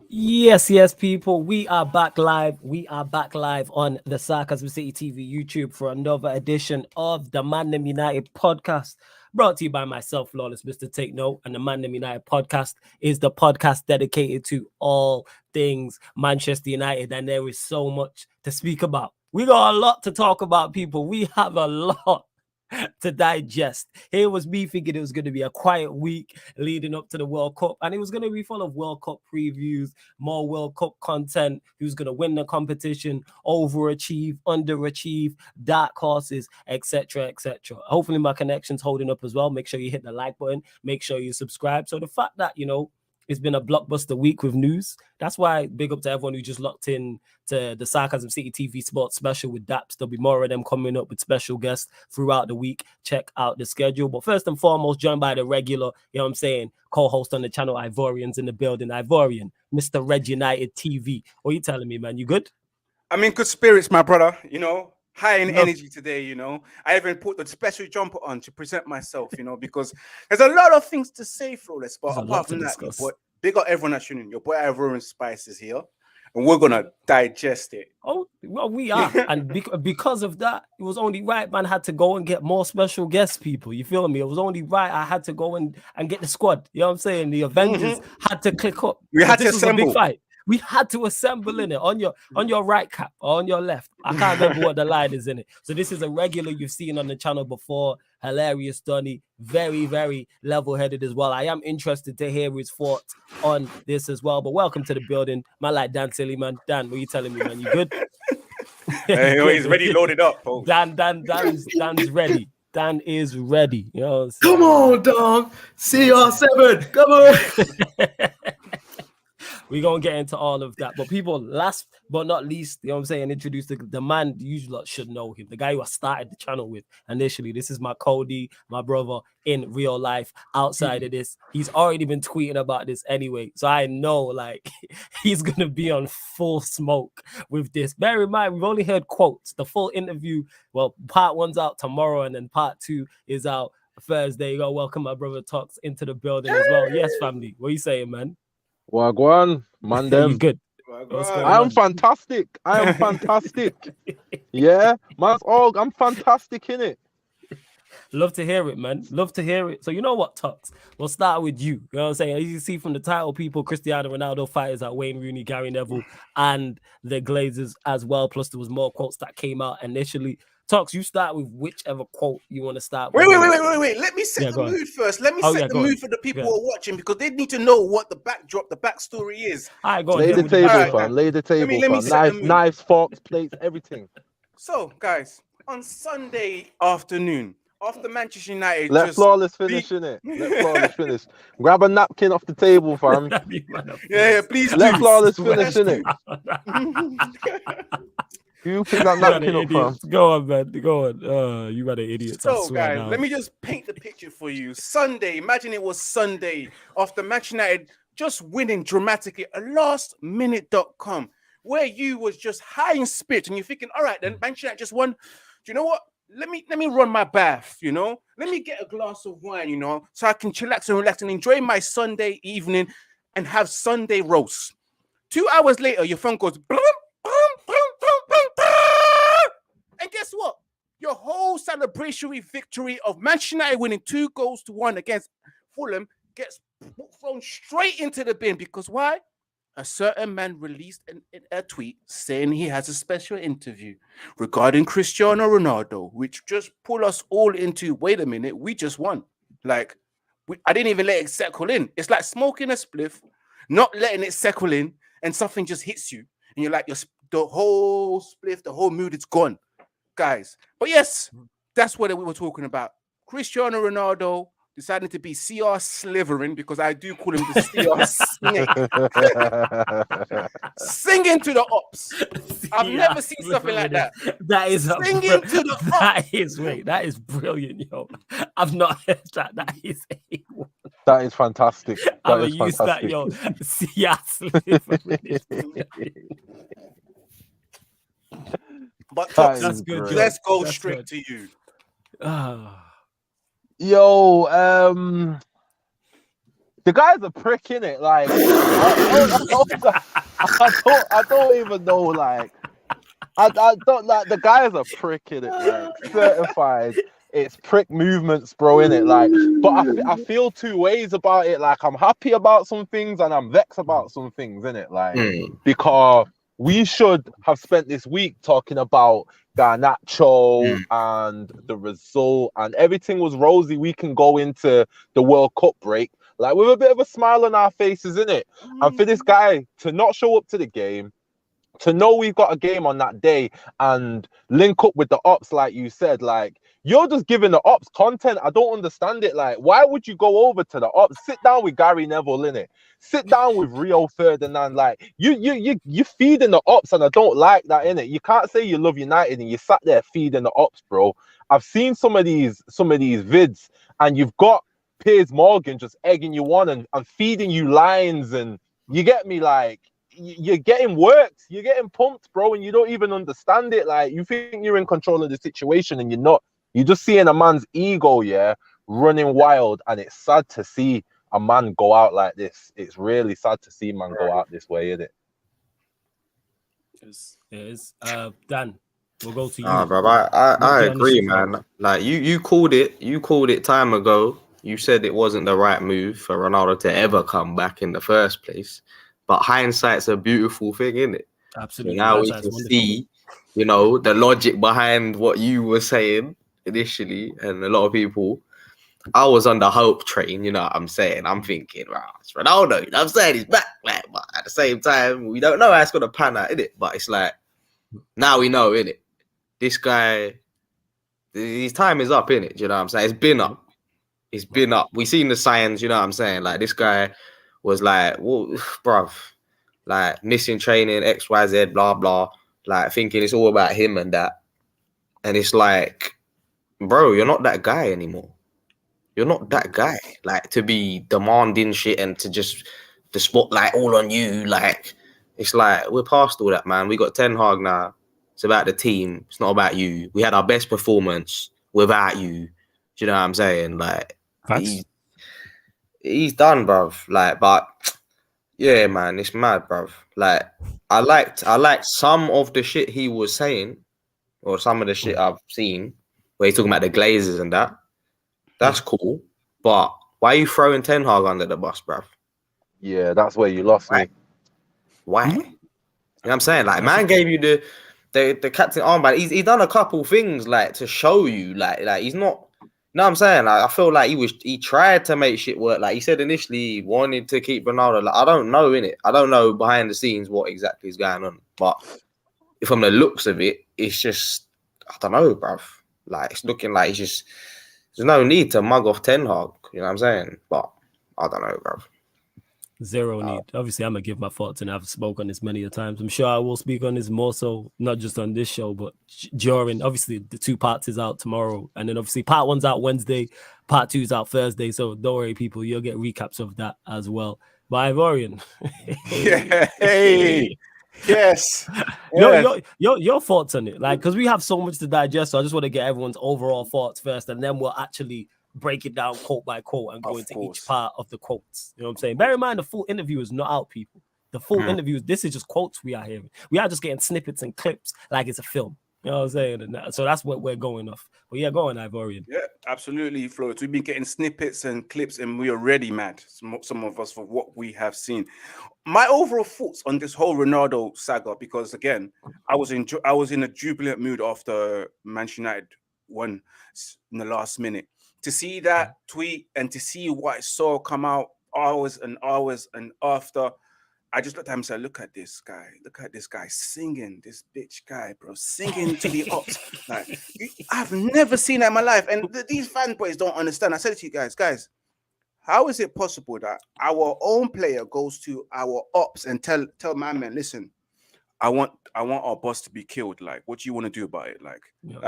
Yes, people. We are back live. We are back live on the Sarcasm City TV YouTube for another edition of the ManDem United podcast. Brought to you by myself, Flawless Mr. Take Note. And the ManDem United podcast is the podcast dedicated to all things Manchester United. And there is so much to speak about. We got a lot to talk about, people. We have a lot to digest. Here was me thinking it was going to be a quiet week leading up to the World Cup, and it was going to be full of World Cup previews, more World Cup content, who's going to win the competition, overachieve, underachieve, dark horses, etc., etc. Hopefully my connection's holding up as well. Make sure you hit the like button, make sure you subscribe. So the fact that, it's been a blockbuster week with news. That's why big up to everyone who just locked in to the Sarcasm City TV Sports special with Daps. There'll be more of them coming up with special guests throughout the week. Check out the schedule. But first and foremost, joined by the regular, co-host on the channel, Ivorian's in the building. Ivorian, Mr. Red United TV. What are you telling me, man? You good? I'm in good spirits, my brother. High in energy today, I even put the special jumper on to present myself, because there's a lot of things to say, Flawless. But apart from that, big up everyone that's tuning in. Your boy Ivorian Spice is here, and we're going to digest it. Oh, well, we are. And because of that, it was only right, man, had to go and get more special guest people. You feel me? It was only right. I had to go and get the squad. You know what I'm saying? The Avengers had to click up. We had to assemble. Big fight. We had to assemble in it on your right cap or on your left. I can't remember what the line is in it. So this is a regular you've seen on the channel before. Hilarious, Donny. Very, very level-headed as well. I am interested to hear his thoughts on this as well. But welcome to the building. Man like Dan Silly, man. Dan, what are you telling me, man? You good? He's ready, loaded up, folks. Dan's ready. Dan is ready. Come on, dog. CR7. Come on. We're going to get into all of that. But people, last but not least, introduce the man you lot should know him. The guy who I started the channel with initially. This is my Cody, my brother in real life. Outside of this, he's already been tweeting about this anyway. So I know, he's going to be on full smoke with this. Bear in mind, we've only heard quotes. The full interview, well, part one's out tomorrow, and then part two is out Thursday. You got to welcome my brother Tox into the building as well. Yes, family. What are you saying, man? Wagwan, ManDem. You good? I am fantastic. Yeah, I'm fantastic in it. Love to hear it, man. Love to hear it. So you know what, Tux? We'll start with you. You know what I'm saying? As you see from the title, people, Cristiano Ronaldo fighters at Wayne Rooney, Gary Neville, and the Glazers as well. Plus, there was more quotes that came out initially. Tux, you start with whichever quote you want to start with. Wait. Let me set the mood first. Let me set the mood for the people who are watching, because they need to know what the backstory is. All right, go on. Lay the table, fam. Lay the table, fam. Knives, forks, plates, everything. So, guys, on Sunday afternoon, after Manchester United, let Flawless finish, innit? Let Flawless finish. Grab a napkin off the table, fam. Yeah, please. Let Flawless finish, innit? You pick that napkin up, fam. Go on, man. Go on. You got an idiot. So, guys, let me just paint the picture for you. Sunday, imagine it was Sunday after Manchester United just winning dramatically at lastminute.com, where you was just high in spirit and you're thinking, all right, then Manchester United just won. Do you know what? Let me run my bath, Let me get a glass of wine, so I can chillax and relax and enjoy my Sunday evening and have Sunday roast. 2 hours later, your phone goes, boom, boom, boom, boom, boom, boom. And guess what? Your whole celebratory victory of Manchester United winning 2-1 against Fulham gets thrown straight into the bin. Because why? A certain man released a tweet saying he has a special interview regarding Cristiano Ronaldo, which just pulled us all into, wait a minute, we just won. I didn't even let it settle in. It's like smoking a spliff, not letting it settle in, and something just hits you. And you're like, the whole spliff, the whole mood is gone, guys. But yes, that's what we were talking about. Cristiano Ronaldo deciding to be CR slivering, because I do call him the CR snake. Singing to the ops. I've never seen something like that. That is singing to the ops. That is brilliant, yo. I've not heard that. That is A1. That is fantastic. I'm gonna use that, yo. CR slivering. But that's good. Let's go straight to you. The guy's a prick, innit? Like, I don't even know. Like, I don't like the guy is a prick in it, like certified. It's prick movements, bro, in it. Like, but I feel two ways about it. Like, I'm happy about some things and I'm vexed about some things, in it. Like, because we should have spent this week talking about Garnacho and the result, and everything was rosy. We can go into the World Cup break like with a bit of a smile on our faces, in it. And for this guy to not show up to the game, to know we've got a game on that day and link up with the ops, like you said, like you're just giving the ops content. I don't understand it. Like, why would you go over to the ops? Sit down with Gary Neville, in it. Sit down with Rio Ferdinand. Like, you feeding the ops, and I don't like that, in it. You can't say you love United and you sat there feeding the ops, bro. I've seen some of these vids, and you've got Piers Morgan just egging you on and feeding you lines, and you get me, like. You're getting worked, you're getting pumped, bro, and you don't even understand it. Like, you think you're in control of the situation and you're not. You're just seeing a man's ego, running wild, and it's sad to see a man go out like this. It's really sad to see man go out this way, isn't it? It is. Dan, we'll go to you. Bro, I agree, man. Like you called it time ago. You said it wasn't the right move for Ronaldo to ever come back in the first place. But hindsight's a beautiful thing, isn't it? Absolutely. So now we can see, the logic behind what you were saying initially, and a lot of people. I was on the hope train, you know what I'm saying? I'm thinking, wow, it's Ronaldo, you know what I'm saying? He's back, like, but at the same time, we don't know how it's gonna pan out, innit? But it's like, now we know, innit? This guy, his time is up, innit? You know what I'm saying? It's been up. It's been up. We seen the signs, you know what I'm saying? Like, this guy was like, well, bruv, like missing training, XYZ, blah, blah, like thinking it's all about him and that. And it's like, bro, you're not that guy anymore. You're not that guy. Like, to be demanding shit and to just the spotlight all on you. Like, it's like, we're past all that, man. We got Ten Hag now. It's about the team. It's not about you. We had our best performance without you. Do you know what I'm saying? Like, he's done, bruv. Like, but yeah, man, it's mad, bruv. Like, I liked some of the shit he was saying, or some of the shit I've seen, where he's talking about the Glazers and that. That's cool, but why are you throwing Ten Hag under the bus, bruv? Yeah, that's where you lost me. Why? You know what I'm saying? Like, man gave you the captain armband. He's done a couple things like to show you, like he's not. You know what I'm saying? Like, I feel like he tried to make shit work. Like, he said initially he wanted to keep Ronaldo. Like, I don't know, innit? I don't know behind the scenes what exactly is going on. But from the looks of it, it's just, I don't know, bruv. Like, it's looking like it's just, there's no need to mug off Ten Hag. You know what I'm saying? But I don't know, bruv. Zero need. Obviously, I'm gonna give my thoughts, and I've spoken on this many a times. I'm sure I will speak on this more so, not just on this show, but during. Obviously, the 2 parts is out tomorrow, and then obviously part 1's out Wednesday, part 2's out Thursday. So don't worry, people, you'll get recaps of that as well. But Ivorian, yeah, hey, yes. Your thoughts on it, like, because we have so much to digest. So I just want to get everyone's overall thoughts first, and then we'll actually break it down quote by quote and go into each part of the quotes. You know what I'm saying? Bear in mind, the full interview is not out, people. The full interview, this is just quotes we are hearing. We are just getting snippets and clips like it's a film. You know what I'm saying? And so that's what we're going off. But yeah, go on, Ivorian. Yeah, absolutely, Florence. We've been getting snippets and clips, and we're already mad, some of us, for what we have seen. My overall thoughts on this whole Ronaldo saga, because again, I was in a jubilant mood after Manchester United won in the last minute. To see that tweet and to see what I saw come out hours and hours and after, I just looked at him and said, look at this guy singing, this bitch guy, bro, singing to the ops. Like, I've never seen that in my life. And these fanboys don't understand. I said it to you guys, how is it possible that our own player goes to our ops and tell my man, listen, I want our boss to be killed. Like, what do you want to do about it? Like,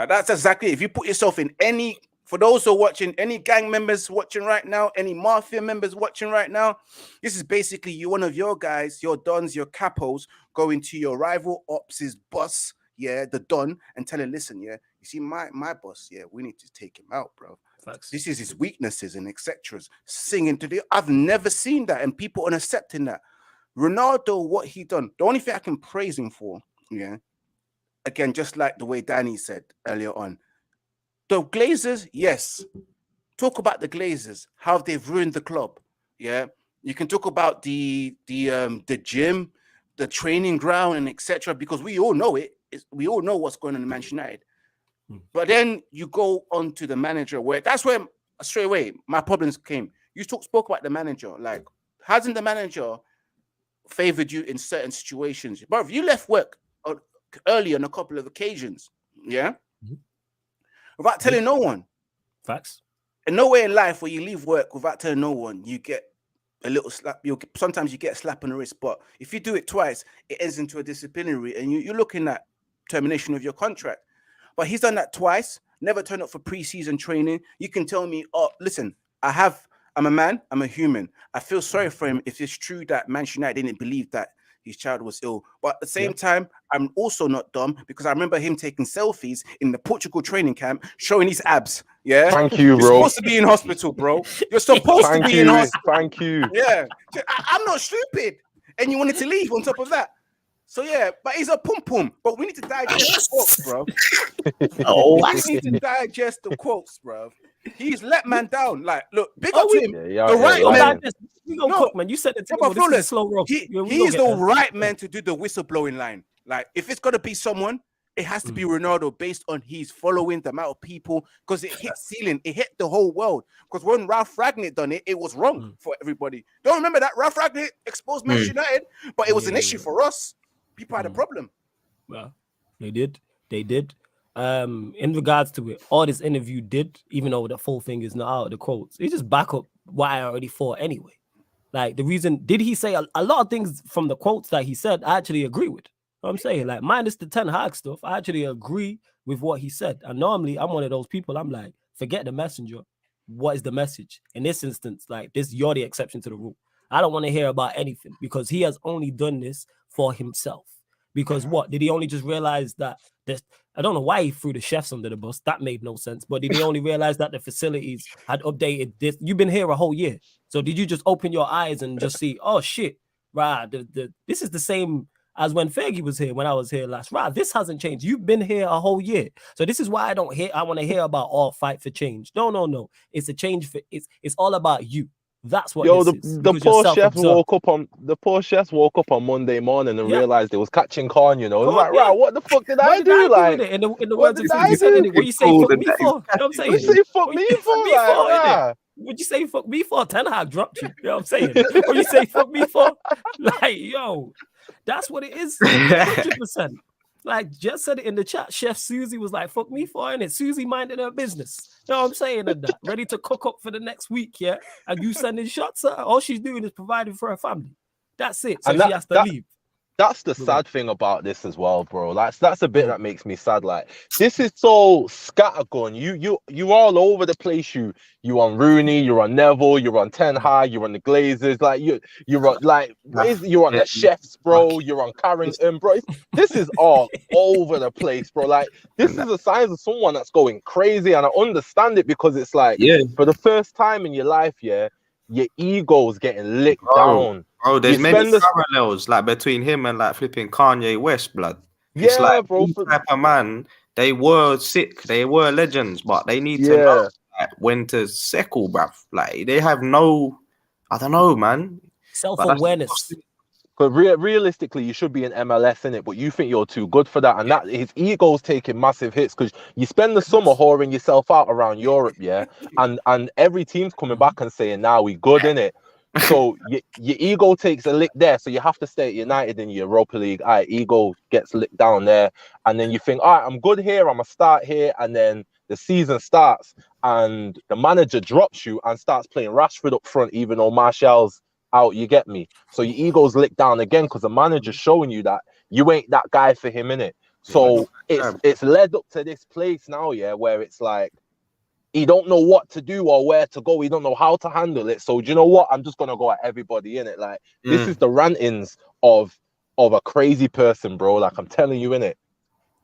that's exactly, if you put yourself in any, for those who are watching, any gang members watching right now, any mafia members watching right now, this is basically you, one of your guys, your dons, your capos, going to your rival ops' boss, the don, and telling, listen, you see my boss, we need to take him out, bro. Facts. This is his weaknesses and etc. Singing to the. I've never seen that, and people are accepting that. Ronaldo, what he done? The only thing I can praise him for, yeah. Again, just like the way Danny said earlier on, the Glazers, yes. Talk about the Glazers, how they've ruined the club. Yeah, you can talk about the gym, the training ground, and etc. Because we all know it. We all know what's going on in Manchester United. But then you go on to the manager, where that's where straight away my problems came. You spoke about the manager, like hasn't the manager favored you in certain situations? But if you left work early on a couple of occasions, yeah, without telling no one. Facts. And nowhere in life where you leave work without telling no one, you get a little slap. Sometimes you get a slap on the wrist, but if you do it twice, it ends into a disciplinary, and you're looking at termination of your contract. But he's done that twice. Never turned up for pre-season training. You can tell me, oh, listen, I'm a man. I'm a human. I feel sorry for him if it's true that Manchester United didn't believe that his child was ill. But at the same time, I'm also not dumb because I remember him taking selfies in the Portugal training camp, showing his abs. Yeah. Thank you, bro. You're supposed to be in hospital, bro. You're supposed to be in hospital. Thank you. Yeah. I'm not stupid. And you wanted to leave on top of that. So yeah, but he's a pum. But we need to digest the quotes, bro. We need to digest the quotes, bro. He's let man down. Like, look, big up to him. The right man. We gonna cook, man. You said the table. This is slow roll. He's the right man to do the whistleblowing line. Like, if it's gonna be someone, it has to be Ronaldo, based on he's following the amount of people, because it hit ceiling, it hit the whole world. Because when Ralph Ragnick done it, it was wrong for everybody. Don't remember that Ralph Ragnick exposed Manchester United, but it was an issue for us. People had a problem. Well, they did. In regards to it, all this interview did, even though the full thing is not out, the quotes, it just back up what I already thought anyway. Like, the reason, did he say a lot of things from the quotes that he said, I actually agree with. You know what I'm saying? Like, minus the Ten Hag stuff, I actually agree with what he said. And normally, I'm one of those people, I'm like, forget the messenger. What is the message? In this instance, like, you're the exception to the rule. I don't want to hear about anything because he has only done this for himself. Because what? Did he only just realize that this? I don't know why he threw the chefs under the bus. That made no sense. But did he only realize that the facilities had updated this? You've been here a whole year. So did you just open your eyes and just see, oh shit, right, this is the same as when Fergie was here, when I was here last. Right, this hasn't changed. You've been here a whole year. So this is why I want to hear about all fight for change. No. It's a change for it's all about you. That's what the poor chefs woke up on Monday morning and realized they was catching corn, you know. It's like, right, what the fuck did I do? Like, in the words of you said, what you say fuck me for? You know what I'm saying? What you say fuck me for? Would you say fuck me for? Ten Hag dropped you. You know what I'm saying? What you say fuck me for? Like, yo, that's what it is. 100%. Like, just said it in the chat. Chef Susie was like, fuck me for it. Susie minding her business. You know what I'm saying? And that, ready to cook up for the next week, yeah? And you sending shots at her. All she's doing is providing for her family. That's it. So she has to leave. That's the sad thing about this as well, bro. That's a bit that makes me sad. Like, this is so scattergun. You all over the place. You on Rooney, you're on Neville, you're on Ten Hag, you're on the Glazers. Like, you're on you're on the chefs, bro. You're on Carrington, bro. This is all over the place, bro. Like, this is a sign of someone that's going crazy, and I understand it because it's like, for the first time in your life, your ego's getting licked down. Oh, there's many parallels like between him and like flipping Kanye West, blood. It's like, bro. Type of man, they were sick, they were legends, but they need to know like, when to settle, bruv. Like, they have no, I don't know, man. Self-awareness. But realistically, you should be in MLS in it, but you think you're too good for that, and that his ego's taking massive hits because you spend the summer whoring yourself out around Europe, and every team's coming back and saying, "Now we good in it." So your ego takes a lick there, so you have to stay at United in your Europa League. All right, ego gets licked down there, and then you think, all right, I'm good here, I'm gonna start here, and then the season starts, and the manager drops you and starts playing Rashford up front, even though Martial's out. You get me? So your ego's licked down again because the manager's showing you that you ain't that guy for him, innit? So it's led up to this place now, where it's like, he don't know what to do or where to go. He don't know how to handle it. So do you know what? I'm just gonna go at everybody in it. Like, this is the rantings of a crazy person, bro. Like, I'm telling you, in it.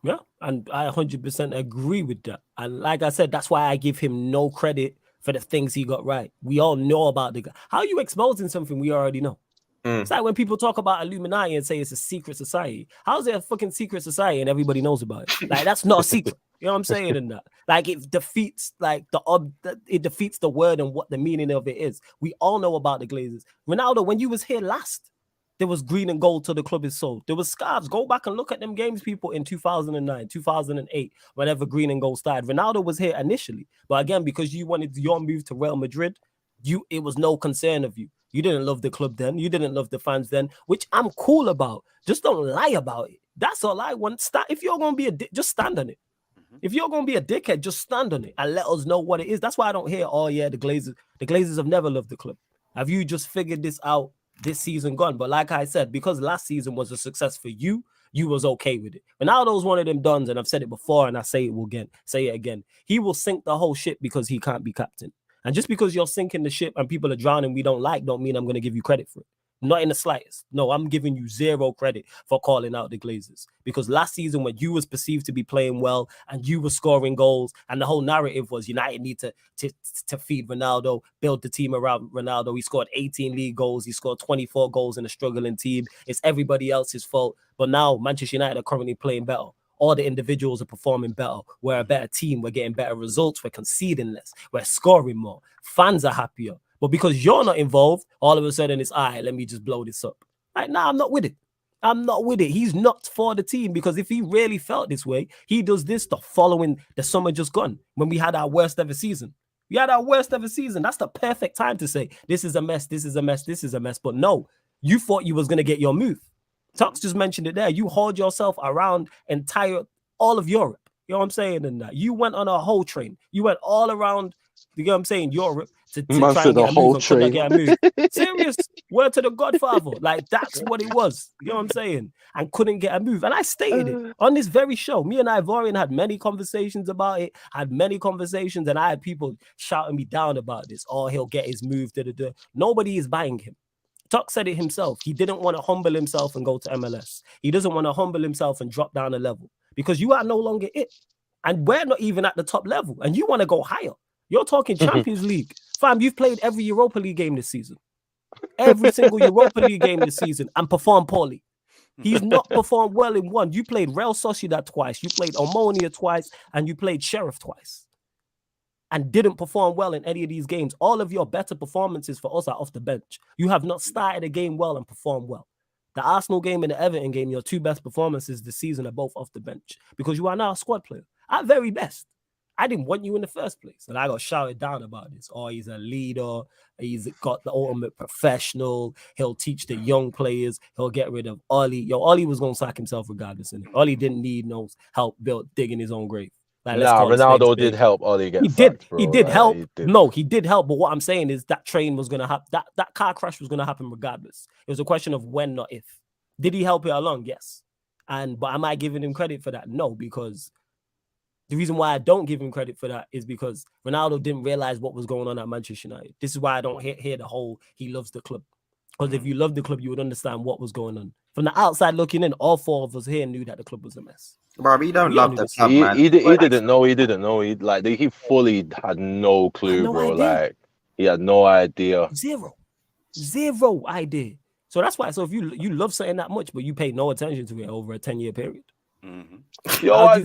Yeah, and I 100% agree with that. And like I said, that's why I give him no credit for the things he got right. We all know about the guy. How are you exposing something we already know? It's like when people talk about Illuminati and say it's a secret society. How is it a fucking secret society and everybody knows about it? Like, that's not a secret. You know what I'm saying? And that, like, it defeats like it defeats the word and what the meaning of it is. We all know about the Glazers. Ronaldo, when you was here last, there was green and gold till the club is sold. There was scarves. Go back and look at them games, people, in 2009, 2008, whenever green and gold started. Ronaldo was here initially, but again, because you wanted your move to Real Madrid, it was no concern of you. You didn't love the club then. You didn't love the fans then, which I'm cool about. Just don't lie about it. That's all I want. If you're going to be a dick, just stand on it. If you're going to be a dickhead, just stand on it and let us know what it is. That's why I don't hear, oh, yeah, the Glazers have never loved the club. Have you just figured this out this season gone? But like I said, because last season was a success for you, you was okay with it. Ronaldo's one of them dons, and I've said it before, and I say it again. He will sink the whole ship because he can't be captain. And just because you're sinking the ship and people are drowning we don't mean I'm going to give you credit for it. Not in the slightest. No, I'm giving you zero credit for calling out the Glazers. Because last season when you was perceived to be playing well and you were scoring goals and the whole narrative was United need to feed Ronaldo, build the team around Ronaldo. He scored 18 league goals. He scored 24 goals in a struggling team. It's everybody else's fault. But now Manchester United are currently playing better. All the individuals are performing better. We're a better team. We're getting better results. We're conceding less. We're scoring more. Fans are happier. But because you're not involved, all of a sudden it's, all right, let me just blow this up. Like, nah, I'm not with it. I'm not with it. He's not for the team because if he really felt this way, he does this stuff following the summer just gone when we had our worst ever season. We had our worst ever season. That's the perfect time to say, this is a mess, this is a mess, this is a mess. But no, you thought you was going to get your move. Tux just mentioned it there. You hauled yourself around all of Europe. You know what I'm saying? And that you went on a whole train. You went all around, you know what I'm saying, Europe to try and get a move and could not get a move. Serious word to the Godfather. Like, that's what it was. You know what I'm saying? And couldn't get a move. And I stated it on this very show. Me and Ivorian had many conversations about it, and I had people shouting me down about this. Oh, he'll get his move. Nobody is buying him. Tuck said it himself. He didn't want to humble himself and go to MLS. He doesn't want to humble himself and drop down a level because you are no longer it. And we're not even at the top level. And you want to go higher. You're talking Champions League. Fam, you've played every Europa League game this season. Every single Europa League game this season and performed poorly. He's not performed well in one. You played Real Sociedad twice. You played Omonia twice. And you played Sheriff twice. And didn't perform well in any of these games. All of your better performances for us are off the bench. You have not started a game well and performed well. The Arsenal game and the Everton game, your two best performances this season are both off the bench because you are now a squad player. At very best. I didn't want you in the first place. And I got shouted down about this. Oh, he's a leader. He's got the ultimate professional. He'll teach the young players. He'll get rid of Ollie. Yo, Ollie was going to sack himself regardless. And Ollie didn't need no help digging his own grave. Like, Ronaldo did help Ollie get sacked, bro. He did help. No, he did help. But what I'm saying is that train was going to happen. That car crash was going to happen regardless. It was a question of when, not if. Did he help it along? Yes. But am I giving him credit for that? No, because the reason why I don't give him credit for that is because Ronaldo didn't realize what was going on at Manchester United. This is why I don't hear the whole he loves the club. Because if you love the club, you would understand what was going on. From the outside looking in, all four of us here knew that the club was a mess. Bro, he don't love the club, man. He didn't know. He fully had no clue, bro. Idea. Like, he had no idea. Zero idea. So that's why. So if you love something that much, but you pay no attention to it over a 10-year period. Yo,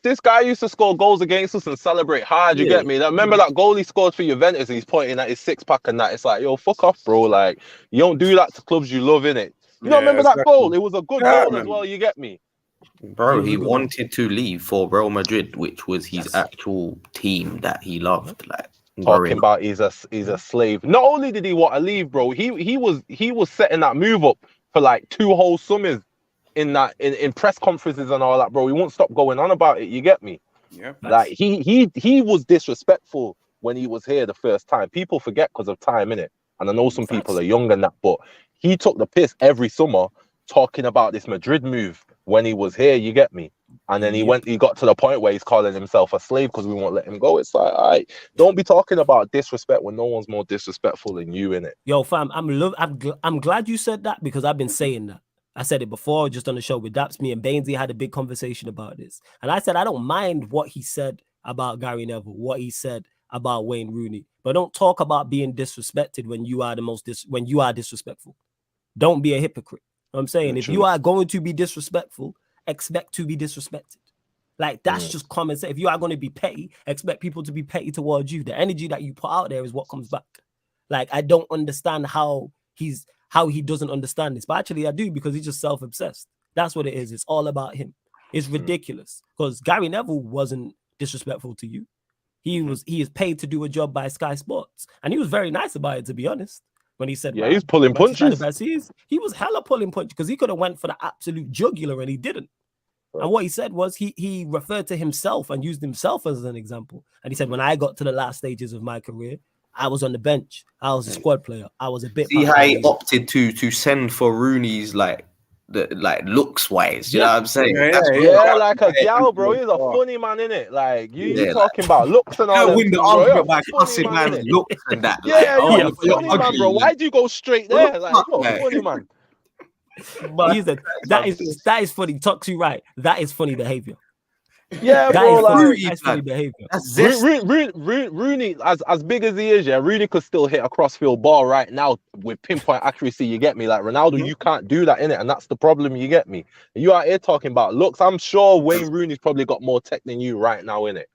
this guy used to score goals against us and celebrate hard. You get me? Remember that goal he scored for Juventus and he's pointing at his six-pack and that. It's like, yo, fuck off, bro. Like, you don't do that to clubs you love, innit? You don't remember that goal? It was a good goal as well. You get me? Bro, he wanted to leave for Real Madrid, which was his actual team that he loved. Like, talking about he's a slave. Not only did he want to leave, bro, he was setting that move up for like 2 whole summers in press conferences and all that, bro. He won't stop going on about it. You get me? Yeah. Like he was disrespectful when he was here the first time. People forget because of time, innit? And I know some people are young than that, but he took the piss every summer talking about this Madrid move when he was here. You get me? And then he got to the point where he's calling himself a slave because we won't let him go. It's like, all right, don't be talking about disrespect when no one's more disrespectful than you, innit? Yo, fam, I'm glad you said that because I've been saying that. I said it before, just on the show with Daps. Me and Bainesy had a big conversation about this. And I said, I don't mind what he said about Gary Neville, what he said about Wayne Rooney, but don't talk about being disrespected when you are when you are disrespectful. Don't be a hypocrite. You know what I'm saying, if you are going to be disrespectful, expect to be disrespected. Like, that's just common sense. If you are going to be petty, expect people to be petty towards you. The energy that you put out there is what comes back. Like, I don't understand how he doesn't understand this, but actually I do, because he's just self-obsessed. That's what it is. It's all about him. It's ridiculous, because Gary Neville wasn't disrespectful to you. He is paid to do a job by Sky Sports, and he was very nice about it, to be honest. When he said, yeah, he's pulling punches. He was hella pulling punches, because he could have went for the absolute jugular and he didn't. And what he said was he referred to himself and used himself as an example. And he said, when I got to the last stages of my career, I was on the bench. I was a squad player. I was a bit. See how he opted to send for Rooney's looks wise. You know what I'm saying? Yeah, like a gal, bro. He's a funny man, innit? Like you talking about looks and all that. Win the argument by cussing man's looks and that. Yeah, funny man, bro. Why do you go straight there? Like, funny man. But that is funny. Talk to you right. That is funny behavior. Yeah, bro. That's funny behavior. Rooney, as big as he is, Rooney could still hit a crossfield ball right now with pinpoint accuracy. You get me? Like Ronaldo, you can't do that, innit? And that's the problem. You get me? You out here talking about looks. I'm sure Wayne Rooney's probably got more tech than you right now, innit?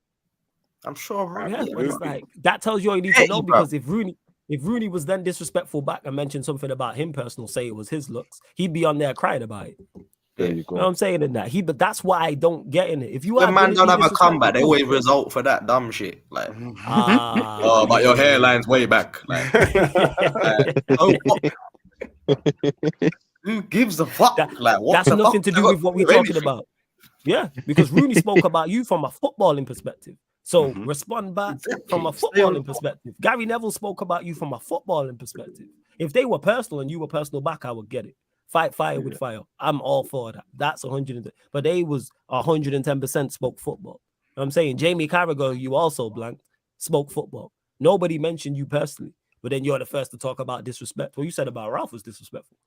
I'm sure. Yeah, but it's like, that tells you all you need to know, because if Rooney was then disrespectful back and mentioned something about him personal, say it was his looks, he'd be on there crying about it. There you go. You know what I'm saying in that? But that's why I don't get in it. If you when man don't have a comeback, they always result for that dumb shit. Like, but your hairline's way back. Like, who gives a fuck? That's nothing to do with what we're talking about. Yeah, because Rooney spoke about you from a footballing perspective. So respond back from a footballing perspective. Gary Neville spoke about you from a footballing perspective. If they were personal and you were personal back, I would get it. Fight fire with fire. I'm all for that. That's 100%. But they was 110% spoke football. You know what I'm saying? Jamie Carragher, you also spoke football. Nobody mentioned you personally, but then you're the first to talk about disrespect. What you said about Ralph was disrespectful.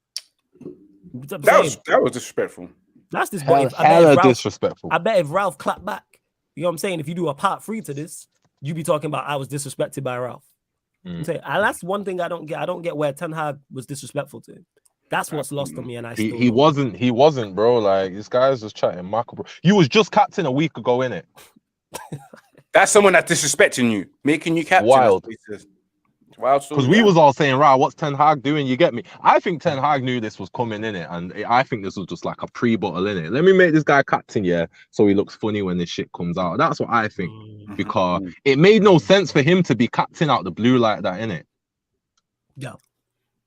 That was disrespectful. That's disrespectful. I bet if Ralph clapped back, you know what I'm saying? If you do a part 3 to this, you be talking about I was disrespected by Ralph. And that's one thing I don't get. I don't get where Ten Hag was disrespectful to him. That's what's lost on me, and he wasn't, bro. Like, this guy's just chatting Michael, bro. You was just captain a week ago, innit? That's someone that's disrespecting you, making you captain. Wild. Wild. Because we was all saying, right, what's Ten Hag doing? You get me? I think Ten Hag knew this was coming, innit? And I think this was just like a pre-bottle, innit? Let me make this guy captain, so he looks funny when this shit comes out. That's what I think. Because it made no sense for him to be captain out the blue like that, innit? Yeah.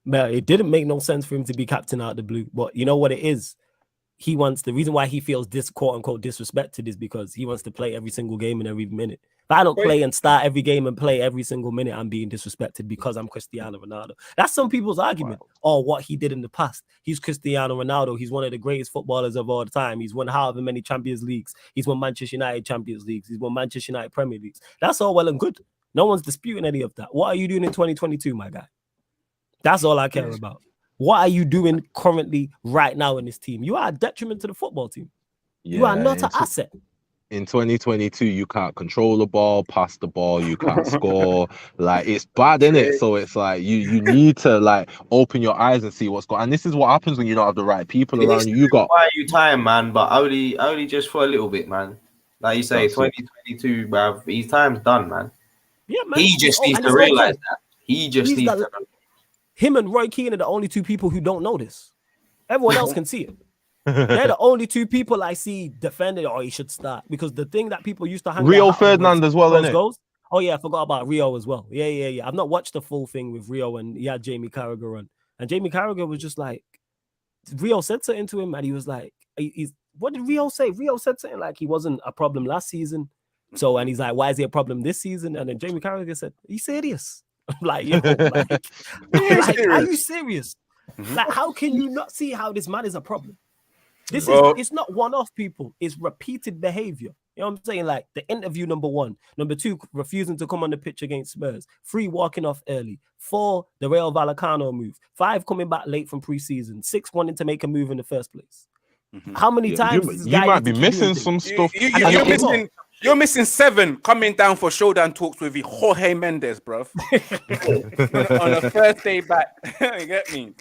But it didn't make no sense for him to be captain out of the blue. But you know what it is? The reason why he feels quote unquote disrespected is because he wants to play every single game and every minute. If I don't play and start every game and play every single minute, I'm being disrespected because I'm Cristiano Ronaldo. That's some people's argument. Or what he did in the past. He's Cristiano Ronaldo. He's one of the greatest footballers of all time. He's won however many Champions Leagues. He's won Manchester United Champions Leagues. He's won Manchester United Premier Leagues. That's all well and good. No one's disputing any of that. What are you doing in 2022, my guy? That's all I care about. What are you doing currently right now in this team? You are a detriment to the football team. You are not an asset. In 2022, you can't control the ball, pass the ball, you can't score. Like, it's bad, innit? So it's like you need to like open your eyes and see what's going on. And this is what happens when you don't have the right people around you. You got you time, man, but only just for a little bit, man. Like you say, 2022, bruv, his time's done, man. Yeah, man. He just needs to realize that. He just needs to. Him and Roy Keane are the only two people who don't know this. Everyone else can see it. They're the only two people I see defending, he should start. Because the thing that people used to hang Rio Ferdinand as well, innit? Goals. Oh, yeah, I forgot about Rio as well. Yeah. I've not watched the full thing with Rio, and he had Jamie Carragher on. And Jamie Carragher was just like, Rio said something to him, and he was like, what did Rio say? Rio said something like he wasn't a problem last season. So, and he's like, why is he a problem this season? And then Jamie Carragher said, he's serious. I'm like, yo, are you serious? Like, how can you not see how this man is a problem? It's not one-off, people. It's repeated behavior. You know what I'm saying? Like the interview, number 1. Number 2, refusing to come on the pitch against Spurs. 3, walking off early. 4, the Rayo Vallecano move. 5, coming back late from preseason. 6, wanting to make a move in the first place. How many times does this you guy might need be to keep missing doing some things? stuff. You're missing 7 coming down for showdown talks with Jorge Mendes, bruv. On the first day back. You get me?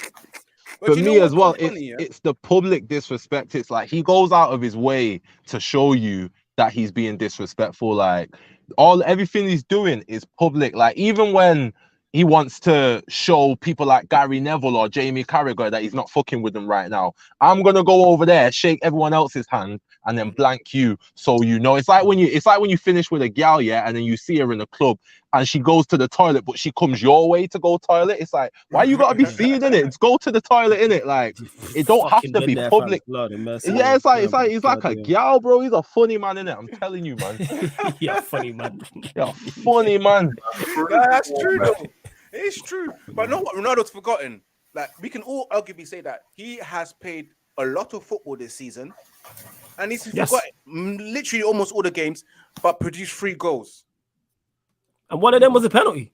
But For you know me what's as well, funny, yeah? it's the public disrespect. It's like he goes out of his way to show you that he's being disrespectful. Like everything he's doing is public. Like even when he wants to show people like Gary Neville or Jamie Carragher that he's not fucking with them right now, I'm gonna go over there, shake everyone else's hand, and then blank you, so you know. It's like when you finish with a gal, yeah, and then you see her in the club and she goes to the toilet, but she comes your way to go toilet. It's like, why you gotta be seen in it? It's go to the toilet in it. Like it don't have to be public. Yeah, it's like he's like a gal, bro. He's a funny man in it. I'm telling you, man. Yeah, funny man. Yeah, funny man. That's true, though. It's true. But know what Ronaldo's forgotten? Like, we can all arguably say that he has played a lot of football this season, and he's forgotten literally almost all the games, but produced 3 goals. And one of them was a penalty.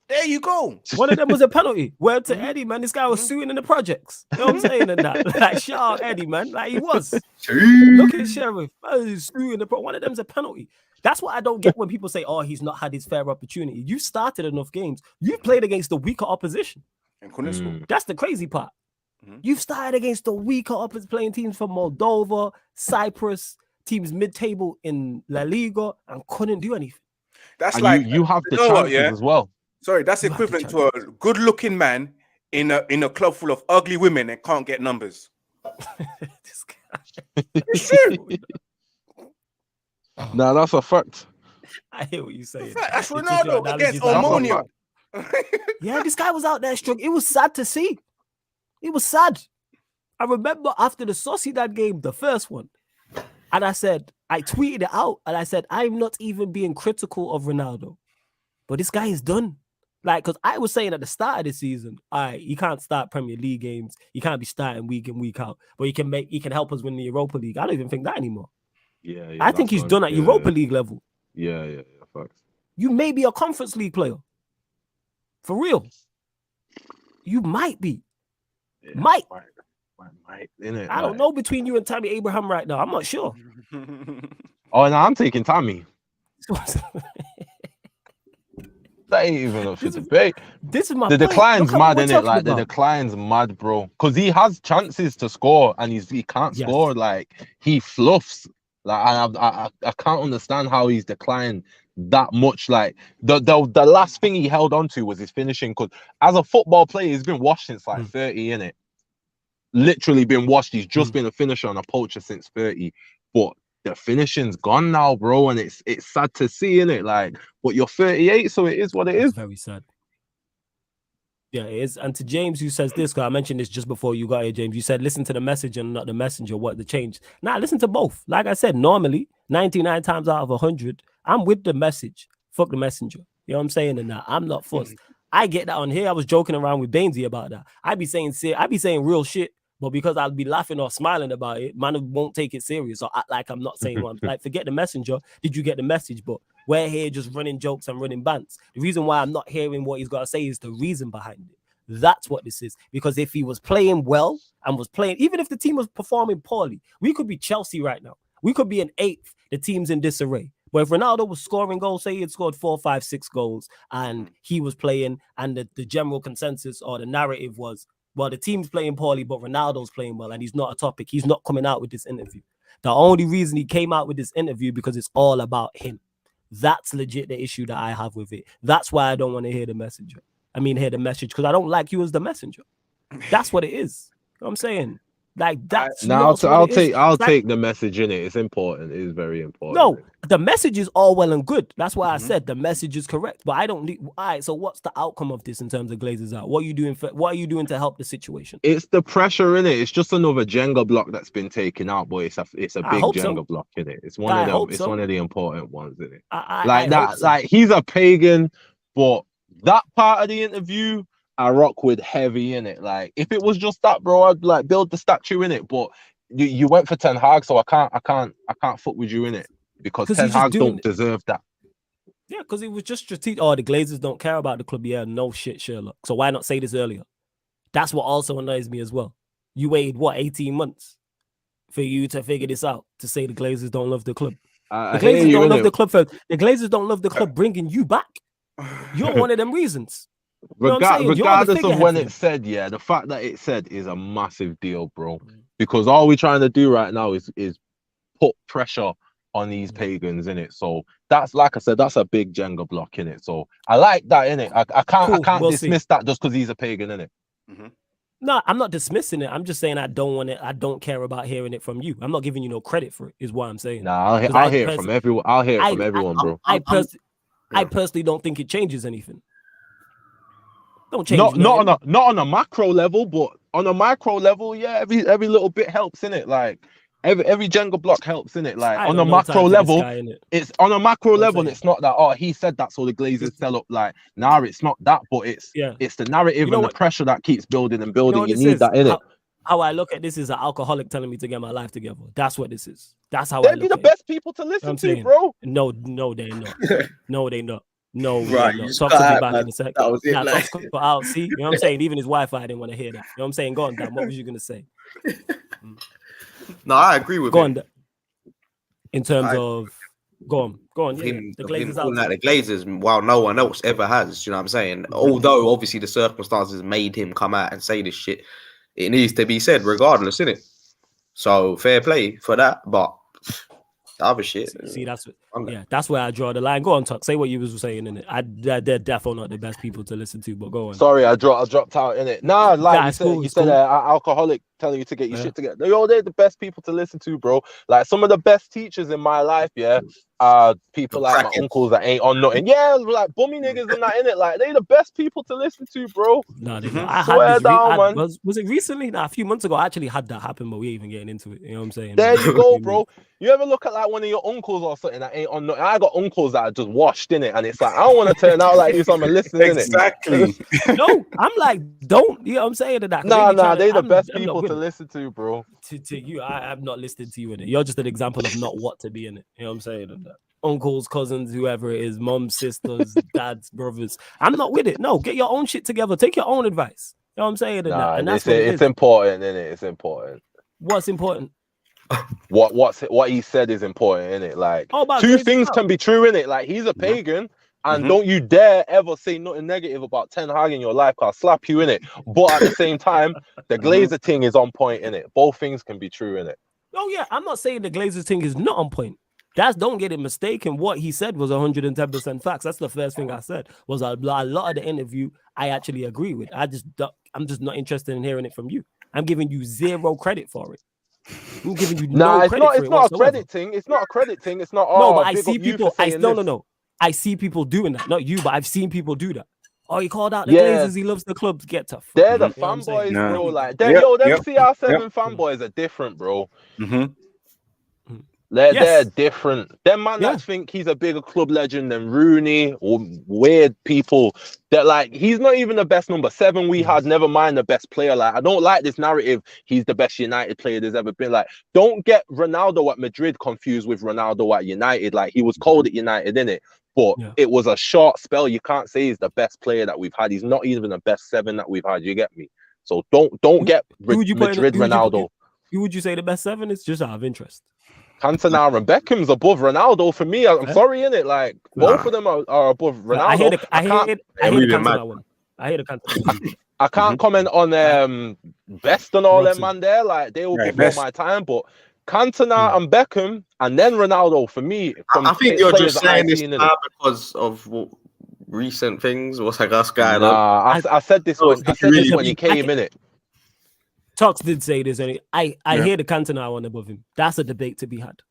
There you go. One of them was a penalty. Word to Eddie, man. This guy was suing in the projects. You know what I'm saying? And that, like, shout out Eddie, man. Like he was. Look at Sheriff. He's suing the one of them's a penalty. That's what I don't get when people say, "Oh, he's not had his fair opportunity." You started enough games. You've played against the weaker opposition. And couldn't score. That's the crazy part. You've started against the weaker opposition, playing teams from Moldova, Cyprus, teams mid-table in La Liga, and couldn't do anything. That's And like you have the chances as well. Sorry, that's equivalent to a good-looking man in a club full of ugly women and can't get numbers. This guy. It's true. Nah, that's a fact. I hear what you're saying. That's It's Ronaldo your against analogies Omonia. Yeah, this guy was out there struggling. It was sad to see. It was sad. I remember after the Sociedad game, the first one, and I tweeted it out, and I said, I'm not even being critical of Ronaldo, but this guy is done. Like, because I was saying at the start of the season, all right, he can't start Premier League games. He can't be starting week in, week out, but he can help us win the Europa League. I don't even think that anymore. Yeah, I think he's done at Europa League level. Yeah, facts. You may be a Conference League player. For real. You might be. Yeah, might. Innit? I don't know between you and Tammy Abraham right now. I'm not sure. Oh, no, I'm taking Tammy. That ain't even up for debate. This is my The point. decline's Look at mad, what we're innit? Like talking the about. decline's mad, bro. Because he has chances to score and he can't Yes. score. Like he fluffs. Like I can't understand how he's declined that much. Like the last thing he held on to was his finishing. Because as a football player, he's been washed since like 30, innit? Literally been washed. He's just been a finisher and a poacher since 30. But the finishing's gone now, bro, and it's sad to see, innit? Like, but you're 38, so it is what it is. It's very sad. Yeah, it is. And to James, who says this, because I mentioned this just before you got here, James, you said listen to the message and not the messenger. What the change? Nah, listen to both. Like I said, normally 99 times out of 100, I'm with the message. Fuck the messenger. You know what I'm saying? And that I'm not fussed. I get that on here. I was joking around with Bainesy about that. I be saying real shit, but because I'll be laughing or smiling about it, man won't take it serious or act like I'm not saying one. Like, forget the messenger. Did you get the message? But we're here just running jokes and running bants. The reason why I'm not hearing what he's got to say is the reason behind it. That's what this is. Because if he was playing well and was playing, even if the team was performing poorly, we could be Chelsea right now. We could be in 8th. The team's in disarray. But if Ronaldo was scoring goals, say he had scored 4, 5, 6 goals, and he was playing, and the general consensus or the narrative was, well, the team's playing poorly, but Ronaldo's playing well, and he's not a topic. He's not coming out with this interview. The only reason he came out with this interview because it's all about him. That's legit the issue that I have with it. That's why I don't want to hear the messenger. Hear the message, because I don't like you as the messenger. That's what it is. You know what I'm saying? Like, that's now I'll take the message in it. It's important. It is very important. No, the message is all well and good. That's why I said the message is correct. But I don't need. All right. So what's the outcome of this in terms of Glazers out? What are you doing? What are you doing to help the situation? It's the pressure in it. It's just another Jenga block that's been taken out, but it's a big Jenga block in it. It's one of them. It's one of the important ones in it. Like he's a pagan, but that part of the interview, I rock with heavy in it. Like if it was just that, bro, I'd like build the statue in it. But you went for Ten Hag, so I can't fuck with you in it because 'Cause Ten he's just Hag doing- don't deserve that. Yeah, because it was just strategic. Oh, the Glazers don't care about the club. Yeah, no shit, Sherlock. So why not say this earlier? That's what also annoys me as well. You waited, what, 18 months for you to figure this out, to say the Glazers don't love the club. I The hear Glazers you, don't love innit? the club. The Glazers don't love the club bringing you back. You're one of them reasons. You know what I'm saying? You're the Regardless of figurehead when for it's said, yeah, the fact that it said is a massive deal, bro. Because all we're trying to do right now is put pressure on these pagans in it. So that's, like I said, that's a big Jenga block in it. So I like that in it. I Cool, can't we'll dismiss see. that just because he's a pagan in it. No, I'm not dismissing it. I'm just saying I don't want it. I don't care about hearing it from you. I'm not giving you no credit for it, is what I'm saying. Nah, 'Cause I'll I hear it from everyone. I'll hear it from everyone, bro. I personally don't think it changes anything. Don't change Not nothing. not on a macro level, but on a micro level, yeah, every little bit helps in it. Like every Jenga block helps in it. Like I on got a no macro time for this level, guy, innit? it's on a macro I'm level. saying. It's not that he said that, so the Glazers sell up. Like it's not that, but it's the narrative You know and what? the pressure that keeps building and You know building. what You this need is? that in it. How I look at this is an alcoholic telling me to get my life together. That's what this is. That's how I They'd look be the at best people to it. listen I'm to, saying, bro. no, they're not. No, they not. No, Right, they're you not. just Talk to cut me out, back man. in a second. That was it, Nah, like- talk out. See, you know what I'm saying? Even his Wi-Fi didn't want to hear that. You know what I'm saying? Go on, Dan. What was you gonna say? No, I agree with Go him. on. Dan. In terms I- of, go on. Yeah, Him, the of him Glazers calling out. out the Glazers while no one else ever has. You know what I'm saying? Although obviously the circumstances made him come out and say this shit, it needs to be said regardless, innit? So fair play for that, but the other shit. See, that's where I draw the line. Go on, Tuck. Say what you was saying in it. They're definitely not the best people to listen to, but go on. Sorry, I dropped out in it. Nah, like Nah, you it's said, cool, you it's said cool. alcoholic telling you to get your shit together. Yo, they're the best people to listen to, bro. Like some of the best teachers in my life, yeah, are people The like my cracking. uncles that ain't on nothing. Yeah, like bummy niggas and that in it. Like they the best people to listen to, bro. No, they not. I Swear had this. down, man. Was it recently? Nah, a few months ago. I actually had that happen, but we ain't even getting into it. You know what I'm saying? There Like, you go, bro. You ever look at like one of your uncles or something that ain't on nothing? I got uncles that are just washed in it, and it's like I don't want to turn out like you, so I'm listening in it. Exactly. No, I'm like, don't. You know what I'm saying to that? 'Cause Nah, they they the best I'm not people with to it. listen to, bro. To you, I'm not listening to you in it. You're just an example of not what to be in it. You know what I'm saying? And that. Uncles, cousins, whoever it is, mums, sisters, dads, brothers. I'm not with it. No, get your own shit together. Take your own advice. You know what I'm saying? And, Nah, and that's it's important, isn't it? It's important. What's important? What he said is important, isn't it? Like about two Glazers things out. can be true, in it. Like he's a pagan, and don't you dare ever say nothing negative about Ten Hag in your life, 'cause I'll slap you in it. But at the same time, the Glazer thing is on point, in it. Both things can be true, in it. Oh yeah, I'm not saying the Glazers thing is not on point. Don't get it mistaken. What he said was 110% facts. That's the first thing I said. Was a lot of the interview I actually agree with. I'm just not interested in hearing it from you. I'm giving you zero credit for it. I'm giving you no credit for it. It's not a whatsoever. credit thing. It's not a credit thing. It's not. No, but I big see up you people. for saying this. No. I see people doing that. Not you, but I've seen people do that. Oh, he called out the Yeah. Glazers. He loves the club. Get to. They're the You know what I'm saying? fanboys, No. bro. Like, Yep, them yep, CR7 fanboys are different, bro. Mhm. They're Yes. different. Them man Yeah. that think he's a bigger club legend than Rooney or weird people that like he's not even the best number 7 we had, never mind the best player. Like I don't like this narrative he's the best United player there's ever been. Like don't get Ronaldo at Madrid confused with Ronaldo at United. Like he was cold at United, innit? But it was a short spell. You can't say he's the best player that we've had. He's not even the best 7 that we've had. You get me? So don't get Madrid Ronaldo. Who would you say the best 7 is? Just out of interest. Cantona and Beckham's above Ronaldo for me. I'm sorry, innit? Like both of them are above Ronaldo. I hear the Cantona one. I hear the Cantona one. I can't comment on Best and all them man there. Like they will before my time, but Cantona and Beckham and then Ronaldo for me. I think you're just saying this now because of recent things. What's like us guy? Nah, I said this when he came in it. Talks did say this, and I hear the Cantona one above him. That's a debate to be had.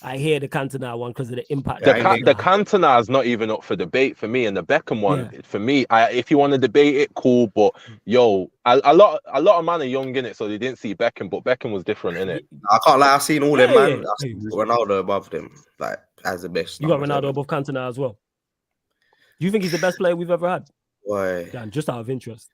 I hear the Cantona one because of the impact. The Cantona is not even up for debate for me, and the Beckham one for me. If you want to debate it, cool. But yo, a lot of man are young in it, so they didn't see Beckham, but Beckham was different in it. I can't lie. I've seen all them man. I've seen Ronaldo above them, like as the best. You got Ronaldo above Cantona as well. Do you think he's the best player we've ever had? Why? Dan, just out of interest.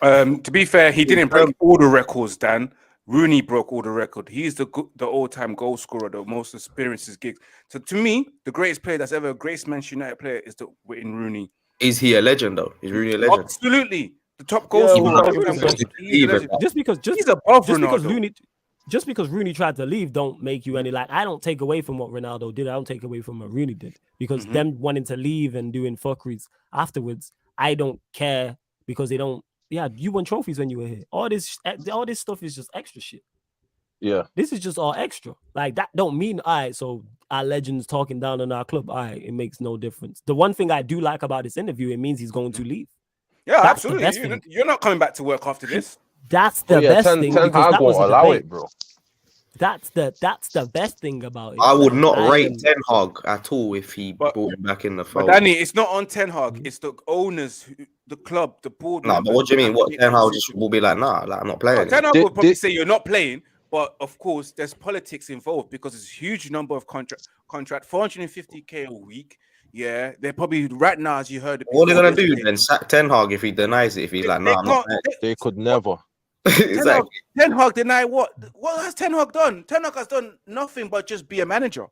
To be fair, he didn't break all the records, Dan. Rooney broke all the record. He's the all-time goal scorer, the most experiences gigs. So to me, the greatest player that's ever graced Manchester United player is the Wayne Rooney. Is he a legend though? Is Rooney a legend? Absolutely, the top goal Yeah, scorer. well, all-time goal scorer. He's a legend. Just because He's above just because Ronaldo. just because Rooney tried to leave don't make you any like. I don't take away from what Ronaldo did. I don't take away from what Rooney did because them wanting to leave and doing fuckeries afterwards, I don't care because they don't. Yeah, you won trophies when you were here. All this stuff is just extra shit. Yeah. This is just all extra. Like that don't mean all right. So our legends talking down on our club. All right, it makes no difference. The one thing I do like about this interview, it means he's going to leave. Yeah, That's the absolutely. best thing. You're not coming back to work after this. That's the best thing. Ten because Hag that was won't a allow debate. it, bro. That's the best thing about it. I would not I rate am- Ten Hag at all if he But- brought him back in the But fold. Danny, it's not on Ten Hag. It's the owners, the club, the board. Nah, but what do you mean? What Ten Hag just will be like? Nah, like I'm not playing. Ten Hag Did- will probably did- say you're not playing, but of course there's politics involved because it's a huge number of contract 450k a week. Yeah, they're probably right now, as you heard. What are they gonna do then? Sack Ten Hag if he denies it? If he's like, nah, I'm not playing. They could never. Exactly. Ten Hag deny what? What has Ten Hag done? Ten Hag has done nothing but just be a manager.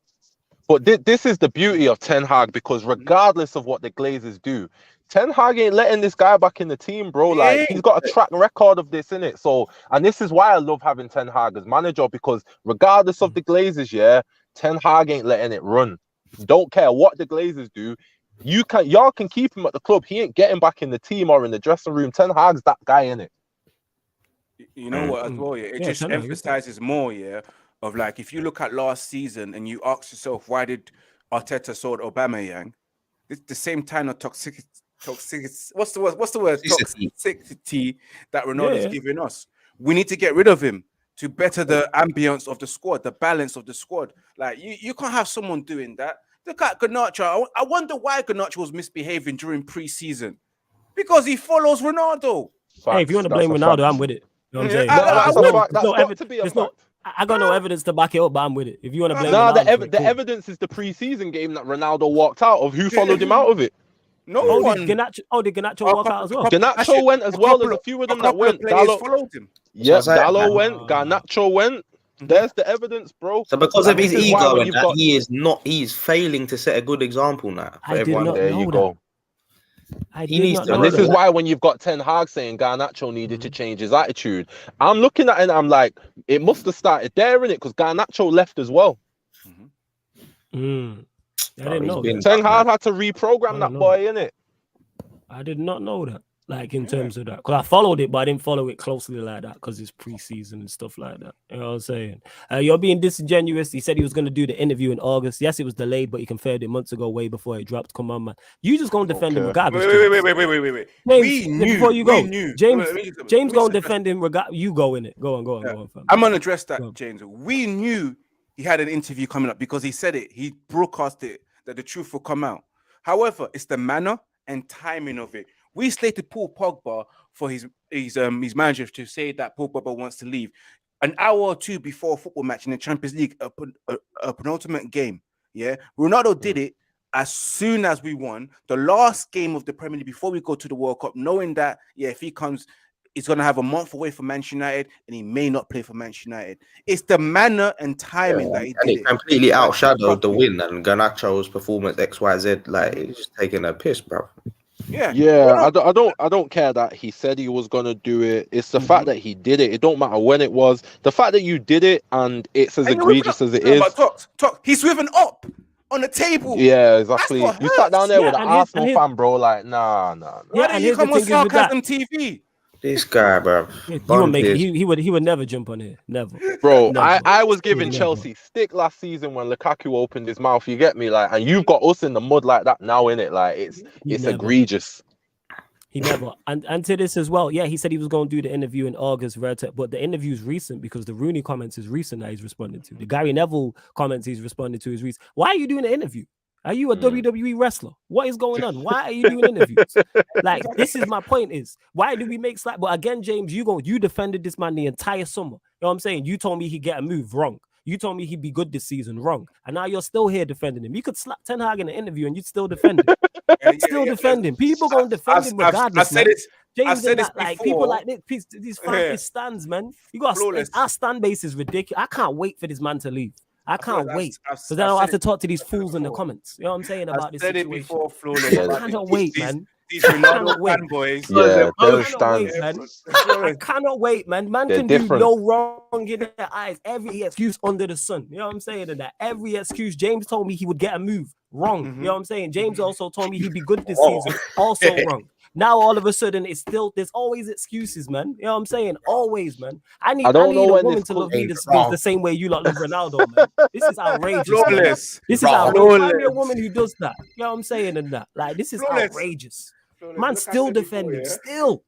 But this is the beauty of Ten Hag because regardless of what the Glazers do, Ten Hag ain't letting this guy back in the team, bro. Like he's got a track record of this in it. So, and this is why I love having Ten Hag as manager because regardless of the Glazers, yeah, Ten Hag ain't letting it run. Don't care what the Glazers do. Y'all can keep him at the club. He ain't getting back in the team or in the dressing room. Ten Hag's that guy in it. You know what, as well, yeah. It Yeah, just Ten Hag, emphasizes more, yeah, of like if you look at last season and you ask yourself why did Arteta sold Aubameyang? It's the same kind of toxic. What's the word? Toxicity. Toxicity that Ronaldo's Yeah. giving us. We need to get rid of him to better the ambience of the squad, the balance of the squad. Like you can't have someone doing that. Look at Garnacho. I wonder why Garnacho was misbehaving during pre-season. Because he follows Ronaldo. Hey, if you want to Facts, blame that's a Ronaldo, fact. I'm with it. You know what I'm Yeah, saying? I- No, that's There's a fact. That's got to be a there's no- fact. I got no evidence to back it up, but I'm with it. If you want to blame Nah, Ronaldo, for it, the cool. evidence is the pre-season game that Ronaldo walked out of. Who followed him out of it? No Oh, one. did Garnacho walk out as well? Garnacho went as well. There's a few of them that went. Players Dalot, followed him. yeah, So I was like, Dalot went. Garnacho went. There's the evidence, bro. So because And of his this is why ego when and you've that, got- he's failing to set a good example now for I did everyone. not There know you that. go. I He did needs not to- know And this that. is why when you've got Ten Hag saying Garnacho needed to change his attitude, I'm looking at it and I'm like, it must have started there, innit? Because Garnacho left as well. Mm. I Oh, didn't he's know been- that. Ten Hag had to reprogram I that know. boy, innit? I did not know that. Like in terms of that, because I followed it, but I didn't follow it closely like that because it's preseason and stuff like that. You know what I'm saying? You're being disingenuous. He said he was going to do the interview in August. Yes, it was delayed, but he confirmed it months ago, way before it dropped. Come on, man. You just going to defend him Okay. regardless. Wait. James, We knew. before you go, we knew. James, Wait, James let going me to address- defend him. You go in it. Go on, Yeah. fam. I'm gonna address that, Go. James. We knew he had an interview coming up because he said it. He broadcast it that the truth will come out. However, it's the manner and timing of it. We slated Paul Pogba for his manager to say that Paul Pogba wants to leave an hour or two before a football match in the Champions League, a penultimate game. Yeah, Ronaldo did it as soon as we won the last game of the Premier League before we go to the World Cup, knowing that if he comes, he's gonna have a month away from Manchester United and he may not play for Manchester United. It's the manner and timing that he And did it it. completely outshadowed the win and Garnacho's performance XYZ. Like he's just taking a piss, bro. Yeah, Yeah, I don't care that he said he was gonna do it. It's the fact that he did it. It don't matter when it was. The fact that you did it and it's as And you're egregious whipping as up- it no, is. but talk. He's switching up on the table. Yeah, exactly. what You sat down there Yeah, with an and his- Arsenal and his- fan, bro. Like, nah. Why Yeah, didn't and you here's the come on thing is with that. Sarcasm TV? This guy, bro. You won't make it. He would never jump on here. Never. Bro, Never. I was giving Never. Chelsea stick last season when Lukaku opened his mouth. You get me, like, and you've got us in the mud like that now, innit? Like, it's Never. egregious. He never. And to this as well. Yeah, he said he was going to do the interview in August, but the interview is recent because the Rooney comments is recent that he's responding to. The Gary Neville comments he's responding to is recent. Why are you doing the interview? Are you a WWE wrestler? What is going on? Why are you doing interviews? Like, this is my point is, why do we make slack? But again, James, you defended this man the entire summer. You know what I'm saying? You told me he'd get a move, wrong. You told me he'd be good this season, wrong. And now you're still here defending him. You could slap Ten Hag in an interview and you'd still defend him. Still defend him. People gonna defend him regardless. I said man. it. James said and this that, like before. people like this, these fan base stands, man. You got Flawless. our stand base is ridiculous. I can't wait for this man to leave. I can't wait. I've Because then I'll said have to it talk to these fools in the before. comments. You know what I'm saying about I this said it situation? before, Flawless. Yeah, I cannot wait, man. These Ronaldo cannot wait. fanboys. Yeah, I those cannot wait, stands. man. I cannot wait, man. Man They're can different. do no wrong in their eyes. Every excuse under the sun. You know what I'm saying? And that every excuse. James told me he would get a move. Wrong. You know what I'm saying? James also told me he'd be good this season. Also wrong. Now all of a sudden it's still there's always excuses, man. You know what I'm saying? Always, man. I need don't a know when woman this to love me could- the same way you lot love Ronaldo, man. This is outrageous. Man. Flawless. This is outrageous. Find me a Flawless. woman who does that. You know what I'm saying? And that. Like this is Flawless. outrageous. Flawless. Man, Look, I still said before, defending. yeah? Still.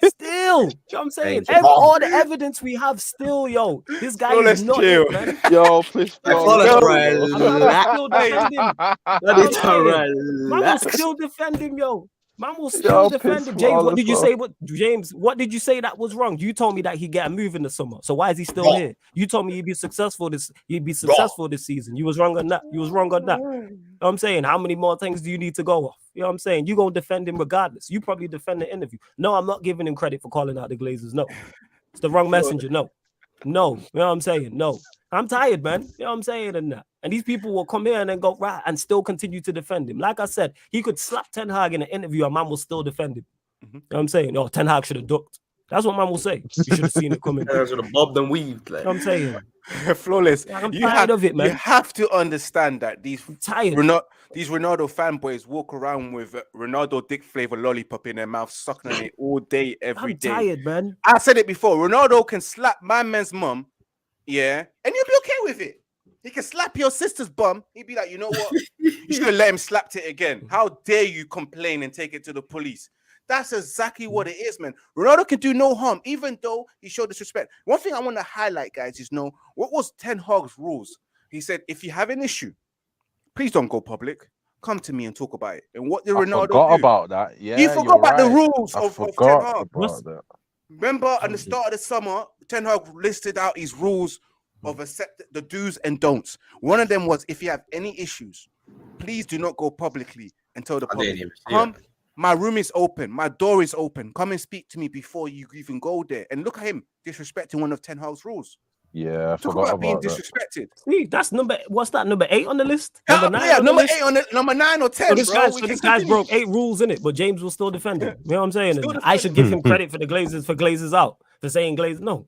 You know what I'm saying? Danger. All the evidence we have still, yo. This guy Flawless is not chill. it, man. Yo, please. Flawless, I'm still defend him. Let me I'm tell saying, Man will relax. still defend him, yo. Man will still Yo, defend piss him. James, what flawless, did you bro. say? What did you say that was wrong? You told me that he'd get a move in the summer. So why is he still Wrong. here? You told me he'd be successful this season. You was wrong on that. You was wrong on that. You know what I'm saying? How many more things do you need to go off? You know what I'm saying? You gonna defend him regardless. You probably defend the interview. No, I'm not giving him credit for calling out the Glazers. No. It's the wrong messenger. No. You know what I'm saying? No. I'm tired, man. You know what I'm saying? And these people will come here and then go right and still continue to defend him. Like I said, he could slap Ten Hag in an interview and man will still defend him. You know what I'm saying? Oh, Ten Hag should have ducked. That's what man will say. You should have seen it coming. You know Sort of bobbed and weaved. Like. what I'm saying? Flawless. I'm tired of it, You man. have to understand that these Tired. these Ronaldo fanboys walk around with Ronaldo dick flavor lollipop in their mouth, sucking on it all day, every I'm day. tired, man. I said it before. Ronaldo can slap my man's mum, yeah, and you'll be okay with it. He can slap your sister's bum. He'd be like, you know what? You should let him slap it again. How dare you complain and take it to the police? That's exactly what it is, man. Ronaldo can do no harm, even though he showed disrespect. One thing I want to highlight, guys, is what was Ten Hag's rules? He said, if you have an issue, please don't go public. Come to me and talk about it. And what did Ronaldo forgot do? about that. Yeah, He forgot about the rules I of Ten forgot Hag. about that. Remember, at the start of the summer, Ten Hag listed out his rules of the do's and don'ts. One of them was, if you have any issues, please do not go publicly and tell the public. Come, my room is open, my door is open. Come and speak to me before you even go there. And look at him disrespecting one of Ten Hag's rules. Yeah, I Talk forgot about being about that. disrespected. See, that's what's that, number 8 on the list? Yeah, Number 9 on the number list? 8 on the number 9 or 10. This bro. guy's broke 8 rules in it, but James will still defend him. You know what I'm saying? Still And I should give him credit for the Glazers for Glazers out. For saying Glazers. No,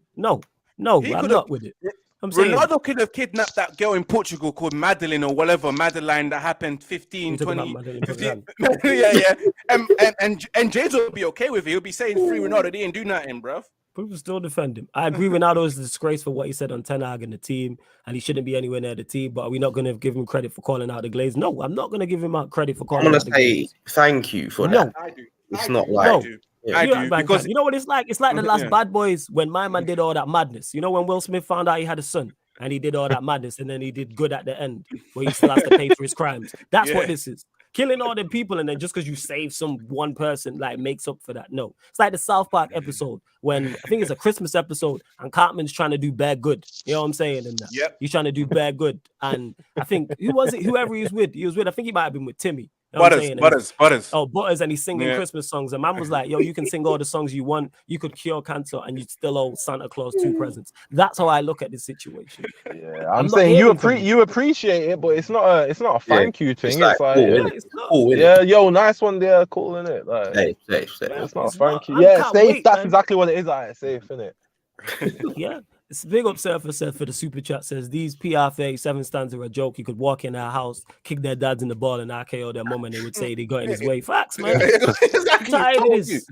He I'm could've- not with it. I'm saying Ronaldo could have kidnapped that girl in Portugal called Madeline or whatever, Madeline, that happened 15, You're talking 20, about Madeline 15 Ferran. and James will be okay with it. He'll be saying free Ronaldo, they didn't do nothing, bruv. People still defend him. I agree Ronaldo is a disgrace for what he said on Ten Hag and the team, and he shouldn't be anywhere near the team, but are we not going to give him credit for calling out the Glazers? No, I'm not going to give him out credit for I'm calling gonna out the say Glazers. thank you for No. that. I do. It's I not do. like- I No. do. Yeah. I You do know, because you know what it's like? It's like the last Yeah. Bad Boys when my man did all that madness. You know when Will Smith found out he had a son and he did all that madness and then he did good at the end where he still has to pay for his crimes. That's Yeah. what this is. Killing all the people and then just because you save some one person like makes up for that. No, it's like the South Park episode when I think it's a Christmas episode and Cartman's trying to do bad good. You know what I'm saying? And Yep. he's trying to do bad good. And I think who was it? Whoever he was with, I think he might have been with Timmy. You know what I'm saying? And Butters. Oh, Butters, and he's singing Yeah. Christmas songs. And man was like, yo, you can sing all the songs you want. You could cure cancer and you'd still owe Santa Claus 2 presents. That's how I look at this situation. Yeah, I'm I'm not saying hearing from you. you appreciate it, but it's not a thank you thing. It's It's like, like, cool, Yeah, innit? it's not. Cool, innit? yeah, yo, nice one there, cool, innit? Like, Safe. it's not It's a thank not. you. I Yeah, can't safe. wait, That's man. exactly what it is. Like, safe, innit? Yeah. It's big up Surfer said for the super chat says these PRFA 7 stands are a joke. You could walk in our house, kick their dads in the ball, and RKO their mom, and they would say they got in his way. Facts, man. I'm Exactly. tired of Told this. you. You know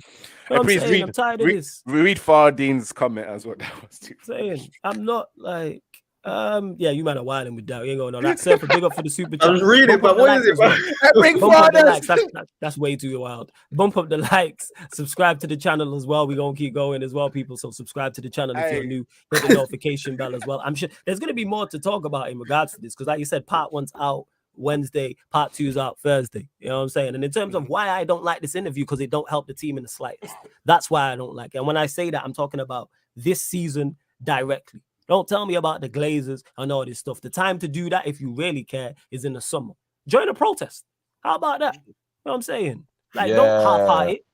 what I'm Please saying? I'm tired of this. Read Fardean's comment as well. That was too. Saying I'm not like yeah, you might have wilding with that. You ain't going on that. Surfer, big up for the super chat. I was reading, Bump up but the what is likes it, as well. bro? Bring Bump up the Farders. likes. That's way too wild. Bump up the likes. Subscribe to the channel as well. We're gonna keep going as well, people. So subscribe to the channel if you're Hey. new. Hit the notification bell as well. I'm sure there's gonna be more to talk about in regards to this because, like you said, part 1's out Wednesday, part 2's out Thursday. You know what I'm saying? And in terms of why I don't like this interview, because it don't help the team in the slightest. That's why I don't like it. And when I say that, I'm talking about this season directly. Don't tell me about the Glazers and all this stuff. The time to do that, if you really care, is in the summer. Join a protest. How about that? You know what I'm saying? Like, don't half-heart it.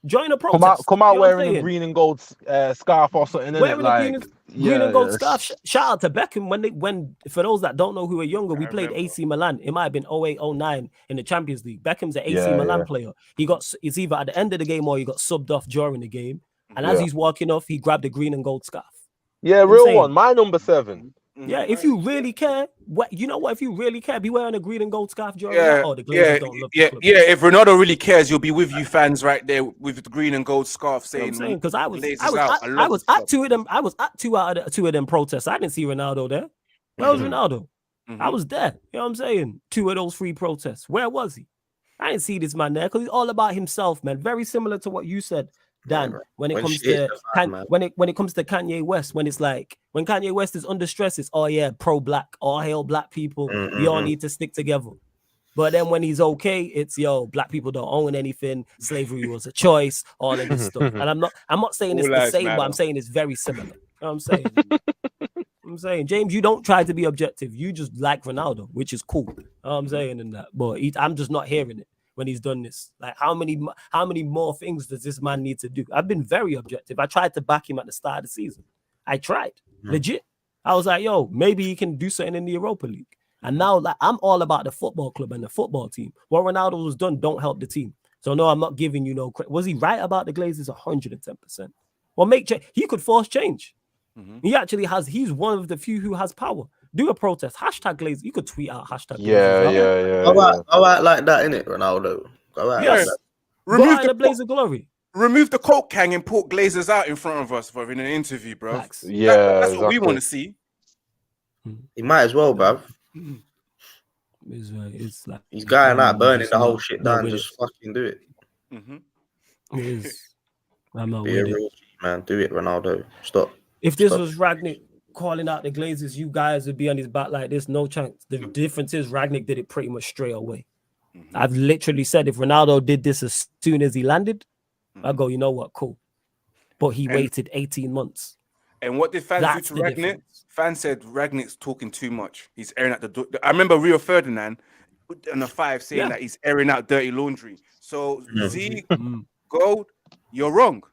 Join a protest. Come out You know what I'm wearing a saying? green and gold scarf or something. Wearing a Like, green and gold yeah. scarf. Shout out to Beckham when for those that don't know who are younger, we played remember. AC Milan. It might have been 08, 09 in the Champions League. Beckham's an AC Yeah, Milan yeah. player. It's either at the end of the game or he got subbed off during the game. And as Yeah. he's walking off, he grabbed a green and gold scarf. Yeah, I'm real saying- one. My number 7. Yeah, if you really care, you know what? If you really care, be wearing a green and gold scarf during Yeah, that. Oh, the Glazers don't love the yeah. club. If Ronaldo really cares, you'll be with you fans right there with the green and gold scarf You know what I'm saying, saying, because I was love the at club. two of them. I was at two of them protests. I didn't see Ronaldo there. Where was Ronaldo? I was there. You know what I'm saying? 2 of those 3 protests. Where was he? I didn't see this man there because he's all about himself, man. Very similar to what you said, Dan. Right. When it When comes shit hits to the fan, man. when it comes to Kanye West, when it's like when Kanye West is under stress, it's pro-black, all hail black people. We all need to stick together. But then when he's okay, it's black people don't own anything. Slavery was a choice. All of this stuff. And I'm not saying it's All the lives same, but matter. I'm saying it's very similar. You know what I'm saying? I'm saying, James, you don't try to be objective. You just like Ronaldo, which is cool. You know what I'm saying in that, but I'm just not hearing it when he's done this. Like, how many more things does this man need to do? I've been very objective. I tried to back him at the start of the season. I tried, legit. I was like, maybe he can do something in the Europa League. And now, like, I'm all about the football club and the football team. What Ronaldo was done don't help the team. So no, I'm not giving you no credit. Was he right about the Glazers? 110%. Well, he could force change. He actually has. He's one of the few who has power. Do a protest. Hashtag Glazers. You could tweet out hashtag Glazers. Yeah. Go out like that, innit, Ronaldo? Go out Yes. like that. Remove the the blaze of glory. remove the coke gang and put Glazers out in front of us for in an interview, bro. Facts. Yeah, That's what we exactly. want to see. He might as well, bruv. It's like He's going out, burning just the whole not- shit not down. with Just fucking do it. Mhm. it. It is. I'm not Be a with it. real G, man. Do it, Ronaldo. Stop. If this Stop. was Ragnick calling out the Glazers, you guys would be on his back like this. No chance. The difference is Ragnick did it pretty much straight away. I've literally said if Ronaldo did this as soon as he landed, I go, you know what, cool. But he waited 18 months. And what did fans That's do the to Ragnick? difference. Fans said Ragnick's talking too much. He's airing out the door. I remember Rio Ferdinand on the 5 saying that he's airing out dirty laundry. So Z Gold, you're wrong.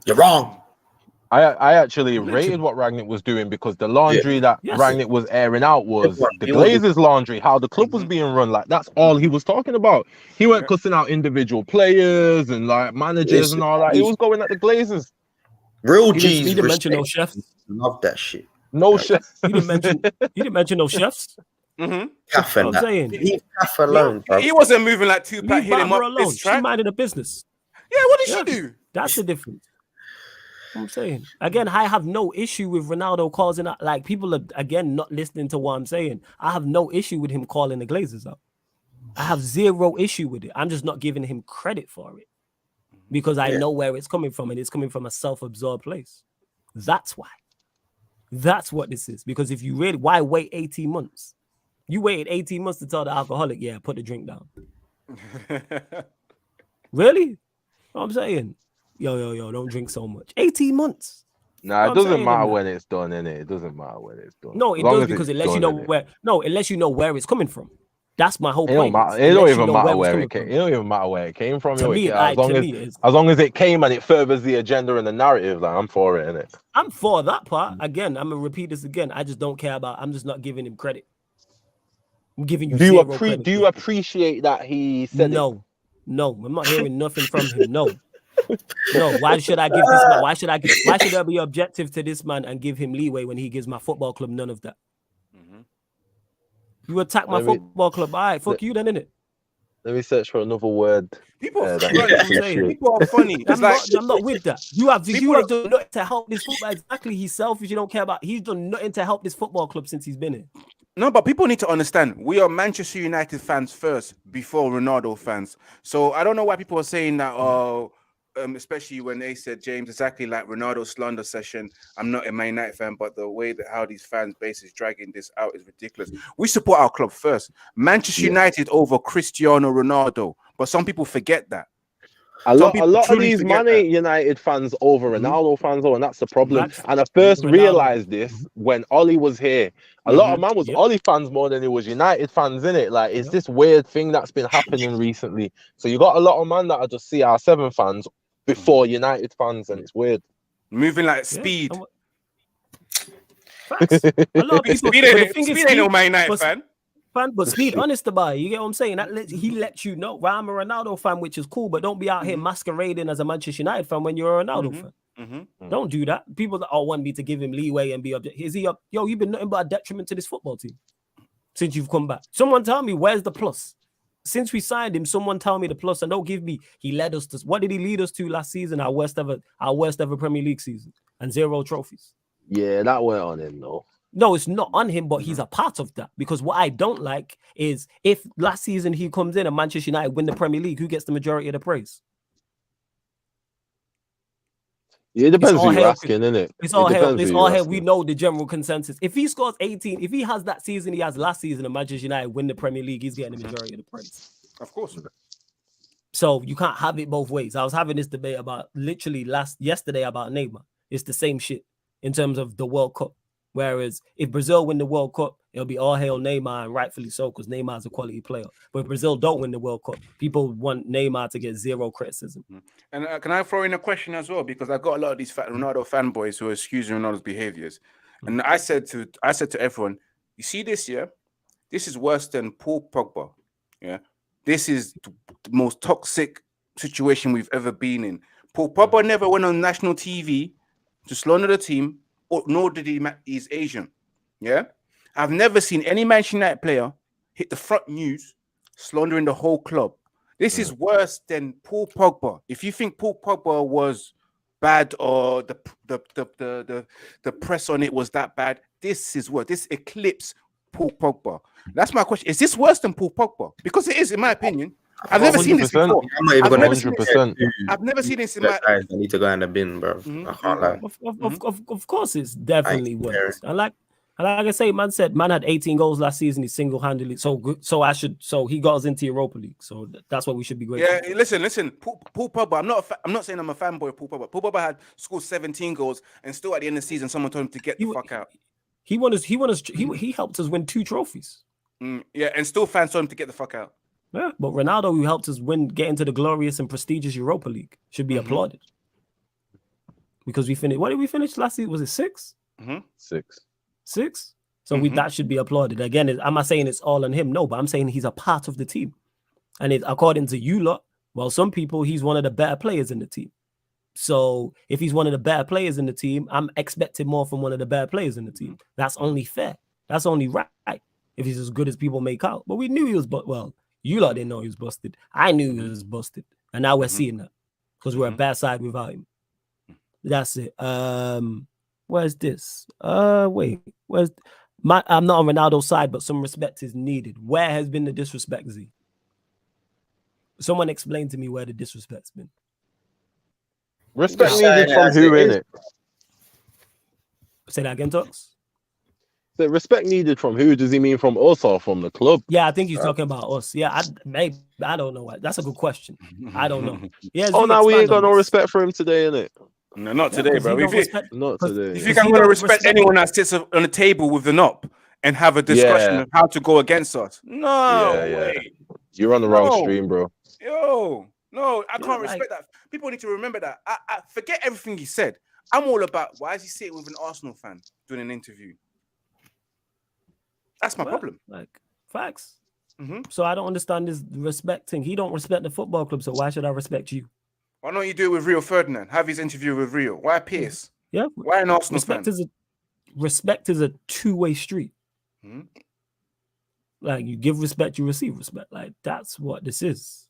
You're wrong. I actually rated what Ragnick was doing because the laundry that Yes. Ragnick was airing out was Everyone the building. Glazers laundry, how the club was being run. Like, that's all he was talking about. He weren't cussing out individual players and like managers and all that. He was going at the Glazers. Real He G's didn't mention no respect. chefs. Love that shit. No shit. He didn't mention no chefs. Calf and I'm that. saying. Leave Calf alone, bro. He wasn't moving like Tupac Leave hitting him Barbara up alone. this She track. minded a business. Yeah, what did Yeah. she do? That's the difference. I'm saying. Again, I have no issue with Ronaldo causing out. Like, people are, again, not listening to what I'm saying. I have no issue with him calling the Glazers out. I have zero issue with it. I'm just not giving him credit for it because I know where it's coming from, and it's coming from a self-absorbed place. That's why. That's what this is. Because if you really, why wait 18 months? You waited 18 months to tell the alcoholic, put the drink down. Really? You know what I'm saying? Yo, don't drink so much. 18 months. Nah, I'm it doesn't saying, matter innit? when it's done, innit? It doesn't matter when it's done. No, As it long does as because it's it lets you done, know innit? where. No, it lets you know where it's coming from. That's my whole It point. don't matter. It It don't lets you even know matter it's where coming it came. from. It don't even matter where it came from. To yo. me, As long as it came and it furthers the agenda and the narrative, like, I'm for it, innit? I'm for that part. Again, I'm gonna repeat this again. I just don't care about. I'm just not giving him credit. I'm giving you Do you zero credit. do you appreciate that he said it? No, I'm not hearing nothing from him. No. Why should I give this man? Why should I be objective to this man and give him leeway when he gives my football club none of that? You attack my football club, all right, fuck you then, innit? Let me search for another word. People are that funny. he appreciates. People are funny. It's I'm not with that. You have done nothing to help this football. Exactly, he's selfish. You don't care about. He's done nothing to help this football club since he's been here. No, but people need to understand we are Manchester United fans first before Ronaldo fans. So I don't know why people are saying that. Especially when they said James exactly like Ronaldo slander session. I'm not a Man United fan, but the way that how these fans base is dragging this out is ridiculous. We support our club first. Manchester United over Cristiano Ronaldo, but some people forget that. A Some lot people of truly these forget Man United fans over Mhm. Ronaldo fans, though, and that's the problem. Facts. And I first Ronaldo. realized this when Ollie was here. A lot of man was Yep. Ollie fans more than it was United fans, in it. Like, it's Yep. this weird thing that's been happening recently. So you got a lot of man that are just CR7 fans before United fans, and it's weird. moving like Yeah. speed. And Facts. A lot of people. Speed But the ain't, thing is, speed ain't no Speed, Man United but, fan. but Speed, honest about it. You get what I'm saying? He lets you know. Right, I'm a Ronaldo fan, which is cool, but don't be out here masquerading as a Manchester United fan when you're a Ronaldo fan. Don't do that. People that all want me to give him leeway and be objective. Is he up? Yo, you've been nothing but a detriment to this football team since you've come back. Someone tell me where's the plus? Since we signed him, someone tell me the plus, and don't give me. He led us to what did he lead us to last season? Our worst ever Premier League season, and 0 trophies. Yeah, that went on him, though. No, it's not on him, but he's a part of that. Because what I don't like is if last season he comes in and Manchester United win the Premier League, who gets the majority of the praise? Yeah, it depends who all you're hell. asking, innit? It's all hell. depends It's who all you're hell. We asking. know the general consensus. If he scores 18, if he has that season he has last season and Manchester United win the Premier League, he's getting the majority of the praise. Of course. So you can't have it both ways. I was having this debate about literally yesterday about Neymar. It's the same shit in terms of the World Cup. Whereas if Brazil win the World Cup, it'll be all hail Neymar, and rightfully so, because Neymar's a quality player. But if Brazil don't win the World Cup, people want Neymar to get 0 criticism. And can I throw in a question as well? Because I've got a lot of these Ronaldo fanboys who are excusing Ronaldo's behaviors. And I said to everyone, you see this year, this is worse than Paul Pogba. Yeah, this is the most toxic situation we've ever been in. Paul Pogba never went on national TV to slander the team, nor did he. He's Asian. Yeah, I've never seen any Manchester United player hit the front news slandering the whole club. This is worse than Paul Pogba. If you think Paul Pogba was bad or the press on it was that bad, this is what this eclipsed Paul Pogba. That's my question. Is this worse than Paul Pogba? Because it is, in my opinion. I've never seen this 100%. before. I'm not even I've gonna never seen this. 100%. I've never seen this in That my. guys that need to go in the bin, bro. I can't lie. Of course, it's definitely Thank you, worse. And like I say, man had 18 goals last season. He single-handedly so he got us into Europa League. So that's what we should be grateful. Yeah, listen. Paul Pogba. I'm not saying I'm a fanboy of Paul Pogba. Paul Pogba had scored 17 goals, and still at the end of the season, someone told him to get the fuck out. He helped us win 2 trophies. Yeah, and still fans told him to get the fuck out. Yeah, but Ronaldo, who helped us get into the glorious and prestigious Europa League, should be applauded. Because we finished. What did we finish last season? Was it 6? 6. 6? So that should be applauded. Again, I'm not saying it's all on him. No, but I'm saying he's a part of the team. And according to you lot, well, some people, he's one of the better players in the team. So if he's one of the better players in the team, I'm expecting more from one of the better players in the team. That's only fair. That's only right. If he's as good as people make out. But we knew he was, you lot didn't know he was busted. I knew he was busted. And now we're seeing that. Because we're a bad side without him. That's it. Where's this? Wait. I'm not on Ronaldo's side, but some respect is needed. Where has been the disrespect, Z? Someone explain to me where the disrespect's been. Respect needed from who, innit? Say that again, Tox. The respect needed from who? Does he mean from us or from the club? Yeah, I think he's talking about us. Yeah, I don't know. That's a good question. I don't know. Yeah. Oh, now we ain't got no respect for him today, innit? No, not today, bro. Not today. If you can respect anyone that sits on the table with the knob and have a discussion of how to go against us, no way. You're on the wrong stream, bro. No, I can't respect that. People need to remember that. I forget everything he said. I'm all about why is he sitting with an Arsenal fan doing an interview? That's my problem. Like facts. So I don't understand this respect thing. He don't respect the football club, so why should I respect you? Why don't you do it with Rio Ferdinand? Have his interview with Rio. Why Pierce? Yeah. Why an Arsenal fan? Respect is a two-way street. Like you give respect, you receive respect. Like that's what this is.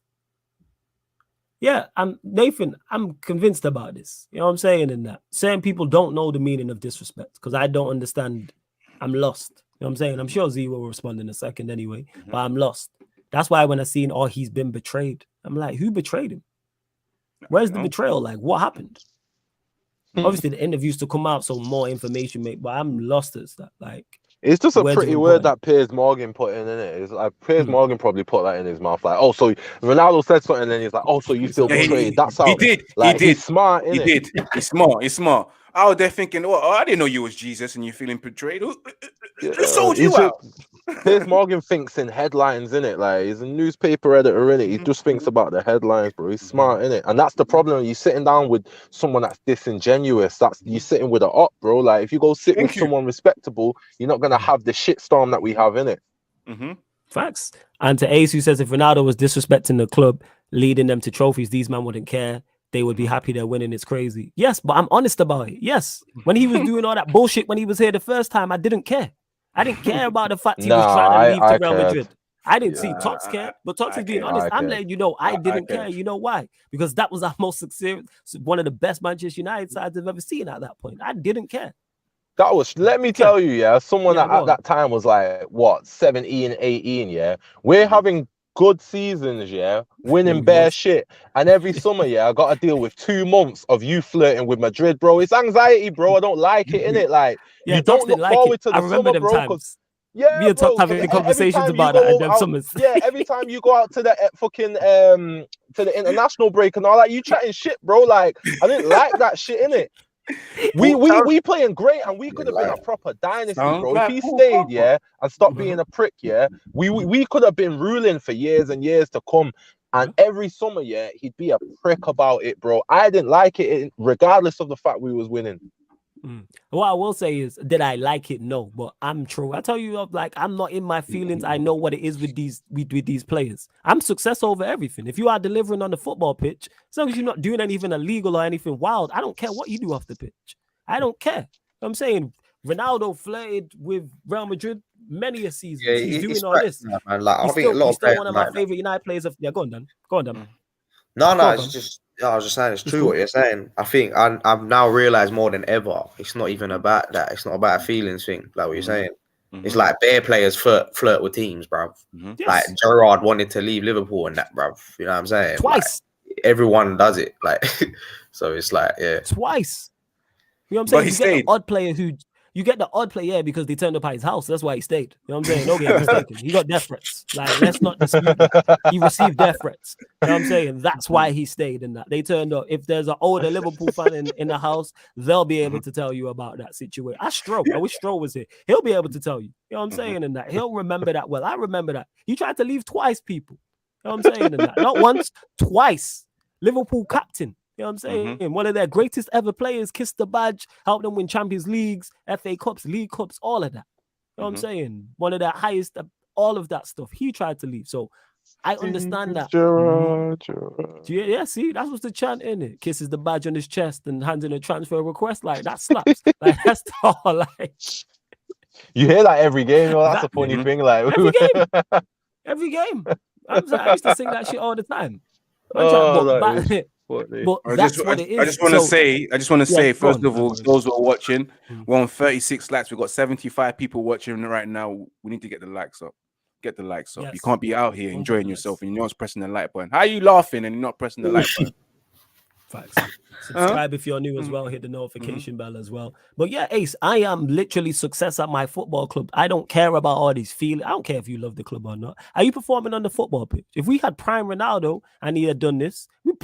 Yeah, Nathan, I'm convinced about this. You know what I'm saying in that? Certain people don't know the meaning of disrespect because I don't understand. I'm lost. You know what I'm saying? I'm sure Z will respond in a second anyway, but I'm lost. That's why when I seen, he's been betrayed, I'm like, who betrayed him? Where's the betrayal? Like, what happened? Obviously, the interviews to come out, so more information, mate, but I'm lost as that. Like, It's just a Words pretty are word important. that Piers Morgan put in it. It's like Piers Hmm. Morgan probably put that in his mouth. Like, oh, so Ronaldo said something, and then he's like, oh, so you It's feel a Yeah, body. betrayed. That's he how. did. Like, He did. he's smart, He innit? did. He's smart. He's smart. Out there thinking, well, I didn't know you was Jesus and you're feeling betrayed. Who sold He's you just, out? Piers Morgan thinks in headlines, innit? Like, he's a newspaper editor, innit? He Mhm, just thinks mhm. about the headlines, bro. He's smart, innit? And that's the problem. You're sitting down with someone that's disingenuous. You're sitting with an op, bro. Like, if you go sit with Thank you. someone respectable, you're not gonna have the shitstorm that we have, innit? Mm-hmm. Facts. And to Ace, who says if Ronaldo was disrespecting the club, leading them to trophies, these men wouldn't care. They would be happy they're winning. It's crazy. Yes, but I'm honest about it. Yes. When he was doing all that bullshit when he was here the first time, I didn't care. I didn't care about the fact he was Nah, trying to leave to I Real cared. Madrid. I didn't see Yeah, Tots care, but Tots I is being cared. honest. I I'm cared. letting you know I didn't care. cared. You know why? Because that was our most success, one of the best Manchester United sides I've ever seen at that point. I didn't care. That was, let me Okay. tell you, yeah, someone Yeah, that go at on. that time was like, what, 17, 18, yeah? We're having good seasons, yeah? Winning we bare was. shit. And every summer, yeah, I got to deal with 2 months of you flirting with Madrid, bro. It's anxiety, bro. I don't like it, innit? Like, Yeah, you Tots don't didn't look like it. forward to I the remember summer, them bro, because, times. yeah, Me and Tots bro, because having every conversations time you about that in go them out, summers. yeah, every time you go out to the fucking, to the international break and all that, you chatting shit, bro. Like, I didn't like that shit, innit? We playing great, and we could have been a proper dynasty, Sounds bro. If like he Paul stayed, Pogba. yeah, and stopped being a prick, yeah, we could have been ruling for years and years to come. And every summer, yeah, he'd be a prick about it, bro. I didn't like it, regardless of the fact we was winning. What I will say is, did I like it? No, but I'm true. I tell you, like, I'm not in my feelings. I know what it is with these players. I'm success over everything. If you are delivering on the football pitch, as long as you're not doing anything illegal or anything wild, I don't care what you do off the pitch. I don't care. I'm saying Ronaldo flirted with Real Madrid many a season. Yeah, He's doing it's all this. man. Like, I He's think a lot he's of still players one of my like that. favorite United players. Yeah, go on, Dan. Go on, Dan. No, Go on, it's fam. just, I was just saying, it's It's true cool. what you're saying. I think I've now realized more than ever, it's not even about that. It's not about a feelings thing, like what you're saying. It's like bare players flirt with teams, bruv. Yes. Like Gerrard wanted to leave Liverpool and that, bruv. You know what I'm saying? Twice. Like, everyone does it. Like, so it's like, yeah. Twice. You know what I'm But saying? he You stayed. get the odd player who you get the odd player because they turned up at his house. That's why he stayed. You know what I'm saying? Don't get mistaken. He got death threats. Like, let's not dispute that. He received death threats. You know what I'm saying? That's why he stayed in that. They turned up. If there's an older Liverpool fan in the house, they'll be able to tell you about that situation. I wish Stroll was here. He'll be able to tell you. You know what I'm saying? In that. He'll remember that well. I remember that. He tried to leave twice, people. You know what I'm saying? In that. Not once, twice. Liverpool captain. You know what I'm saying? One of their greatest ever players, kissed the badge, helped them win Champions Leagues, FA Cups, League Cups, all of that. You know what I'm saying? One of their highest, all of that stuff. He tried to leave. So I understand that. Gerrard. Yeah, see, that's what's the chant in it. Kisses the badge on his chest and hands in a transfer request. Like, that slaps. Like, that's all. Like, you hear that every game. Well, that's a funny thing. Like, every game. I used to sing that shit all the time. But that's what it is. I just want to say, first of all, those who are watching, we're on 36 likes. We've got 75 people watching right now. We need to get the likes up. Get the likes up. Yes. You can't be out here enjoying yourself and you're not pressing the like button. How are you laughing and you're not pressing the like button? Facts. Subscribe if you're new as well. Hit the notification bell as well. But yeah, Ace, I am literally success at my football club. I don't care about all these feelings. I don't care if you love the club or not. Are you performing on the football pitch? If we had prime Ronaldo and he had done this, we'd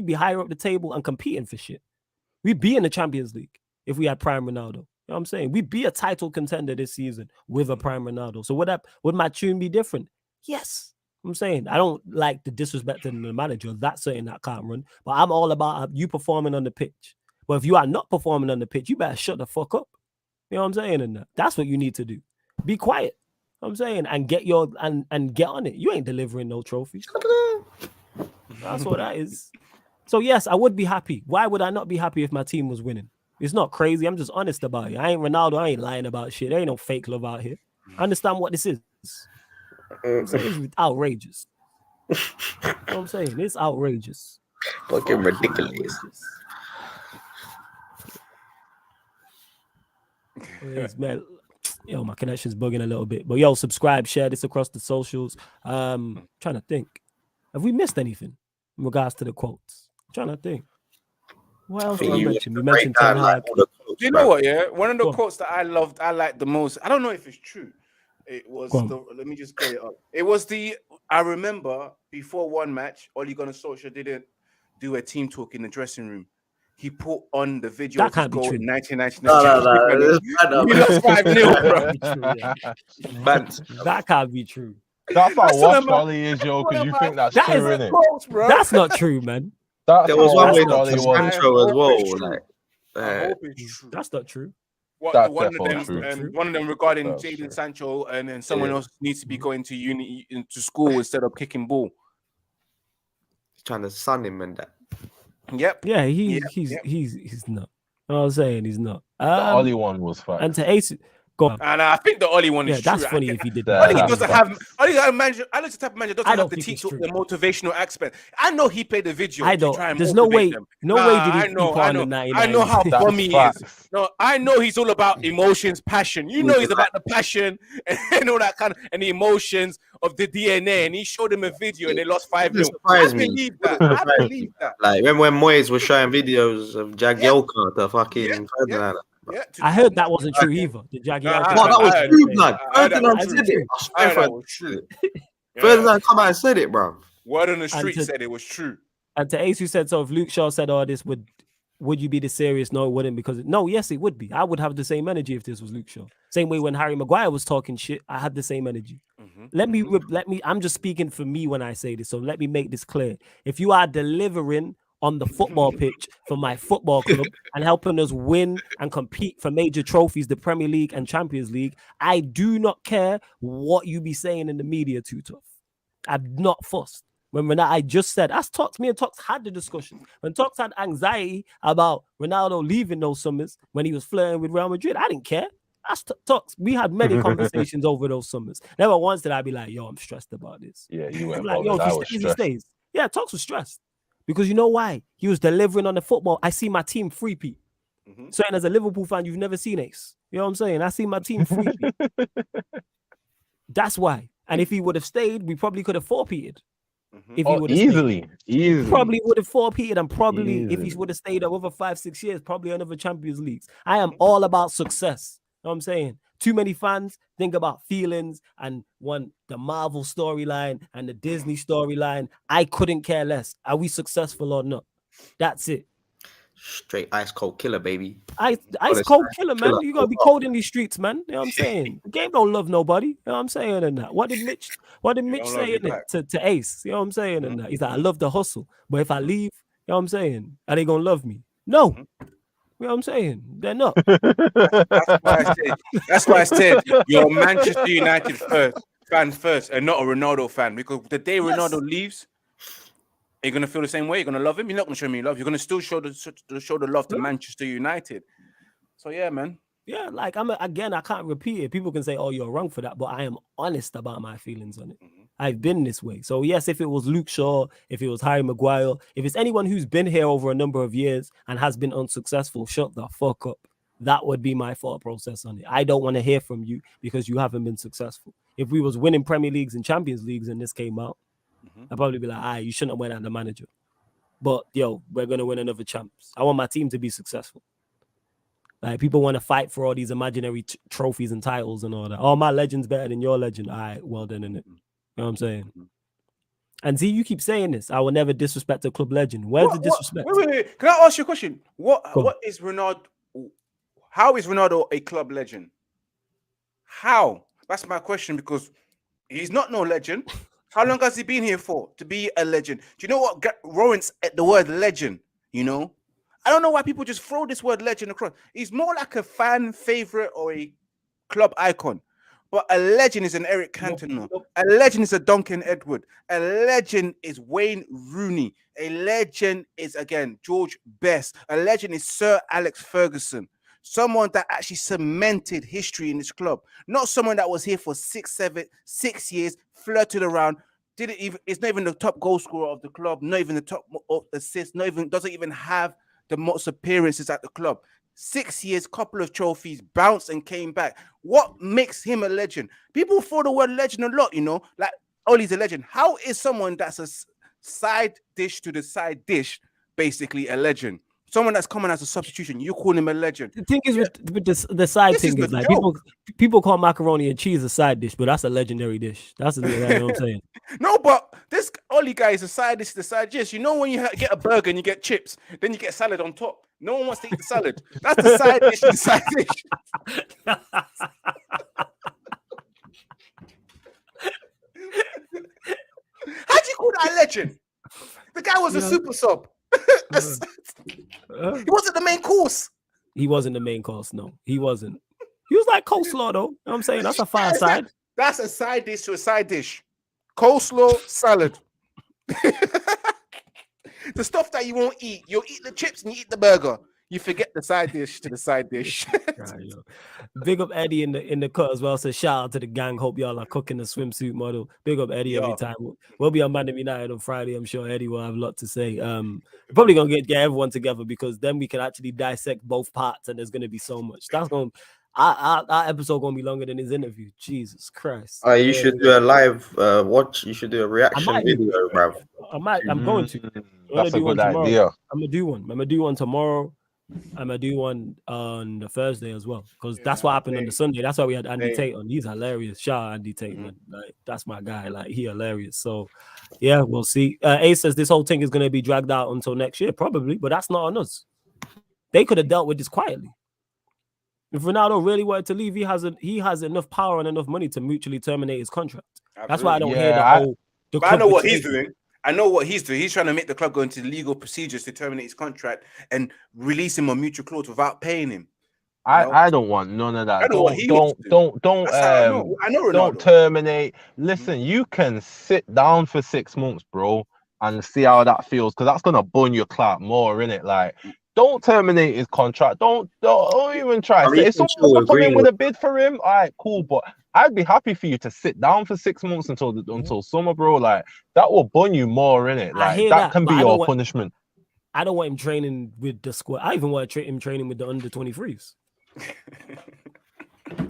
be higher up the table and competing for shit. We'd be in the Champions League if we had prime Ronaldo. You know what I'm saying? We'd be a title contender this season with a prime Ronaldo. So would my tune be different? Yes. I'm saying I don't like the disrespecting the manager. That's something that can't run. But I'm all about you performing on the pitch. But if you are not performing on the pitch, you better shut the fuck up. You know what I'm saying? And that's what you need to do. Be quiet. You know what I'm saying, and get and get on it. You ain't delivering no trophies. That's what that is. So yes, I would be happy. Why would I not be happy if my team was winning? It's not crazy. I'm just honest about it. I ain't Ronaldo. I ain't lying about shit. There ain't no fake love out here. I understand what this is. It's outrageous. You know what I'm saying? It's outrageous. Fucking ridiculous. Yes, man. Yo, my connection's bugging a little bit. But yo, subscribe, share this across the socials. Trying to think. Have we missed anything in regards to the quotes? I'm trying to think. What else did we mention? We mentioned Ten Hag. quotes. Do you know bro. what? Yeah, one of the Go on. quotes that I liked the most. I don't know if it's true. It was Go on. the. Let me just get it up. It was the. I remember before one match, Ole Gunnar Solskjaer didn't do a team talk in the dressing room. He put on the video That of his can't be goal true. in 1999. No. It's bad, We man. lost 5-0, bro. That can't be true, yeah. Man, That can't be true. That's how That's what washed I'm- Ollie is, yo, because you think that's That true, is- innit? Quotes, bro. That's not true, man. That's there was how one washed with Ollie was. Sancho as I hope well. it's true. Like, I hope it's true. That's not true. What That's one of definitely them, true. one of them regarding That's Jadon true. Sancho, and then someone Yeah. else needs to be going to uni into school instead of kicking ball. trying to sun him and that. Yep. Yeah, Yep, he's yep. he's not. I was saying he's not. The Ollie one was fine. And to Ace, go on. And I think the Oli one Yeah, is true. that's funny if he did Yeah, I think that. he doesn't have. I think a manager. I think the type of manager doesn't I have don't the think teach it's true. the motivational aspect. I know he played the video. I to don't. try and There's no motivate way. them. No way did he I know. put I on know. the 99. I know how That's bummy he is. facts. No, I know he's all about emotions, passion. You know he's about the passion and all that kind of and the emotions of the DNA. And he showed him a video and they lost 5-0. Wouldn't I surprise me. believe that. Wouldn't I surprise me. believe that. Like, remember when Moyes was showing videos of Jagielka to fucking Yeah, Ferdinand? Yeah, I heard that wasn't true either. The Jagielka. Nah, Well, that was I heard- true, blood. I heard that Ferdinand was said true. it. I I swear heard that Ferdinand was true. said it. Yeah. Ferdinand come out and said it, bro. Word on the street to- said it was true. And to Ace, who said so, if Luke Shaw said, "Oh, this would you be this serious?" No, it wouldn't, because no, yes, it would be. I would have the same energy if this was Luke Shaw. Same way when Harry Maguire was talking shit, I had the same energy. Mhm. Let me. I'm just speaking for me when I say this, so let me make this clear. If you are delivering on the football pitch for my football club and helping us win and compete for major trophies, the Premier League and Champions League, I do not care what you be saying in the media too tough. I'm not fussed. When I just said, as Tox, me and Tox had the discussion. When Tox had anxiety about Ronaldo leaving those summers when he was flirting with Real Madrid, I didn't care. That's Tox. We had many conversations over those summers. Never once did I be like, yo, I'm stressed about this. Yeah, you I'm went like, like, yo, I if was he stays, he stressed. stays. Yeah, Tox was stressed. Because you know why? He was delivering on the football. I see my team three-peat. Mhm. So, and as a Liverpool fan, you've never seen Ace. You know what I'm saying? I see my team three-peat. That's why. And if he would have stayed, we probably could have four-peated. Mhm. If he Oh, would have stayed. easily. Probably would have four-peated, and probably if he Easily. would have stayed over 5-6 years, probably another Champions Leagues. I am all about success. You know what I'm saying? Too many fans think about feelings and want the Marvel storyline and the Disney storyline. I couldn't care less. Are we successful or not? That's it. Straight ice cold killer, baby. Ice Honestly, cold killer, man. killer. You gotta be cold in these streets, man. You know what I'm saying? The game don't love nobody. You know what I'm saying? And that. What did Mitch don't love say you in it back. to Ace? You know what I'm saying? And that. He's like, I love the hustle. But if I leave, you know what I'm saying? Are they gonna love me? No. You know what I'm saying? They're not. That's why I said you're a Manchester United fan first, and not a Ronaldo fan. Because the day Ronaldo leaves, are you gonna feel the same way? You're gonna love him. You're not gonna show me love. You're gonna still show the love to Manchester United. So yeah, man. Yeah, like again, I can't repeat it. People can say, "Oh, you're wrong for that," but I am honest about my feelings on it. I've been this way. So yes, if it was Luke Shaw, if it was Harry Maguire, if it's anyone who's been here over a number of years and has been unsuccessful, shut the fuck up. That would be my thought process on it. I don't want to hear from you because you haven't been successful. If we was winning Premier Leagues and Champions Leagues and this came out, I'd probably be like, you shouldn't have went out the manager. But yo, we're gonna win another champs. I want my team to be successful. Like people want to fight for all these imaginary trophies and titles and all that. Oh, my legend's better than your legend. All right, well done, innit? You know what I'm saying? And see, you keep saying this. I will never disrespect a club legend. Where's the disrespect? Wait. Can I ask you a question? Go on. What is Ronaldo? How is Ronaldo a club legend? How? That's my question, because he's not no legend. How long has he been here for to be a legend? Do you know what warrants the word legend? You know, I don't know why people just throw this word legend across. He's more like a fan favorite or a club icon. But a legend is an Eric Cantona. A legend is a Duncan Edward. A legend is Wayne Rooney. A legend is, again, George Best. A legend is Sir Alex Ferguson. Someone that actually cemented history in this club. Not someone that was here for 6 years, flirted around, it's not even the top goal scorer of the club, not even the top assist, doesn't even have the most appearances at the club. 6 years, couple of trophies, bounced and came back. What makes him a legend? People throw the word legend a lot, you know, like Ollie's a legend. How is someone that's a side dish to the side dish basically a legend? someone that's coming as a substitution, you call him a legend. The thing is with the side This thing is is the like joke. people call macaroni and cheese a side dish, but that's a legendary dish. That's you know what I'm saying. No, but this Oli guy is a side dish. The side dish. You know when you get a burger and you get chips, then you get salad on top. No one wants to eat the salad. That's the side dish. The side dish. How'd you call that a legend? The guy was a super sub. He wasn't the main course. He wasn't the main course. No, he wasn't. He was like coleslaw, though. You know what I'm saying? That's a fire side. That's a side dish to a side dish. Coleslaw, salad. The stuff that you won't eat. You'll eat the chips and you eat the burger. You forget the side dish to the side dish. Right, big up Eddie in the cut as well. So shout out to the gang. Hope y'all are cooking the swimsuit model. Big up Eddie every time. We'll be on ManDem United on Friday. I'm sure Eddie will have a lot to say. Probably gonna get everyone together because then we can actually dissect both parts and there's gonna be so much. That's gonna our episode gonna be longer than his interview. Jesus Christ. You should do a live watch. You should do a reaction video, bruv. I'm going to. That's a good idea. I'm gonna do one. I'm gonna do one tomorrow. I'm gonna do one on the Thursday as well because that's what happened on the Sunday. That's why we had Andy Tate on. He's hilarious. Shout out Andy Tate, man. Like that's my guy. Like he hilarious. So yeah, we'll see. A says this whole thing is gonna be dragged out until next year, probably, but that's not on us. They could have dealt with this quietly. If Ronaldo really wanted to leave, he has enough power and enough money to mutually terminate his contract. Absolutely. That's why I don't hear the whole. I know what he's doing. I know what he's doing. He's trying to make the club go into legal procedures to terminate his contract and release him on mutual clause without paying him. I don't want none of that. Don't terminate. Listen, you can sit down for 6 months, bro, and see how that feels because that's gonna burn your clout more, innit? Like, don't terminate his contract. Don't even try. If someone will come in with a bid for him, all right, cool. But I'd be happy for you to sit down for 6 months until summer, bro. Like that will burn you more, innit? Like that can be your punishment. I don't want him training with the squad. I even want him training with the under 23s.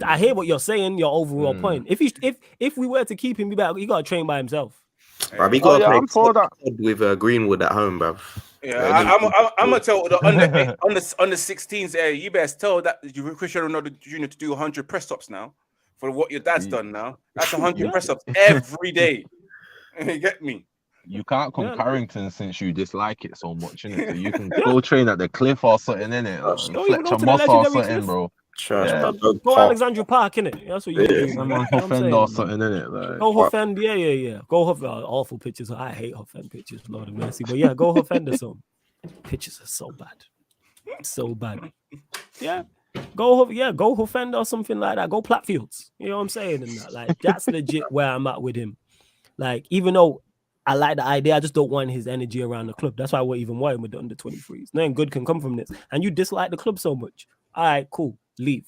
I hear what you're saying. Your overall point. If we were to keep him, he gotta train by himself. Bruv, he got to play with Greenwood at home, bruv. Yeah, I'm gonna tell the on the 16s. You best tell that Cristiano Ronaldo Jr. to do 100 press ups now for what your dad's done now. That's 100 press ups every day. You get me? You can't come Carrington since you dislike it so much, innit? So you can go train at the Cliff or something, innit? Fletcher Moss or something, bro. Go Alexandra Park, innit? That's what you do. Hoffend or something, innit? Like, go Hoffend, yeah. Go Hoffend. Awful pictures. I hate Hoffend pictures, Lord of mercy. But yeah, go Hoffend or something. Pictures are so bad. So bad. Yeah. Go Hoffend or something like that. Go Platfields. You know what I'm saying? And that. Like, that's legit where I'm at with him. Like, even though I like the idea, I just don't want his energy around the club. That's why we're even worrying with the under 23s. Nothing good can come from this. And you dislike the club so much. All right, cool. Leave.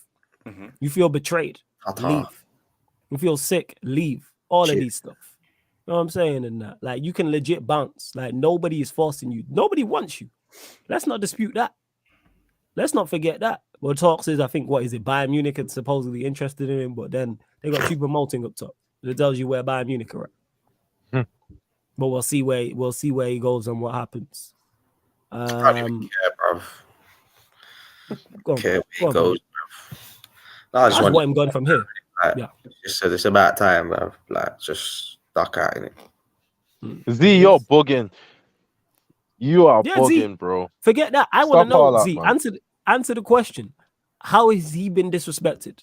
You feel betrayed. Leave. You feel sick. Leave. All of these stuff. You know what I'm saying? And that, like, you can legit bounce. Like, nobody is forcing you. Nobody wants you. Let's not dispute that. Let's not forget that. Well, talks is, I think, what is it? Bayern Munich is supposedly interested in him, but then they got Chuba Moting up top. It tells you where Bayern Munich are at. But we'll see where he goes and what happens. I don't even care, bruv. I just want him going from here. Like, it's about time, bruv. Like, just stuck out in it. Z, you're bugging. You are bugging, Z, bro. Forget that. I want to know, Z, answer the question. How has he been disrespected?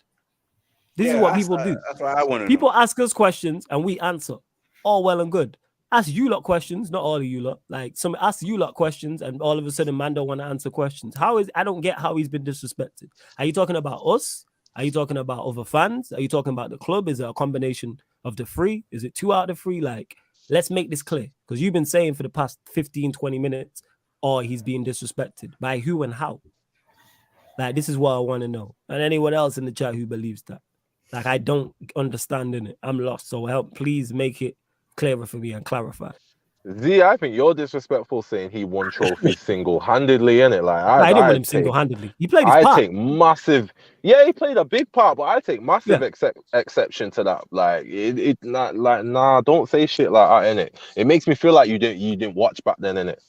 This is what people do. That's what I want to know. People ask us questions and we answer. All well and good. Ask you lot questions, not all of you lot. Like, some ask you lot questions, and all of a sudden, man don't want to answer questions. I don't get how he's been disrespected. Are you talking about us? Are you talking about other fans? Are you talking about the club? Is it a combination of the three? Is it 2 out of 3? Like, let's make this clear. Because you've been saying for the past 15, 20 minutes, he's being disrespected. By who and how? Like, this is what I want to know. And anyone else in the chat who believes that. Like, I don't understand in it. I'm lost. So help, please make it clearer for me and clarify. Z, I think you're disrespectful saying he won trophies single-handedly, innit? Like, I didn't win him single-handedly. He played his part. I take massive. Yeah, he played a big part, but I take massive exception to that. Like, nah, don't say shit like that, innit? It makes me feel like you didn't watch back then, innit?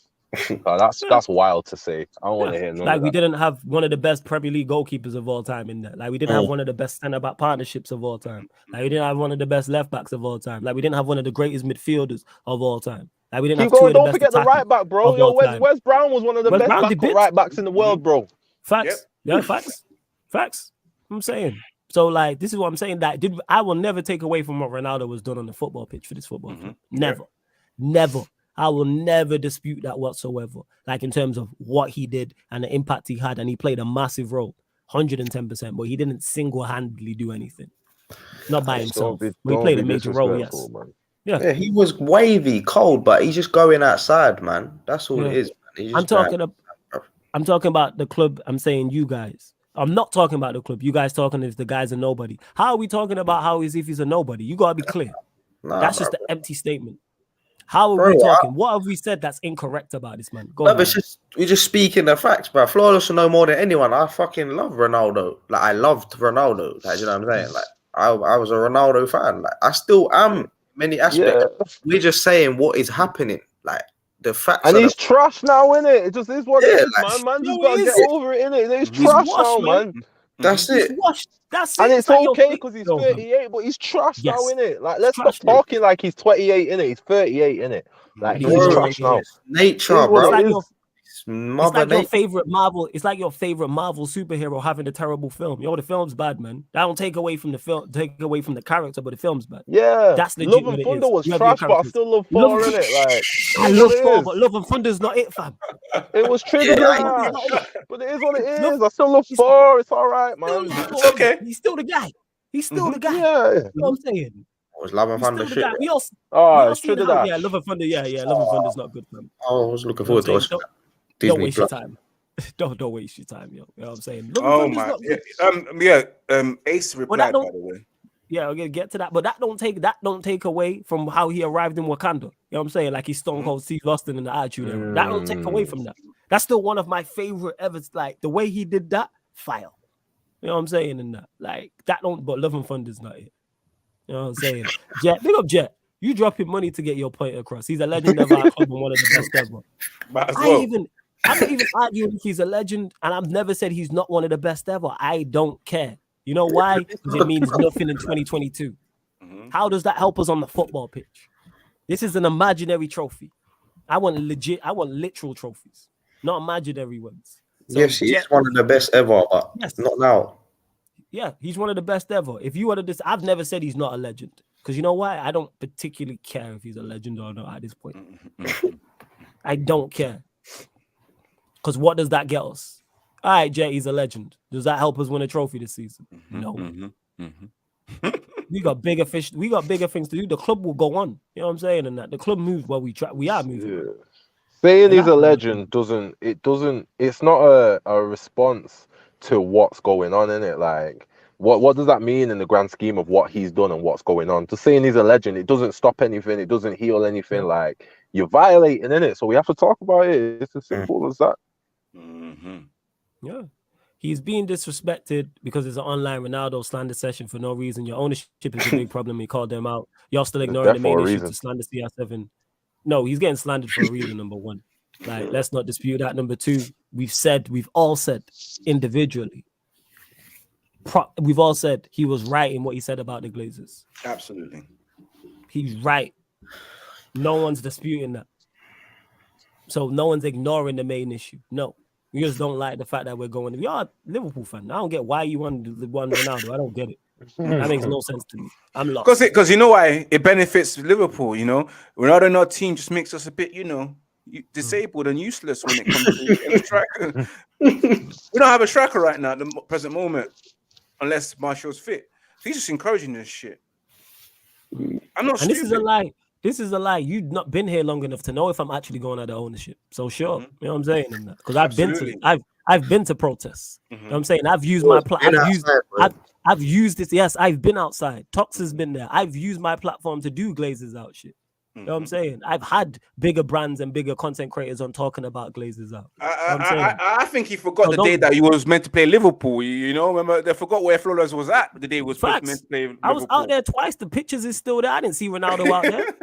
That's wild to say. I don't want to hear none Like of we that. didn't have one of the best Premier League goalkeepers of all time in there. Like we didn't have one of the best centre back partnerships of all time. Like we didn't have one of the best left backs of all time. Like we didn't have one of the greatest midfielders of all time. Like we didn't have two of the Don't best forget the attackers right back, bro. of Yo, all time. Wes Brown was one of the Wes best Brown did backup bits. right backs in the world, bro. Facts. Yeah, facts. I'm saying. So like this is what I'm saying. That I will never take away from what Ronaldo was done on the football pitch for this football club. Never. I will never dispute that whatsoever. Like in terms of what he did and the impact he had, and he played a massive role, 110%. But he didn't single-handedly do anything, not by himself. He played a major role. Yes. Man. Yeah, he was wavy, cold, but he's just going outside, man. That's all it is. Man. I'm talking about the club. I'm saying you guys. I'm not talking about the club. You guys talking if the guy's a nobody. How are we talking about how is if he's a nobody? You gotta be clear. That's just an empty statement. How are we talking? What have we said that's incorrect about this man? Go on, we're just speaking the facts, bro. Flawless will know more than anyone. I fucking love Ronaldo. Like I loved Ronaldo. Like you know what I'm saying? Like I was a Ronaldo fan. Like I still am in many aspects. Yeah. We're just saying what is happening. Like the facts. And he's trash now, innit? It just is what it is, like, man. Man just gotta get over it, innit? He's trash now, man. That's it. That's it. And it's okay because he's 38, but he's trash now, innit? Like, let's stop talking like he's 28, innit? He's 38, innit? Like, he's trash now. Nature, bro. It's like your favorite Marvel. It's like your favorite Marvel superhero having a terrible film. Yo, the film's bad, man. That don't take away from the film, take away from the character, but the film's bad. Yeah, that's legit. Love and Thunder was trash, but I still love Thor, innit? Like, I love Thor, but Love and Thunder's not it, fam. It was triggered, but it is what it is. I still love Thor. It's all right, man. It's okay. He's still the guy. He's still the guy. Yeah, you know what I'm saying. Was Love and Thunder shit? It's triggered. Yeah, Love and Thunder. Yeah, Love and Thunder's not good, man. I was looking forward to watching that. Don't waste your time. Don't waste your time, yo. You know what I'm saying? Oh my, Ace replied, by the way. Yeah, I'm gonna get to that, but that don't take away from how he arrived in Wakanda. You know what I'm saying? Like he's Stone Cold Steve Austin in the Attitude Era. That don't take away from that. That's still one of my favorite ever. Like the way he did that, fire. You know what I'm saying? And that, like that don't. But Love and Thunder's not it. You know what I'm saying? Jet, big up Jet. You dropping money to get your point across. He's a legend of our club and one of the best ever. I'm not even arguing if he's a legend, and I've never said he's not one of the best ever. I don't care. You know why? Because it means nothing in 2022. How does that help us on the football pitch? This is an imaginary trophy. I want literal trophies, not imaginary ones. So yes, he's one of the best ever, but not now. Yeah, he's one of the best ever. If you wanted this, I've never said he's not a legend. Because you know why? I don't particularly care if he's a legend or not at this point. I don't care. Because what does that get us? All right, Jay, he's a legend. Does that help us win a trophy this season? No. We got bigger fish. We got bigger things to do. The club will go on. You know what I'm saying? And that the club moves while we try. We are moving. Yeah. Saying he's a legend doesn't. It's not a response to what's going on in it. Like, what does that mean in the grand scheme of what he's done and what's going on? Just saying he's a legend, it doesn't stop anything. It doesn't heal anything. Like, you're violating in it. So we have to talk about it. It's as simple as that. Yeah, he's being disrespected because it's an online Ronaldo slander session for no reason. Your ownership is a big problem. He called them out. Y'all still ignoring the main issue to slander CR7. No, he's getting slandered for a reason. Number one, like let's not dispute that. Number two, we've all said individually. We've all said he was right in what he said about the Glazers. Absolutely, he's right. No one's disputing that. So no one's ignoring the main issue. No, we just don't like the fact that we're going. We are Liverpool fan. I don't get why you want Ronaldo. I don't get it. That makes no sense to me. I'm lost. Because you know why? It benefits Liverpool. You know, Ronaldo in our team just makes us a bit, disabled and useless when it comes to a striker. We don't have a striker right now at the present moment, unless Martial's fit. He's just encouraging this shit. I'm not. And this is a lie. This is a lie. You've not been here long enough to know if I'm actually going under ownership. So sure, you know what I'm saying? Because I've been to protests. You know what I'm saying? I've used my I've used this. Yes, I've been outside. Tox has been there. I've used my platform to do Glazers out shit. You know what I'm saying? I've had bigger brands and bigger content creators on talking about Glazers out. I think he forgot So the day don't- that he was meant to play Liverpool. You know, remember they forgot where Flawless was at the day he was supposed to meant Facts. to play Liverpool. I was out there twice. The pictures is still there. I didn't see Ronaldo out there.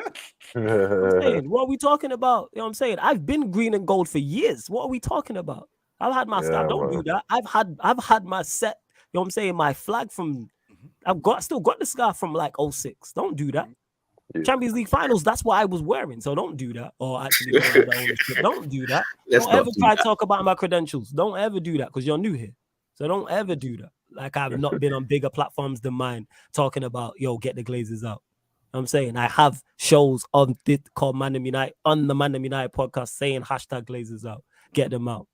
I'm saying, what are we talking about? You know what I'm saying? I've been green and gold for years. What are we talking about? I've had my scarf. Don't do that. I've had my set. You know what I'm saying? My flag from. Still got the scarf from like 06. Don't do that. Yeah. Champions League finals. That's what I was wearing. So don't do that. Or actually, going on the ownership. Don't do that. Let's Don't not ever do try that. to talk about my credentials. Don't ever do that because you're new here. So don't ever do that. Like I've not been on bigger platforms than mine talking about get the Glazers out. I'm saying I have shows on this called ManDem United on the ManDem United podcast saying hashtag Glazers out, get them out.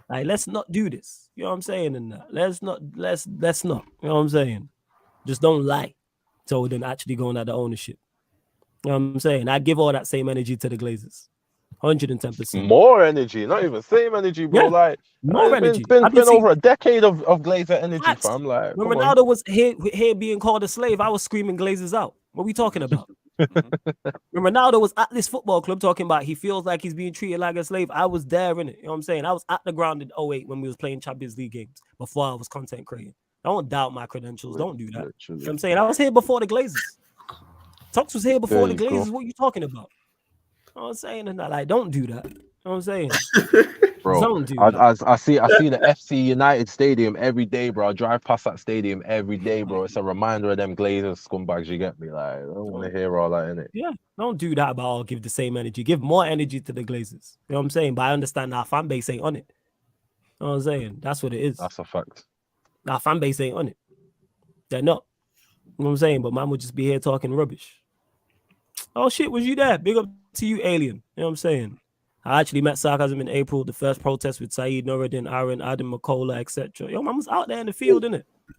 Like let's not do this. You know what I'm saying? And let's not. You know what I'm saying? Just don't lie. So then actually going at the ownership. You know what I'm saying? I give all that same energy to the Glazers. 110%. More energy, not even same energy, bro. Yeah, Like more it's energy. been I've been seeing over a decade of Glazer energy, facts. fam. Like, When come on. Ronaldo was here being called a slave, I was screaming Glazers out. What are we talking about? When Ronaldo was at this football club talking about he feels like he's being treated like a slave, I was there in it. You know what I'm saying? I was at the ground in 08 when we was playing Champions League games before I was content creating. Don't doubt my credentials. Don't do that. You know what I'm saying? I was here before the Glazers. Tux was here before the There you Glazers. go. What are you talking about? You know what I'm saying? And like, don't do that. You know what I'm saying? Bro, Don't do that. I see the FC United Stadium every day, bro. I drive past that stadium every day, bro. It's a reminder of them Glazers scumbags. You get me? Like, I don't want to hear all that in it. Yeah, don't do that. But give the same energy. Give more energy to the Glazers. You know what I'm saying? But I understand our fan base ain't on it. You know what I'm saying? That's what it is. That's a fact. Our fan base ain't on it. They're not. You know what I'm saying? But man would just be here talking rubbish. Oh shit, was you there? Big up to you, alien. You know what I'm saying? I actually met Sarcasm in April, the first protest with Saeed, Nuruddin, Aaron, Adam, McCullough, etc. Yo, man was out there in the field, innit? You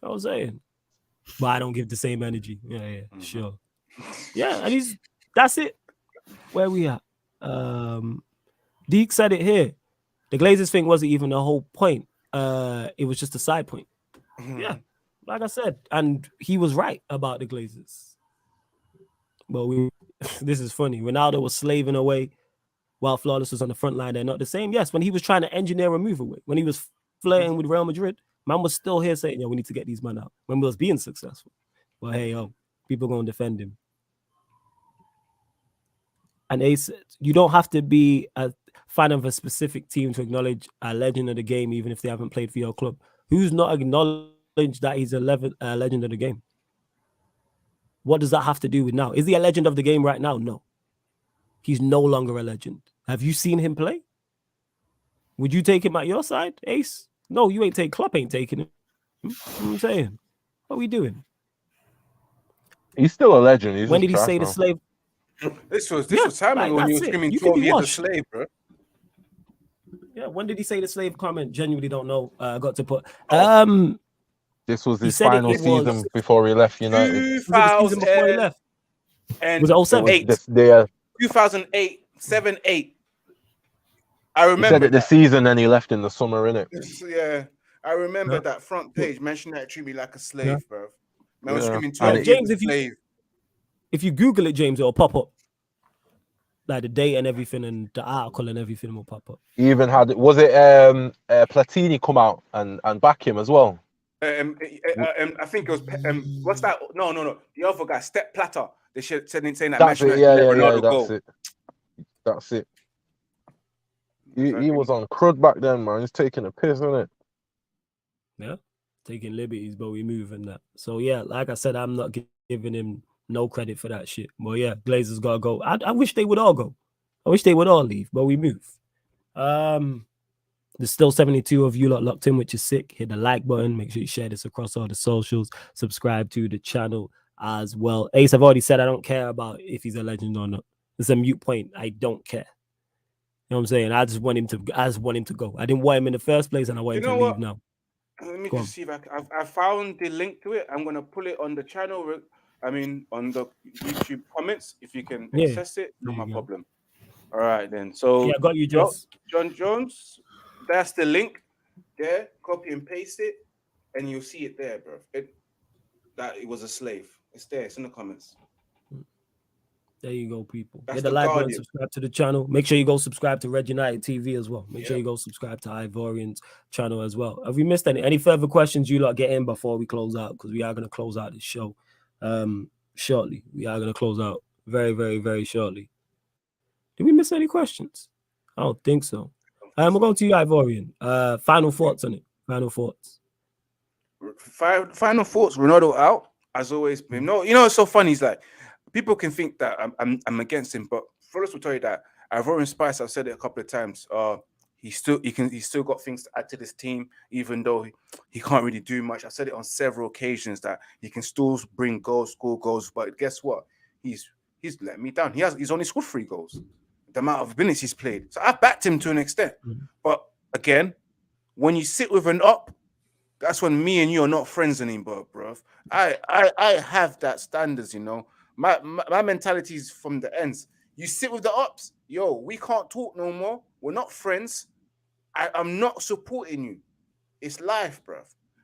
know what I'm saying? But I don't give the same energy. Yeah, sure. Yeah, and that's it. Where we at? Deke said it here. The Glazers thing wasn't even the whole point. It was just a side point. Yeah, like I said, and he was right about the Glazers. But this is funny. Ronaldo was slaving away while Flawless was on the front line. They're not the same. Yes, when he was trying to engineer a move away, when he was flirting with Real Madrid, man was still here saying, we need to get these men out. When we was being successful. But hey, people gonna defend him. And Ace, you don't have to be a fan of a specific team to acknowledge a legend of the game, even if they haven't played for your club. Who's not acknowledged that he's a legend of the game? What does that have to do with now? Is he a legend of the game right now? No. He's no longer a legend. Have you seen him play? Would you take him at your side, Ace? No, you ain't take. Klopp ain't taking him. You know what I'm saying? What are we doing? He's still a legend. He's When just did he trash say now. the slave? This was time ago when you were screaming You can 12 be years a washed. slave, bro. Yeah, when did he say the slave comment? Genuinely don't know. I got to put. This was he his said final it was- season before he left United. Was it the season before he left? Was it 07? 2008. 2008, 7-8. I He remember said it the that. season and he left in the summer, innit? Yeah, I remember Yeah. that front page mentioned that treat me like a slave, bro. Man was Yeah. screaming And 12 James, years a if you- slave. If you Google it, James, it'll pop up. Like the date and everything, and the article and everything will pop up. He even had Platini come out and back him as well. I think it was what's that? No. The other guy, Step Platter. They said saying that That's match it. Yeah. Ronaldo That's goal. it. That's it. He was on crud back then, man. He's taking a piss, isn't it? Yeah, taking liberties, but we move and that. So yeah, like I said, I'm not giving him no credit for that shit. But yeah, Glazers gotta go. I wish they would all go. I wish they would all leave, but we move. There's still 72 of you lot locked in, which is sick. Hit the like button. Make sure you share this across all the socials. Subscribe to the channel as well. Ace, I've already said I don't care about if he's a legend or not. It's a mute point. I don't care. You know what I'm saying? I just want him to go. I didn't want him in the first place, and I want him to leave now. Let me Go just see if I found the link to it. I'm gonna pull it on the channel. I mean, on the YouTube comments. If you can access it, not my problem. All right, then. So yeah, I got you, Jones. John Jones. That's the link. There, copy and paste it, and you'll see it there, bro. That it was a slave. It's there. It's in the comments. There you go, people. That's Hit the the like button, Guardian. subscribe to the channel. Make sure you go subscribe to Red United TV as well. Make sure you go subscribe to Ivorian's channel as well. Have we missed any further questions you lot get in before we close out? Because we are going to close out this show shortly. We are going to close out very, very, very shortly. Did we miss any questions? I don't think so. We'll go to you, Ivorian. Final thoughts on it. Final thoughts. Final thoughts. Ronaldo out as always. No, you know it's so funny. It's like people can think that I'm against him, but Flores will tell you that Ivorian Spice. I've said it a couple of times. He's still got things to add to this team, even though he can't really do much. I said it on several occasions that he can still bring goals, score goals. But guess what? He's let me down. He's only scored 3 goals. The amount of minutes he's played. So I've backed him to an extent. But again, when you sit with an up, that's when me and you are not friends anymore, bro. I have that standards, you know. My mentality is from the ends. You sit with the ups, yo, we can't talk no more. We're not friends. I'm not supporting you. It's life, bro.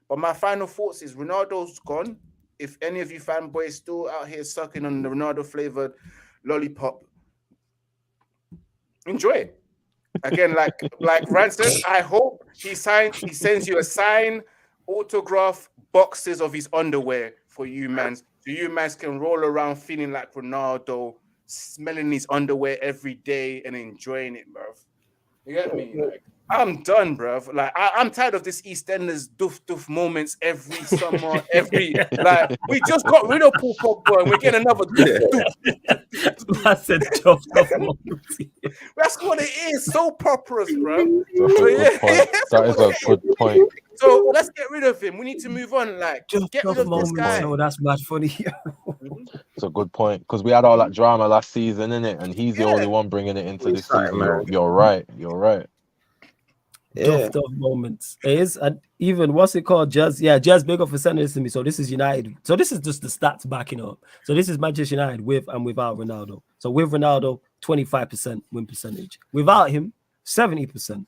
But my final thoughts is Ronaldo's gone. If any of you fanboys still out here sucking on the Ronaldo flavored lollipop, enjoy it. Again, like Ransom, I hope he sends you a signed autograph boxes of his underwear for you, man. So you mans can roll around feeling like Ronaldo, smelling his underwear every day and enjoying it, bro. You get me? Like, I'm done, bro. Like I'm tired of this EastEnders doof moments every summer, like we just got rid of Paul Pogba and we're getting another doof. I said doof moments. That's what it is. So properous, bro. That is a good point. So let's get rid of him. We need to move on. Like, get rid of this guy. No, that's mad funny. It's a good point because we had all that drama last season, innit? And he's the only one bringing it into this season. You're right. Yeah. Tough moments. It is, and even what's it called? Jazz, big up for sending this to me. So this is United. So this is just the stats backing up. So this is Manchester United with and without Ronaldo. So with Ronaldo, 25% win percentage. Without him, 70%.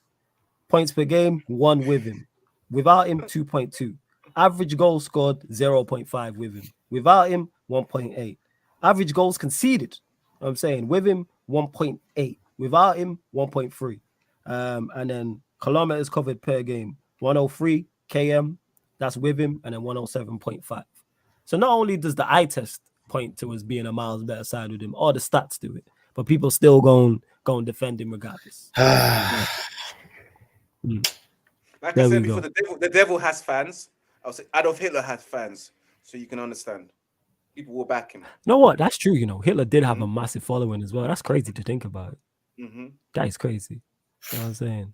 Points per game, 1 with him. Without him, 2.2. Average goals scored, 0.5 with him. Without him, 1.8. Average goals conceded, I'm saying, with him, 1.8. Without him, 1.3. And then kilometers covered per game, 103 km, that's with him, and then 107.5. So not only does the eye test point to us being a miles better side with him, all the stats do it, but people still go and defend him regardless. Like I said before, the devil has fans. I would say Adolf Hitler had fans, so you can understand. People will back him. You know what? That's true. You know, Hitler did have a massive following as well. That's crazy to think about. That is crazy. You know what I'm saying?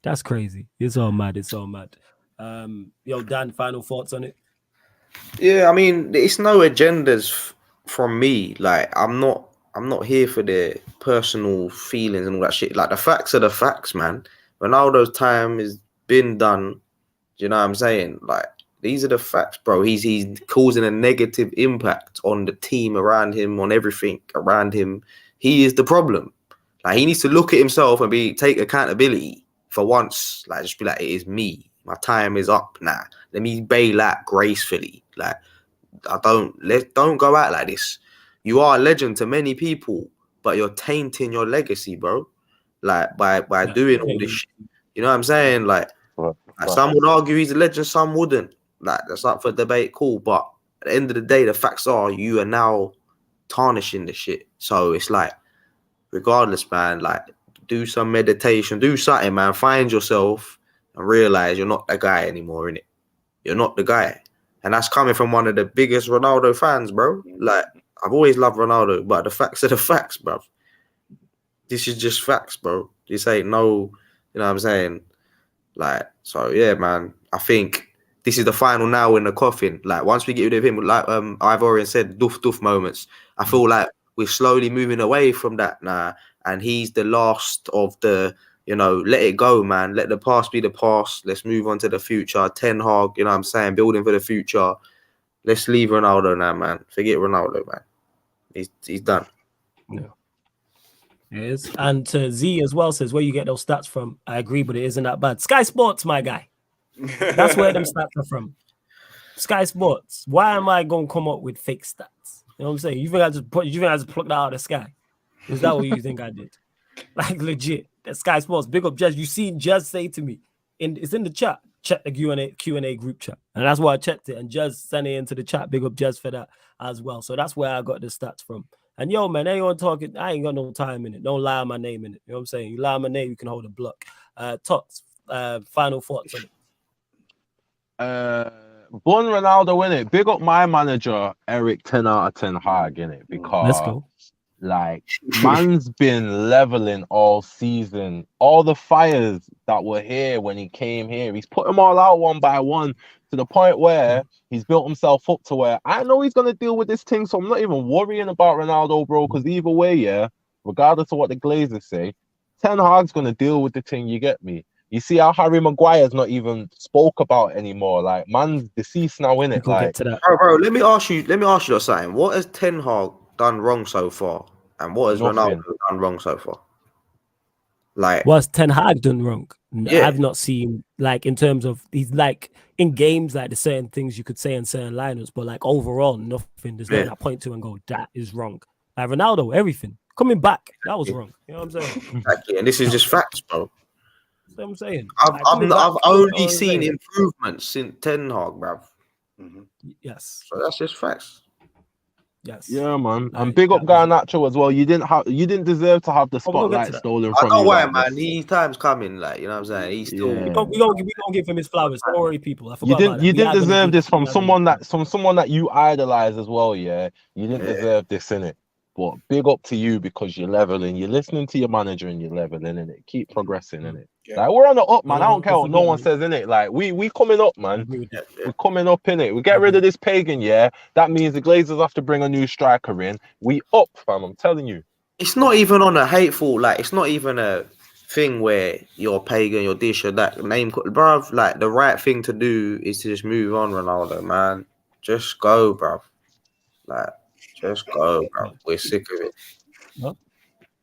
That's crazy. It's all mad. Yo, Dan, final thoughts on it? Yeah, I mean, it's no agendas from me. Like, I'm not here for their personal feelings and all that shit. Like, the facts are the facts, man. Ronaldo's time has been done. You know what I'm saying? Like, these are the facts, bro. He's causing a negative impact on the team around him, on everything around him. He is the problem. Like, he needs to look at himself and take accountability for once. Like, just be like, it is me. My time is up now. Let me bail out gracefully. Like, don't go out like this. You are a legend to many people, but you're tainting your legacy, bro. Like, by doing all this shit. You know what I'm saying? Like some would argue he's a legend, some wouldn't. Like, that's up for debate, cool. But at the end of the day, the facts are you are now tarnishing the shit. So it's like, regardless, man, like, do some meditation, do something, man. Find yourself and realize you're not the guy anymore, innit? You're not the guy. And that's coming from one of the biggest Ronaldo fans, bro. Like, I've always loved Ronaldo, but the facts are the facts, bro. This is just facts, bro. This ain't no, you know what I'm saying? Like, so yeah, man. I think this is the final nail in the coffin. Like, once we get rid of him, like I've already said, doof moments. I feel like we're slowly moving away from that now. And he's the last of the, you know, let it go, man. Let the past be the past. Let's move on to the future. Ten Hag, you know what I'm saying? Building for the future. Let's leave Ronaldo now, man. Forget Ronaldo, man. He's done. Yeah. It is. And Z as well says, where you get those stats from? I agree, but it isn't that bad. Sky Sports, my guy. That's where them stats are from. Sky Sports. Why am I going to come up with fake stats? You know what I'm saying? You think I just plucked that out of the sky? Is that what you think I did? Like legit. That Sky Sports, big up Jez. You seen Jez say to me, it's in the chat. Check the Q&A group chat. And that's why I checked it. And Jez sent it into the chat. Big up Jez for that as well. So that's where I got the stats from. And yo, man, anyone talking, I ain't got no time in it. Don't lie on my name in it. You know what I'm saying? You lie on my name, you can hold a block. Tots, final thoughts on it. Born Ronaldo in it. Big up my manager, Eric 10 out of 10 Hag in it, because Let's go. like man's been leveling all season. All the fires that were here when he came here, he's put them all out one by one to the point where he's built himself up to where I know he's gonna deal with this thing. So I'm not even worrying about Ronaldo, bro, because either way, yeah, regardless of what the Glazers say, Ten Hag's gonna deal with the thing, you get me? You see how Harry Maguire's not even spoke about anymore. Like, man's deceased now, innit? We'll Like, get to that. Bro, let me ask you something. What has Ten Hag done wrong so far? And what has Nothing. Ronaldo done wrong so far? Like, What's Ten Hag done wrong? Yeah. I've not seen, like, in terms of, he's like, in games, like, there's certain things you could say in certain lineups, but like, overall, nothing. There's nothing I point to and go, that is wrong. Like, Ronaldo, everything. Coming back, that was wrong. You know what I'm saying? exactly. And this is just facts, bro. That's what I'm saying. I've only seen improvements since Ten Hag, bruv. Yes. So that's just facts. Yes. yeah, man. Like, And big up Garnacho as well. You didn't deserve to have the we'll get to spotlight that. stolen I from know you. why, like man. this. These times coming, like, you know what I'm saying? He's still. Yeah. We gonna give him his flowers. Don't worry, people. I forgot about that. You We didn't are gonna deserve give this from him- someone that you idolize as well, yeah. You didn't deserve this, innit? But big up to you because you're leveling, you're listening to your manager and you're leveling, innit? Keep progressing, innit? Yeah. Like, we're on the up, man. I don't care what no forget, one man. says, innit? Like, we coming up, I man. agree with that. We're coming up, innit? We get rid of this pagan, yeah. That means the Glazers have to bring a new striker in. We up, fam. I'm telling you. It's not even on a hateful, like, it's not even a thing where you're pagan, you're this, or that name, bruv. Like, the right thing to do is to just move on, Ronaldo, man. Just go, bruv. Like, just go, bruv. We're sick of it. Well,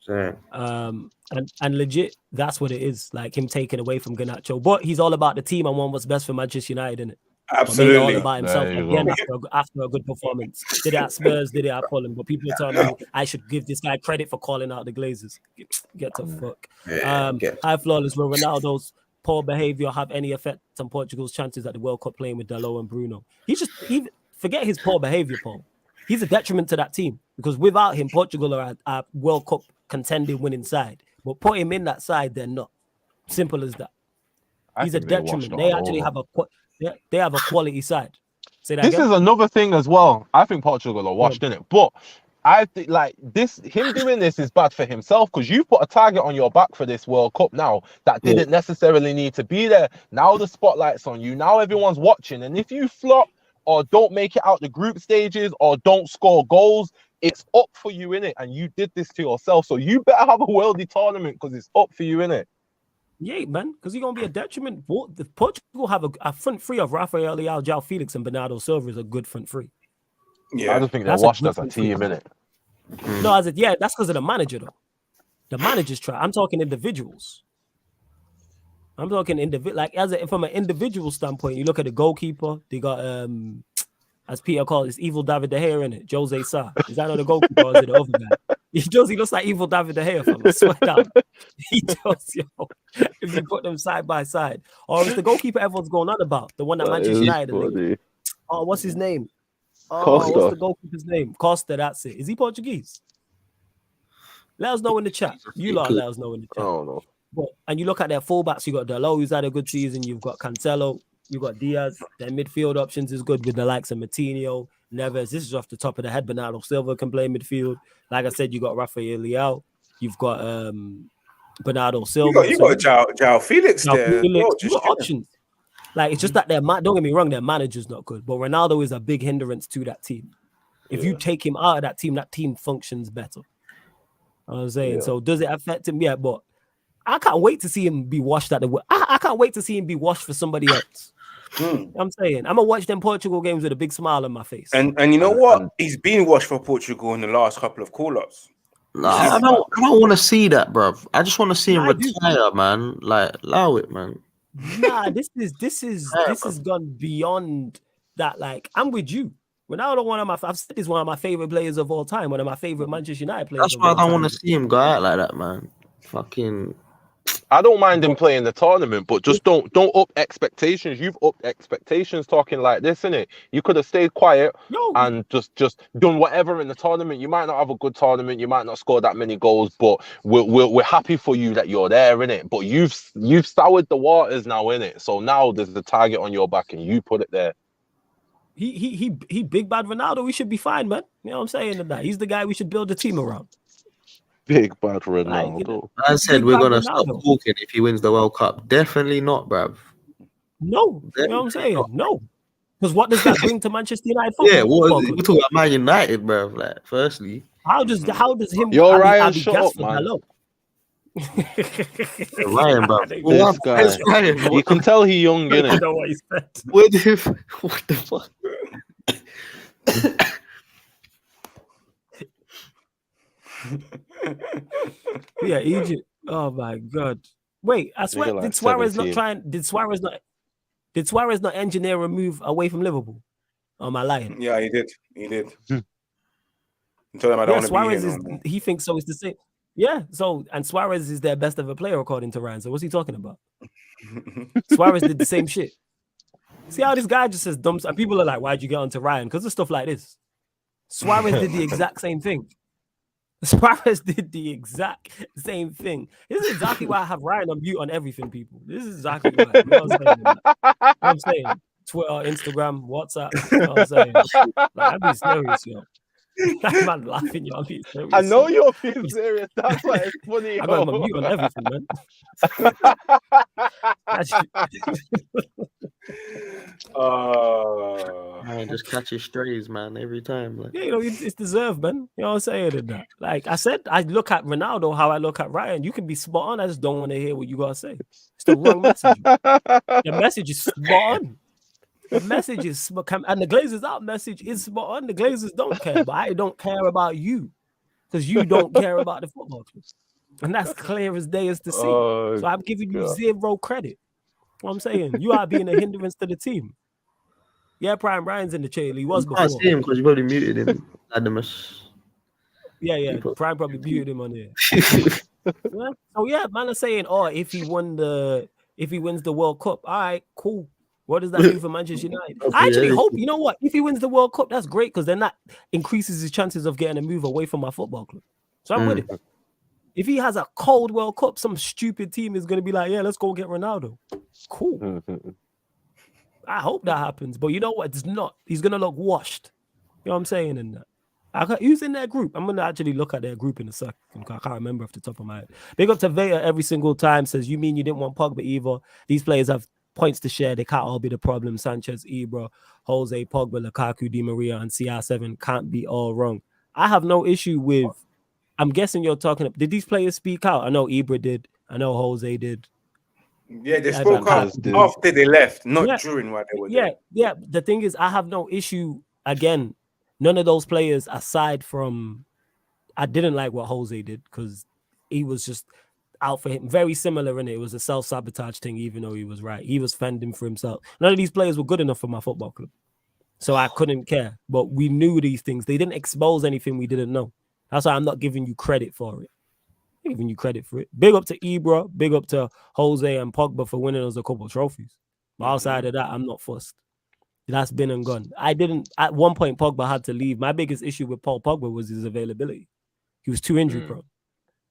So, and legit, that's what it is. Like him taken away from Garnacho, but he's all about the team and want what's best for Manchester United, innit? Absolutely. All about himself There you again go. after a good performance. Did it at Spurs, did it at Fulham, but people are telling me I should give this guy credit for calling out the Glazers. Get to fuck. High flawless. Will Ronaldo's poor behavior have any effect on Portugal's chances at the World Cup playing with Dalot and Bruno? Forget his poor behavior, Paul. He's a detriment to that team because without him, Portugal are at World Cup contending winning side. But put him in that side, they're not. Simple as that. He's a detriment. They actually have they have a quality side. Say that This again? is another thing as well. I think Portugal are washed in it, but I think like him doing this is bad for himself because you put a target on your back for this World Cup now that didn't necessarily need to be there. Now the spotlight's on you. Now everyone's watching, and if you flop or don't make it out the group stages or don't score goals, it's up for you in it, and you did this to yourself. So you better have a worldly tournament because it's up for you in it. Yeah, man, because he's gonna be a detriment. The Portugal have a front three of Rafael Leao, João Felix, and Bernardo Silva is a good front three. Yeah. I just think they're That's a washed as a good team free. in it. No, that's because of the manager though. The manager's try. I'm talking individuals. I'm talking from an individual standpoint. You look at the goalkeeper. They got as Peter called, it's evil David De Gea in it. Jose Sa. Is that not the goalkeeper or is it the other guy? He looks like evil David De Gea, fam. I swear down. He does, yo. If you put them side by side. Or is the goalkeeper everyone's going on about? The one that Manchester United linked. Oh, what's his name? Oh, Costa. what's the goalkeeper's name? Costa, that's it. Is he Portuguese? Let us know in the chat. You lot let us know in the chat. Oh no. And you look at their fullbacks, you got Dalot, who's had a good season. You've got Cancelo, you got Diaz. Their midfield options is good with the likes of Matinho, Neves. This is off the top of the head. Bernardo Silva can play midfield. Like I said, you got Rafael Leao. You've got Bernardo Silva. You got João Felix there. You got options. Like, it's just that don't get me wrong, their manager's not good. But Ronaldo is a big hindrance to that team. If you take him out of that team functions better. You know what I'm saying? Yeah. So does it affect him? Yeah, but I can't wait to see him be washed at I can't wait to see him be washed for somebody else. You know what I'm saying, I'm gonna watch them Portugal games with a big smile on my face. And you know what? He's been washed for Portugal in the last couple of call-ups. No, I don't want to see that, bruv. I just want to see him retire, man. Like, allow it, man. Nah, this is gone beyond that. Like, I'm with you. Ronaldo, I've said he's one of my favorite players of all time. One of my favorite Manchester United players. That's why I don't want to see him go out like that, man. Fucking. I don't mind him playing the tournament, but just don't up expectations. You've upped expectations talking like this, innit? You could have stayed quiet and just done whatever in the tournament. You might not have a good tournament, you might not score that many goals, but we're happy for you that you're there, innit? But you've soured the waters now, innit? So now there's the target on your back and you put it there. He big bad Ronaldo. We should be fine, man. You know what I'm saying? That he's the guy we should build a team around. Big bad Ronaldo. I said we're gonna stop talking if he wins the World Cup. Definitely not, bruv. No, you know what I'm saying? No, because what does that bring to Manchester United football? Yeah, we're talking about Man United, bruv. Like, firstly, how does him? Yo, Ryan, shut up, man. Ryan, bro. This guy. Ryan, you can tell he's young, innit? I know what he said. What the fuck? Yeah, Egypt. Oh my god. Wait, I swear, like did Suarez 17. not try and did Suarez not engineer a move away from Liverpool? Oh, am I lying? Yeah, he did. I'm telling him I don't want Suarez to be is here. he thinks so. It's the same. Yeah. So and Suarez is their best ever player according to Ryan. So what's he talking about? Suarez did the same shit. See how this guy just says dumb stuff. And people are like, why'd you get onto Ryan? Because of stuff like this. Suarez did the exact same thing. Suarez did the exact same thing. This is exactly why I have Ryan on mute on everything, people. This is exactly why. You know what I'm saying? Twitter, Instagram, WhatsApp. You know what I'm saying? Like, I'd be serious, yo. That man laughing, yo. I'd be serious. I know you're being serious. That's why it's funny. I got him on mute on everything, man. Man, just catches strays, man, every time. Like. Yeah, you know, it's deserved, man. You know what I'm saying? And that. Like I said, I look at Ronaldo how I look at Ryan. You can be spot on. I just don't want to hear what you gotta say. It's the wrong message. The message is spot on. The message is and the Glazers out message is spot on. The Glazers don't care, but I don't care about you because you don't care about the football club. And that's clear as day as to see. So I'm giving you zero credit. What I'm saying, you are being a hindrance to the team. Yeah, Prime Ryan's in the chair. He was You before. can't see him because you probably muted him. Adamus. Yeah. Prime probably muted him on here. Yeah. So yeah, man is saying, if he wins the World Cup, all right, cool. What does that mean for Manchester United? I actually hope, you know what? If he wins the World Cup, that's great because then that increases his chances of getting a move away from my football club. So I'm with it. If he has a cold World Cup, some stupid team is going to be like, yeah, let's go get Ronaldo. Cool. I hope that happens. But you know what? It's not. He's going to look washed. You know what I'm saying? And who's in their group? I'm going to actually look at their group in a second. I can't remember off the top of my head. Big up to Vega every single time. Says, you mean you didn't want Pogba either? These players have points to share. They can't all be the problem. Sanchez, Ibra, Jose, Pogba, Lukaku, Di Maria, and CR7 can't be all wrong. I have no issue with... I'm guessing you're talking... Did these players speak out? I know Ibra did. I know Jose did. Yeah, they spoke out after they left, not during what they were doing. Yeah. The thing is, I have no issue. Again, none of those players, aside from... I didn't like what Jose did because he was just out for him. Very similar, in it. It was a self-sabotage thing, even though he was right. He was fending for himself. None of these players were good enough for my football club. So I couldn't care. But we knew these things. They didn't expose anything we didn't know. That's why I'm not giving you credit for it. I'm giving you credit for it. Big up to Ibra, big up to Jose and Pogba for winning us a couple of trophies. But outside of that, I'm not fussed. That's been and gone. At one point, Pogba had to leave. My biggest issue with Paul Pogba was his availability. He was too injury prone.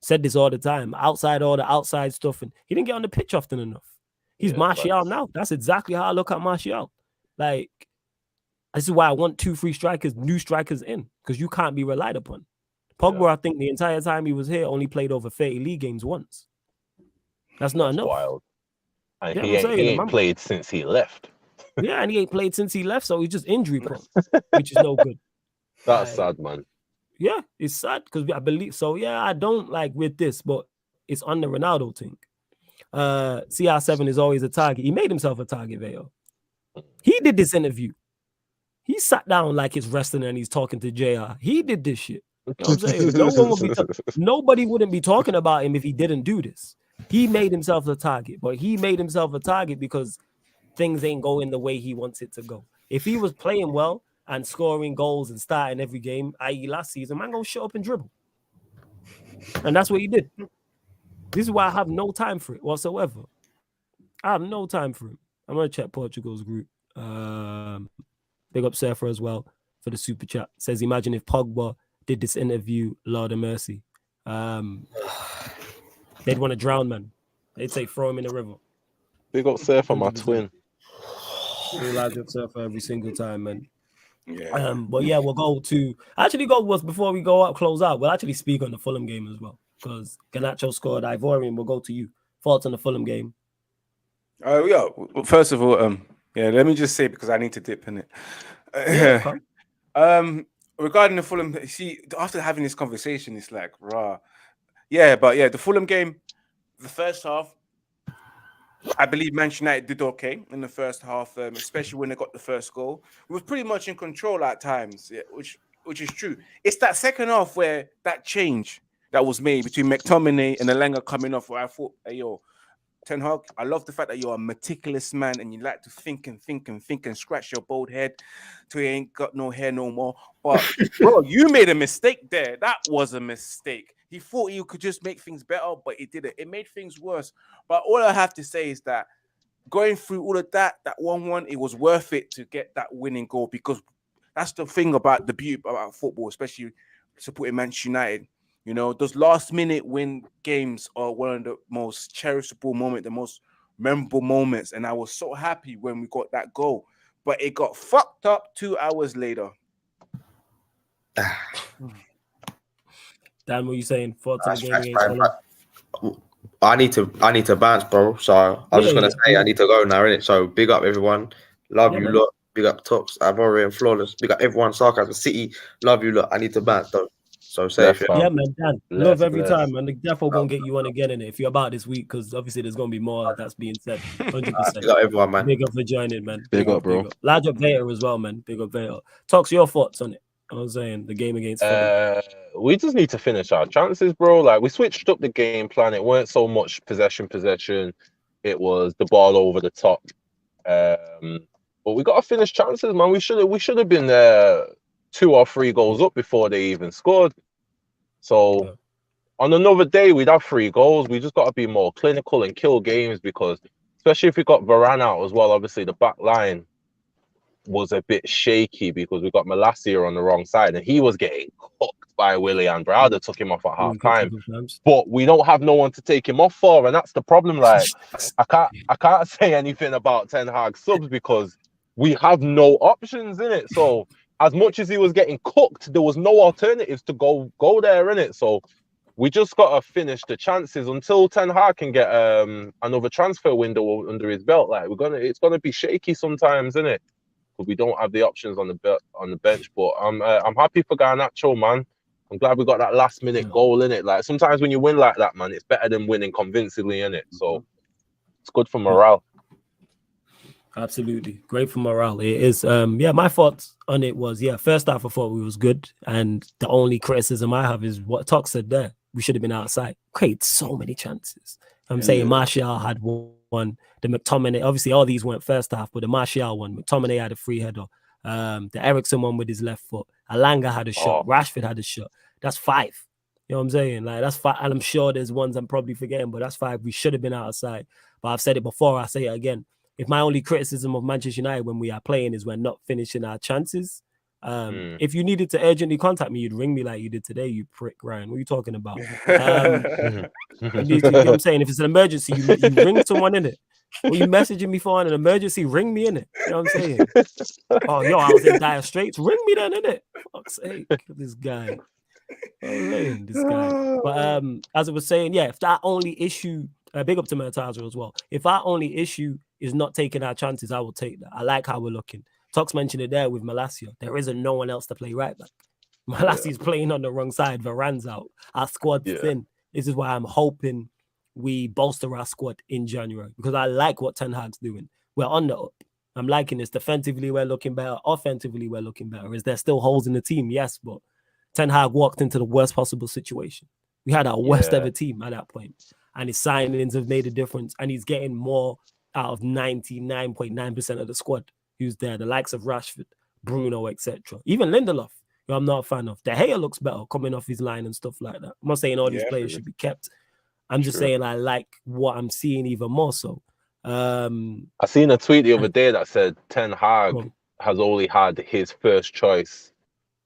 Said this all the time. Outside all the outside stuff, and he didn't get on the pitch often enough. He's Martial now. That's exactly how I look at Martial. Like, this is why I want 2 free strikers, new strikers in, because you can't be relied upon. Pogba, I think the entire time he was here, only played over 30 league games once. That's not enough. Wild. And Yeah, he I'm saying, ain't played since he left. Yeah, and he ain't played since he left, so he's just injury prone, which is no good. That's sad, man. Yeah, it's sad because I believe so. Yeah, I don't like with this, but it's on the Ronaldo thing. CR7 is always a target. He made himself a target, Veo. He did this interview. He sat down like it's wrestling and he's talking to JR. He did this shit. You know what I'm saying? Nobody wouldn't be talking about him if he didn't do this. He made himself a target, but he made himself a target because things ain't going the way he wants it to go. If he was playing well and scoring goals and starting every game, i.e. last season, man, go shut up and dribble. And that's what he did. This is why I have no time for it whatsoever. I have no time for him. I'm going to check Portugal's group. Big up Surfer as well for the super chat. Says, imagine if Pogba did this interview, Lord of mercy. They'd want to drown, man. They'd say throw him in the river. Big up Surfer, my 100%. twin. Realize up Surfer every single time, man. Yeah. But yeah, we'll go to before we go out, close out. We'll actually speak on the Fulham game as well because Garnacho scored. Ivorian, we'll go to you. Thoughts on the Fulham game? Oh yeah. Well, first of all, let me just say because I need to dip in it. Regarding the Fulham, see, after having this conversation, it's like rah. Yeah, but yeah, the Fulham game, the first half, I believe Manchester United did okay in the first half, especially when they got the first goal. We were pretty much in control at times, yeah, which is true. It's that second half where that change that was made between McTominay and Elanga coming off, where I thought, hey, yo, Ten Hag, I love the fact that you're a meticulous man and you like to think and scratch your bald head till you ain't got no hair no more. But, bro, you made a mistake there. That was a mistake. He thought he could just make things better, but he didn't. It made things worse. But all I have to say is that going through all of that 1-1, it was worth it to get that winning goal because that's the thing about the beauty about football, especially supporting Manchester United. You know, those last-minute win games are one of the most cherishable moments, the most memorable moments. And I was so happy when we got that goal. But it got fucked up 2 hours later. Dan, what are you saying? Thoughts on the game against Fulham? I need to bounce, bro. So I was just gonna say I need to go now, innit? So big up everyone. Love you lot. Big up Tops, Ivorian and Flawless. Big up everyone, Sarcasm City. Love you lot. I need to bounce though. So safe. Yeah, man, Dan. Love every time, man. The defo won't get you on again in it if you're about this week, because obviously there's gonna be more that's being said. 100%. Big up everyone, man. Big up for joining, man. Big up, bro. Big up. Large up Vader as well, man. Big up Vader. Talks your thoughts on it. I was saying the game against Fulham. We just need to finish our chances, bro. Like we switched up the game plan. It weren't so much possession. It was the ball over the top. But we got to finish chances, man. We should have been 2 or 3 goals up before they even scored. So on another day, we'd have 3 goals. We just got to be more clinical and kill games because, especially if we got Varane out as well, obviously the back line was a bit shaky because we got Malacia on the wrong side and he was getting cooked by Willian. Browder took him off at half time, but we don't have no one to take him off for, and that's the problem. Like I can't say anything about Ten Hag subs because we have no options in it. So as much as he was getting cooked, there was no alternatives to go there in it. So we just got to finish the chances until Ten Hag can get another transfer window under his belt. Like it's gonna be shaky sometimes, isn't it? We don't have the options on the bench, but I'm happy for Garnacho, man. I'm glad we got that last minute goal in it. Like sometimes when you win like that, man, it's better than winning convincingly in it. So it's good for morale. Absolutely, great for morale. It is. My thoughts on it was first half I thought we was good, and the only criticism I have is what Tox said there. We should have been outside. Create so many chances. I'm saying Martial had one. The McTominay, obviously all these weren't first half, but the Martial one, McTominay had a free header. The Ericsson one with his left foot. Alanga had a shot. Rashford had a shot. That's 5. You know what I'm saying? Like that's 5. And I'm sure there's ones I'm probably forgetting, but that's 5. We should have been outside. But I've said it before. I say it again. If my only criticism of Manchester United when we are playing is we're not finishing our chances. If you needed to urgently contact me, you'd ring me like you did today, you prick, Ryan. What are you talking about? You know what I'm saying? If it's an emergency, you ring someone in it. Or you messaging me for an emergency, ring me in it. You know what I'm saying? Oh, yo, I was in dire straits. Ring me then in it. Fuck's sake, this guy. This guy. But as I was saying, if that only issue, big up to Murtaza as well. If our only issue is not taking our chances, I will take that. I like how we're looking. Tox mentioned it there with Malacia. There isn't no one else to play right back. Malacia's playing on the wrong side. Varane's out. Our squad's thin. This is why I'm hoping we bolster our squad in January because I like what Ten Hag's doing. We're on the up. I'm liking this. Defensively, we're looking better. Offensively, we're looking better. Is there still holes in the team? Yes, but Ten Hag walked into the worst possible situation. We had our worst ever team at that point. And his signings have made a difference. And he's getting more out of 99.9% of the squad who's there. The likes of Rashford, Bruno, etc. Even Lindelof, who I'm not a fan of. De Gea looks better coming off his line and stuff like that. I'm not saying all these players should be kept. I'm just saying I like what I'm seeing even more so. I seen a tweet the other day that said Ten Hag has only had his first choice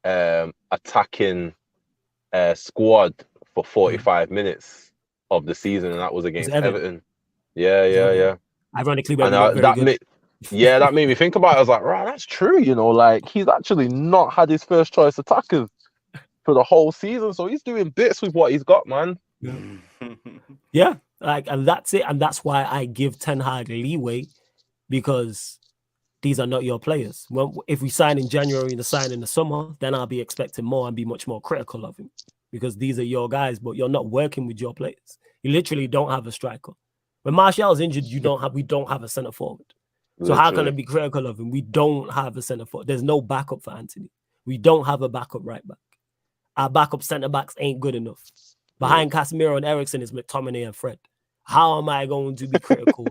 attacking squad for 45 minutes of the season, and that was against Everton. Yeah. Ironically, that made me think about it. I was like, right, that's true. You know, like he's actually not had his first choice attackers for the whole season, so he's doing bits with what he's got, man. Yeah, like, and that's it, and that's why I give Ten Hag leeway, because these are not your players. Well, if we sign in January and sign in the summer, then I'll be expecting more and be much more critical of him, because these are your guys, but you're not working with your players. You literally don't have a striker. When Martial's injured, we don't have a centre forward. So how can I be critical of him? We don't have a centre forward. There's no backup for Anthony. We don't have a backup right back. Our backup centre backs ain't good enough. Behind Casemiro and Eriksen is McTominay and Fred. How am I going to be critical,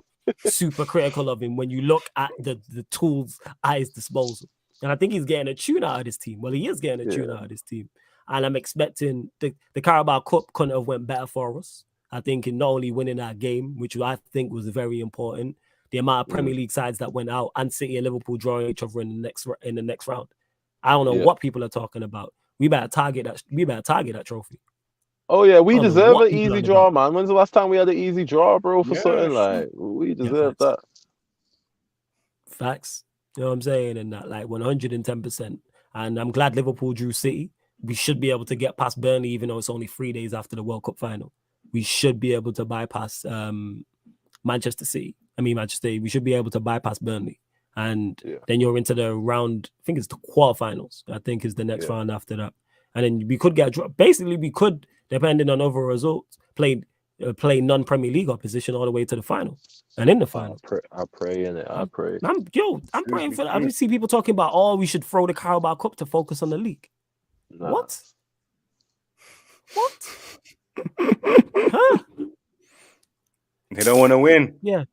super critical of him when you look at the tools at his disposal? And I think he's getting a tune out of this team. Well, he is getting a tune out of this team. And I'm expecting the Carabao Cup couldn't have went better for us. I think in not only winning that game, which I think was very important, the amount of Premier League sides that went out and City and Liverpool drawing each other in the next round. I don't know what people are talking about. We better target that trophy. Oh yeah, we deserve an easy draw, man. When's the last time we had an easy draw, bro, for something like we deserve that? Facts. You know what I'm saying? And that, like, 110%. And I'm glad Liverpool drew City. We should be able to get past Burnley, even though it's only 3 days after the World Cup final. We should be able to bypass Manchester City. We should be able to bypass Burnley. And then you're into the round, I think it's the quarterfinals, I think is the next round after that. And then we could get, basically we could, depending on overall results, play non-Premier League opposition all the way to the final. And in the final. I pray in it. I pray. I'm praying for that. I see people talking about, we should throw the Carabao Cup to focus on the league. Nah. What? Huh? They don't want to win. Yeah.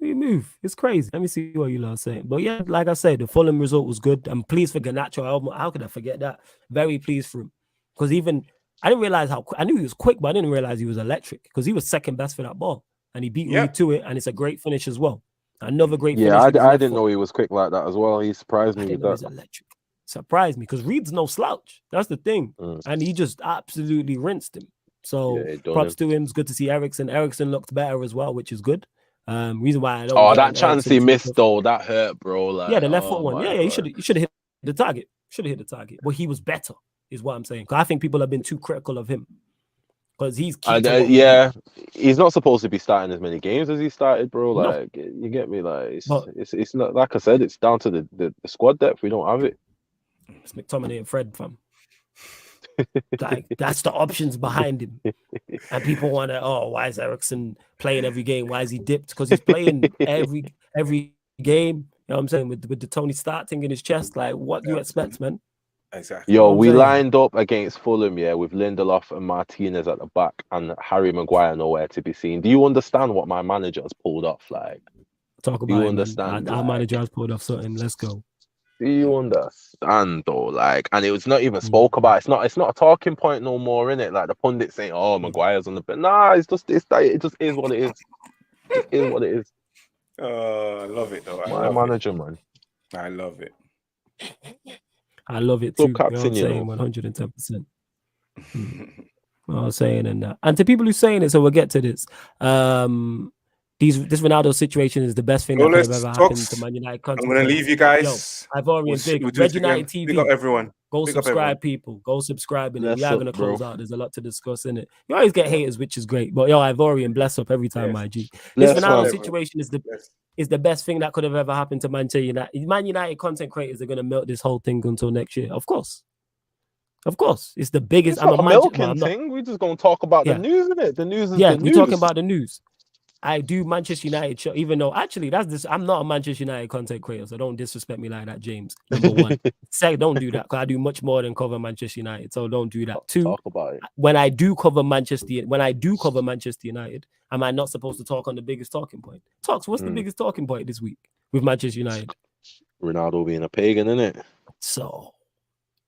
We move. It's crazy. Let me see what you lot are saying. But yeah, like I said, the Fulham result was good. I'm pleased for Garnacho. How could I forget that? Very pleased for him. Because even, I didn't realize I knew he was quick, but I didn't realize he was electric, because he was second best for that ball. And he beat me to it, and it's a great finish as well. Another great finish. Yeah, I didn't know he was quick like that as well. He surprised me with that. He was electric. Surprised me, because Reed's no slouch. That's the thing. And he just absolutely rinsed him. So props to him. It's good to see Eriksen. Eriksen looked better as well, which is good. Reason why I don't. Oh, that chance he missed though, that hurt, bro. Like, the left foot one. Yeah, he should have hit the target. Should have hit the target. But he was better, is what I'm saying. Because I think people have been too critical of him. Because he's he's not supposed to be starting as many games as he started, bro. Like, you get me? Like, it's not, like I said, it's down to the squad depth. We don't have it. It's McTominay and Fred, fam. Like, that's the options behind him. And people want to, why is Eriksen playing every game? Why is he dipped? Because he's playing every game. You know what I'm saying? With the Tony Stark thing in his chest. Like, what do you expect, man? Exactly. Yo, we lined up against Fulham, with Lindelof and Martinez at the back and Harry Maguire nowhere to be seen. Do you understand what my manager has pulled off? Like, talk about. Do you understand? Our manager has pulled off something. Let's go. Do you understand though? Like, and it was not even spoke about. It's not a talking point no more, innit? Like the pundits saying, Maguire's on the bench. Nah, it just is what it is. It is what it is. I love it though. My manager, man. I love it. I love it too. You know what I'm saying? 110%. I was saying and to people who saying it, so we'll get to this. This Ronaldo situation is the best thing that could have ever happened to Man United. I'm going to leave you guys. I've already big. Red United TV. Big up everyone. Go subscribe, people. Go subscribe. And we are going to close out. There's a lot to discuss in it. You always get haters, which is great. But Ivorian, bless up every time, my G. This Ronaldo situation is the best thing that could have ever happened to Manchester United. Man United content creators are going to milk this whole thing until next year. Of course. It's the biggest. It's not a milking thing. We're just going to talk about the news, isn't it? The news is the news. We're talking about the news. I do Manchester United show, even though actually I'm not a Manchester United content creator, so don't disrespect me like that, James. Number one. Second, don't do that, because I do much more than cover Manchester United, so don't do that. Two, talk about it. When I do cover Manchester United, am I not supposed to talk on the biggest talking point? What's the biggest talking point this week with Manchester United? Ronaldo being a pagan, innit? So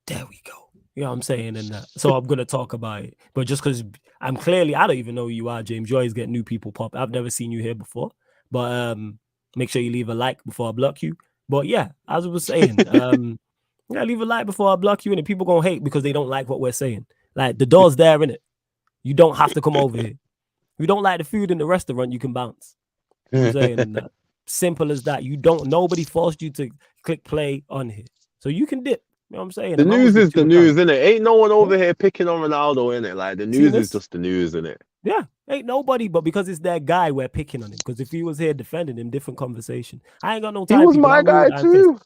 there we go. You know what I'm saying? And that. So I'm gonna talk about it. But just because I don't even know who you are, James. You always get new people pop. I've never seen you here before. But make sure you leave a like before I block you. But yeah, as I was saying, yeah, leave a like before I block you, and people gonna hate because they don't like what we're saying. Like the door's there, innit? You don't have to come over here. If you don't like the food in the restaurant, you can bounce. You know what I'm saying? And that. Simple as that. Nobody forced you to click play on here. So you can dip. You know what I'm saying? The news is the news, innit? Ain't no one over here picking on Ronaldo, innit? Like the news is just the news, innit? Yeah, ain't nobody, but because it's that guy, we're picking on him. Because if he was here defending him, different conversation. I ain't got no time. He was my guy too.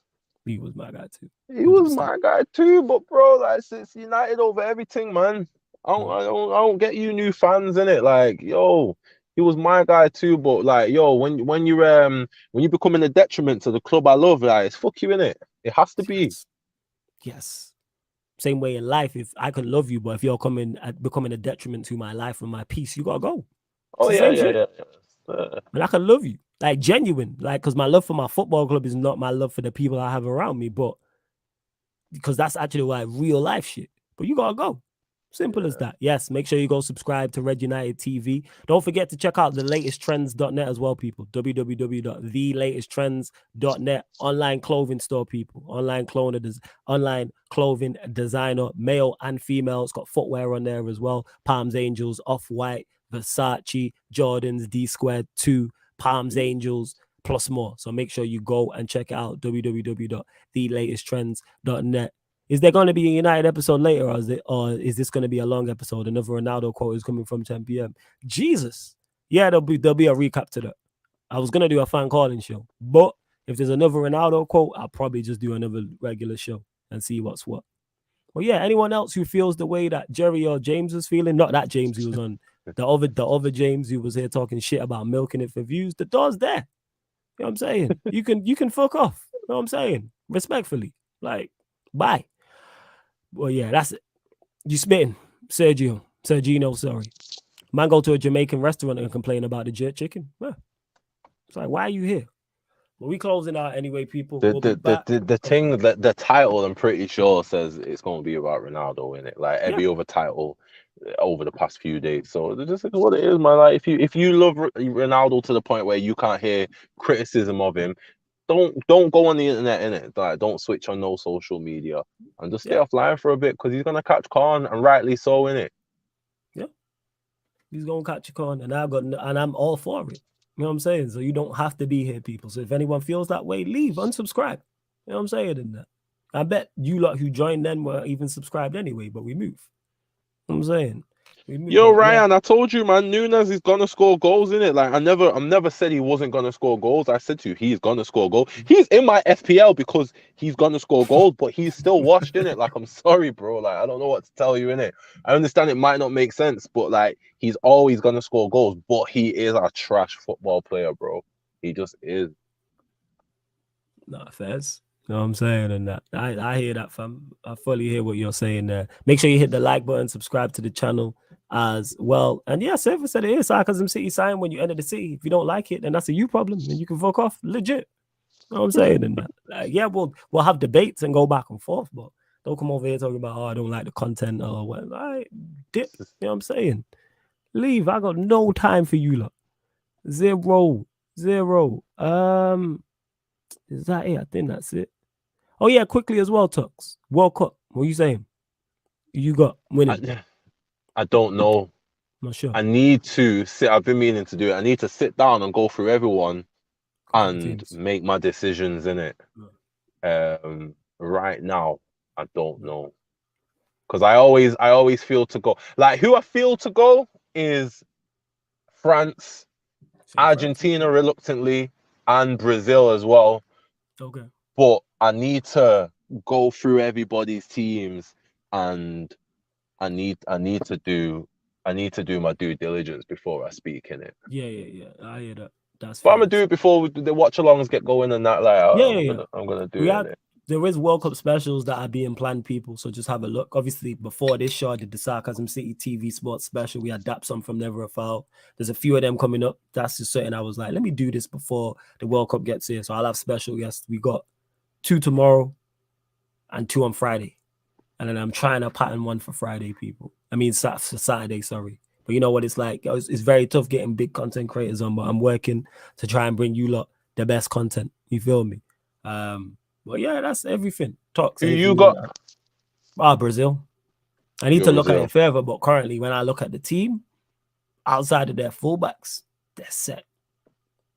He was my guy too. He was my guy too. But bro, like it's United over everything, man. I don't get you new fans, innit? Like, yo, he was my guy too. But like, yo, when you becoming a detriment to the club I love, like it's fuck you, innit? It has to be. Yes. Same way in life. If I could love you, but if you're becoming a detriment to my life and my peace, you gotta go. Oh yeah. And I can love you, like genuine, like because my love for my football club is not my love for the people I have around me, but because that's actually like real life shit. But you gotta go. Simple as that. Yes, make sure you go subscribe to Red United TV. Don't forget to check out thelatesttrends.net as well, people. www.thelatesttrends.net. Online clothing store, people. Online clothing designer, male and female. It's got footwear on there as well. Palms Angels, Off-White, Versace, Jordans, D-Squared 2, Palms Angels, plus more. So make sure you go and check it out. www.thelatesttrends.net. Is there going to be a United episode later, or is this going to be a long episode? Another Ronaldo quote is coming from 10 p.m. Jesus. Yeah, there'll be a recap to that. I was going to do a fan calling show, but if there's another Ronaldo quote, I'll probably just do another regular show and see what's what. Well, yeah, anyone else who feels the way that Jerry or James is feeling, not that James who was on, the other James who was here talking shit about milking it for views, the door's there. You know what I'm saying? You can fuck off. You know what I'm saying? Respectfully. Like, bye. Well, yeah, that's it. You spitting, Sergino, sorry. Man go to a Jamaican restaurant and complain about the jerk chicken. Yeah. It's like, why are you here? Well, we closing out anyway, people. The title, I'm pretty sure, says it's going to be about Ronaldo in it. Like every other title over the past few days. So this is what it is, man. Like if you love Ronaldo to the point where you can't hear criticism of him, don't go on the internet, innit? Like don't switch on no social media and just stay offline for a bit because he's gonna catch con, and rightly so, innit? Yeah, he's gonna catch a con, and I'm all for it. You know what I'm saying? So you don't have to be here, people. So if anyone feels that way, leave, unsubscribe. You know what I'm saying? In that, I bet you lot who joined then were even subscribed anyway, but we move. You know what I'm saying? Yo, Ryan, I told you, man, Nunes is gonna score goals, innit? Like I never said he wasn't gonna score goals. I said to you, he's gonna score goals. He's in my FPL because he's gonna score goals, but he's still washed, innit? Like I'm sorry, bro. Like I don't know what to tell you, innit? I understand it might not make sense, but like he's always gonna score goals. But he is a trash football player, bro. He just is. Nah, Fez. You know what I'm saying? And that I hear that, fam. I fully hear what you're saying there. Make sure you hit the like button, subscribe to the channel as well. And yeah, Surfer said it is Sarcasm City sign when you enter the city. If you don't like it, then that's a you problem, and you can fuck off. Legit. You know what I'm saying? And that, yeah, we'll have debates and go back and forth, but don't come over here talking about, oh, I don't like the content or what. I dip. You know what I'm saying? Leave. I got no time for you lot. Zero. Is that it? I think that's it. Oh yeah, quickly as well, Tux. World Cup. What are you saying? You got winning? I don't know. Not sure. I need to sit. I've been meaning to do it. I need to sit down and go through everyone and make my decisions in it. Right now, I don't know, because I always feel to go. Like who I feel to go is France, Argentina reluctantly, and Brazil as well. Okay. But I need to go through everybody's teams, and I need to do my due diligence before I speak in it. Yeah. I hear that. That's. But I'm gonna do it before the watch-alongs get going and that. Like, I'm gonna do it. There is World Cup specials that are being planned, people. So just have a look. Obviously, before this show, I did the Sarcasm City TV Sports special. We had Dapson from Never a Foul. There's a few of them coming up. That's just certain. I was like, let me do this before the World Cup gets here. So I'll have special guests. We got 2 tomorrow, and 2 on Friday. And then I'm trying to pattern one for Friday, people. I mean, for Saturday, sorry. But you know what it's like? It's very tough getting big content creators on, but I'm working to try and bring you lot the best content. You feel me? But yeah, that's everything. Talks. Who you got? Brazil. I need to look at it further, but currently when I look at the team, outside of their fullbacks, they're set.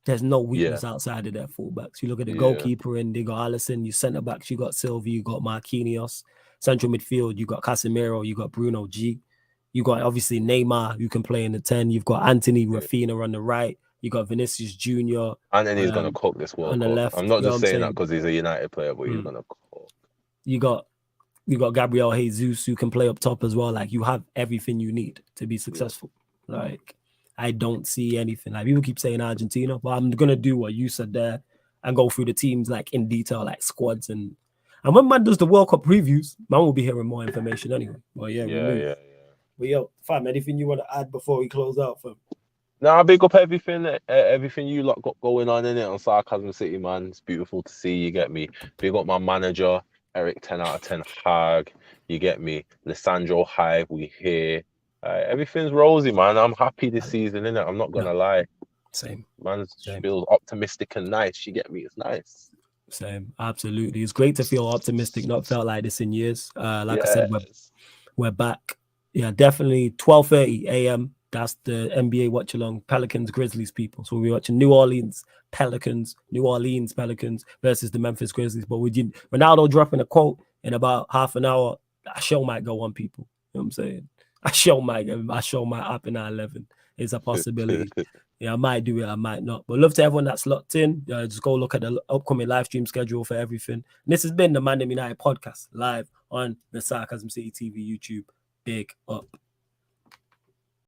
There's no weakness outside of their fullbacks. You look at the goalkeeper and they got Alisson, you centre backs, you got Sylvie, you got Marquinhos. Central midfield, you got Casemiro, you got Bruno G. You got obviously Neymar, you can play in the 10. You've got Anthony Rafinha on the right. You got Vinicius Jr. And then he's going to cook this World on the Cup. left. I'm not just saying that because he's a United player, but he's going to cook. You got Gabriel Jesus who can play up top as well. Like, you have everything you need to be successful. Like, I don't see anything. Like, people keep saying Argentina, but I'm going to do what you said there and go through the teams like in detail, like squads. And when man does the World Cup previews, man will be hearing more information anyway. But yeah. But yo, fam, anything you want to add before we close out, fam? Nah, big up everything you lot got going on in it on Sarcasm City, man. It's beautiful to see, you get me. Big up my manager, Eric 10 out of 10 Hag, you get me. Lissandro Hive, we here. Everything's rosy, man. I'm happy this season, innit? I'm not gonna lie. Same. Man, feels optimistic and nice, you get me? It's nice. Same, absolutely. It's great to feel optimistic, not felt like this in years. I said, we're back. Yeah, definitely 12:30 a.m. That's the NBA watch along, Pelicans, Grizzlies, people. So we're watching New Orleans Pelicans versus the Memphis Grizzlies. But with Ronaldo dropping a quote in about half an hour, that show might go on, people. You know what I'm saying? I show might up in 11. It's a possibility. Yeah, I might do it, I might not. But love to everyone that's locked in. Just go look at the upcoming live stream schedule for everything. And this has been the ManDem United podcast live on the Sarcasm City TV YouTube. Big up.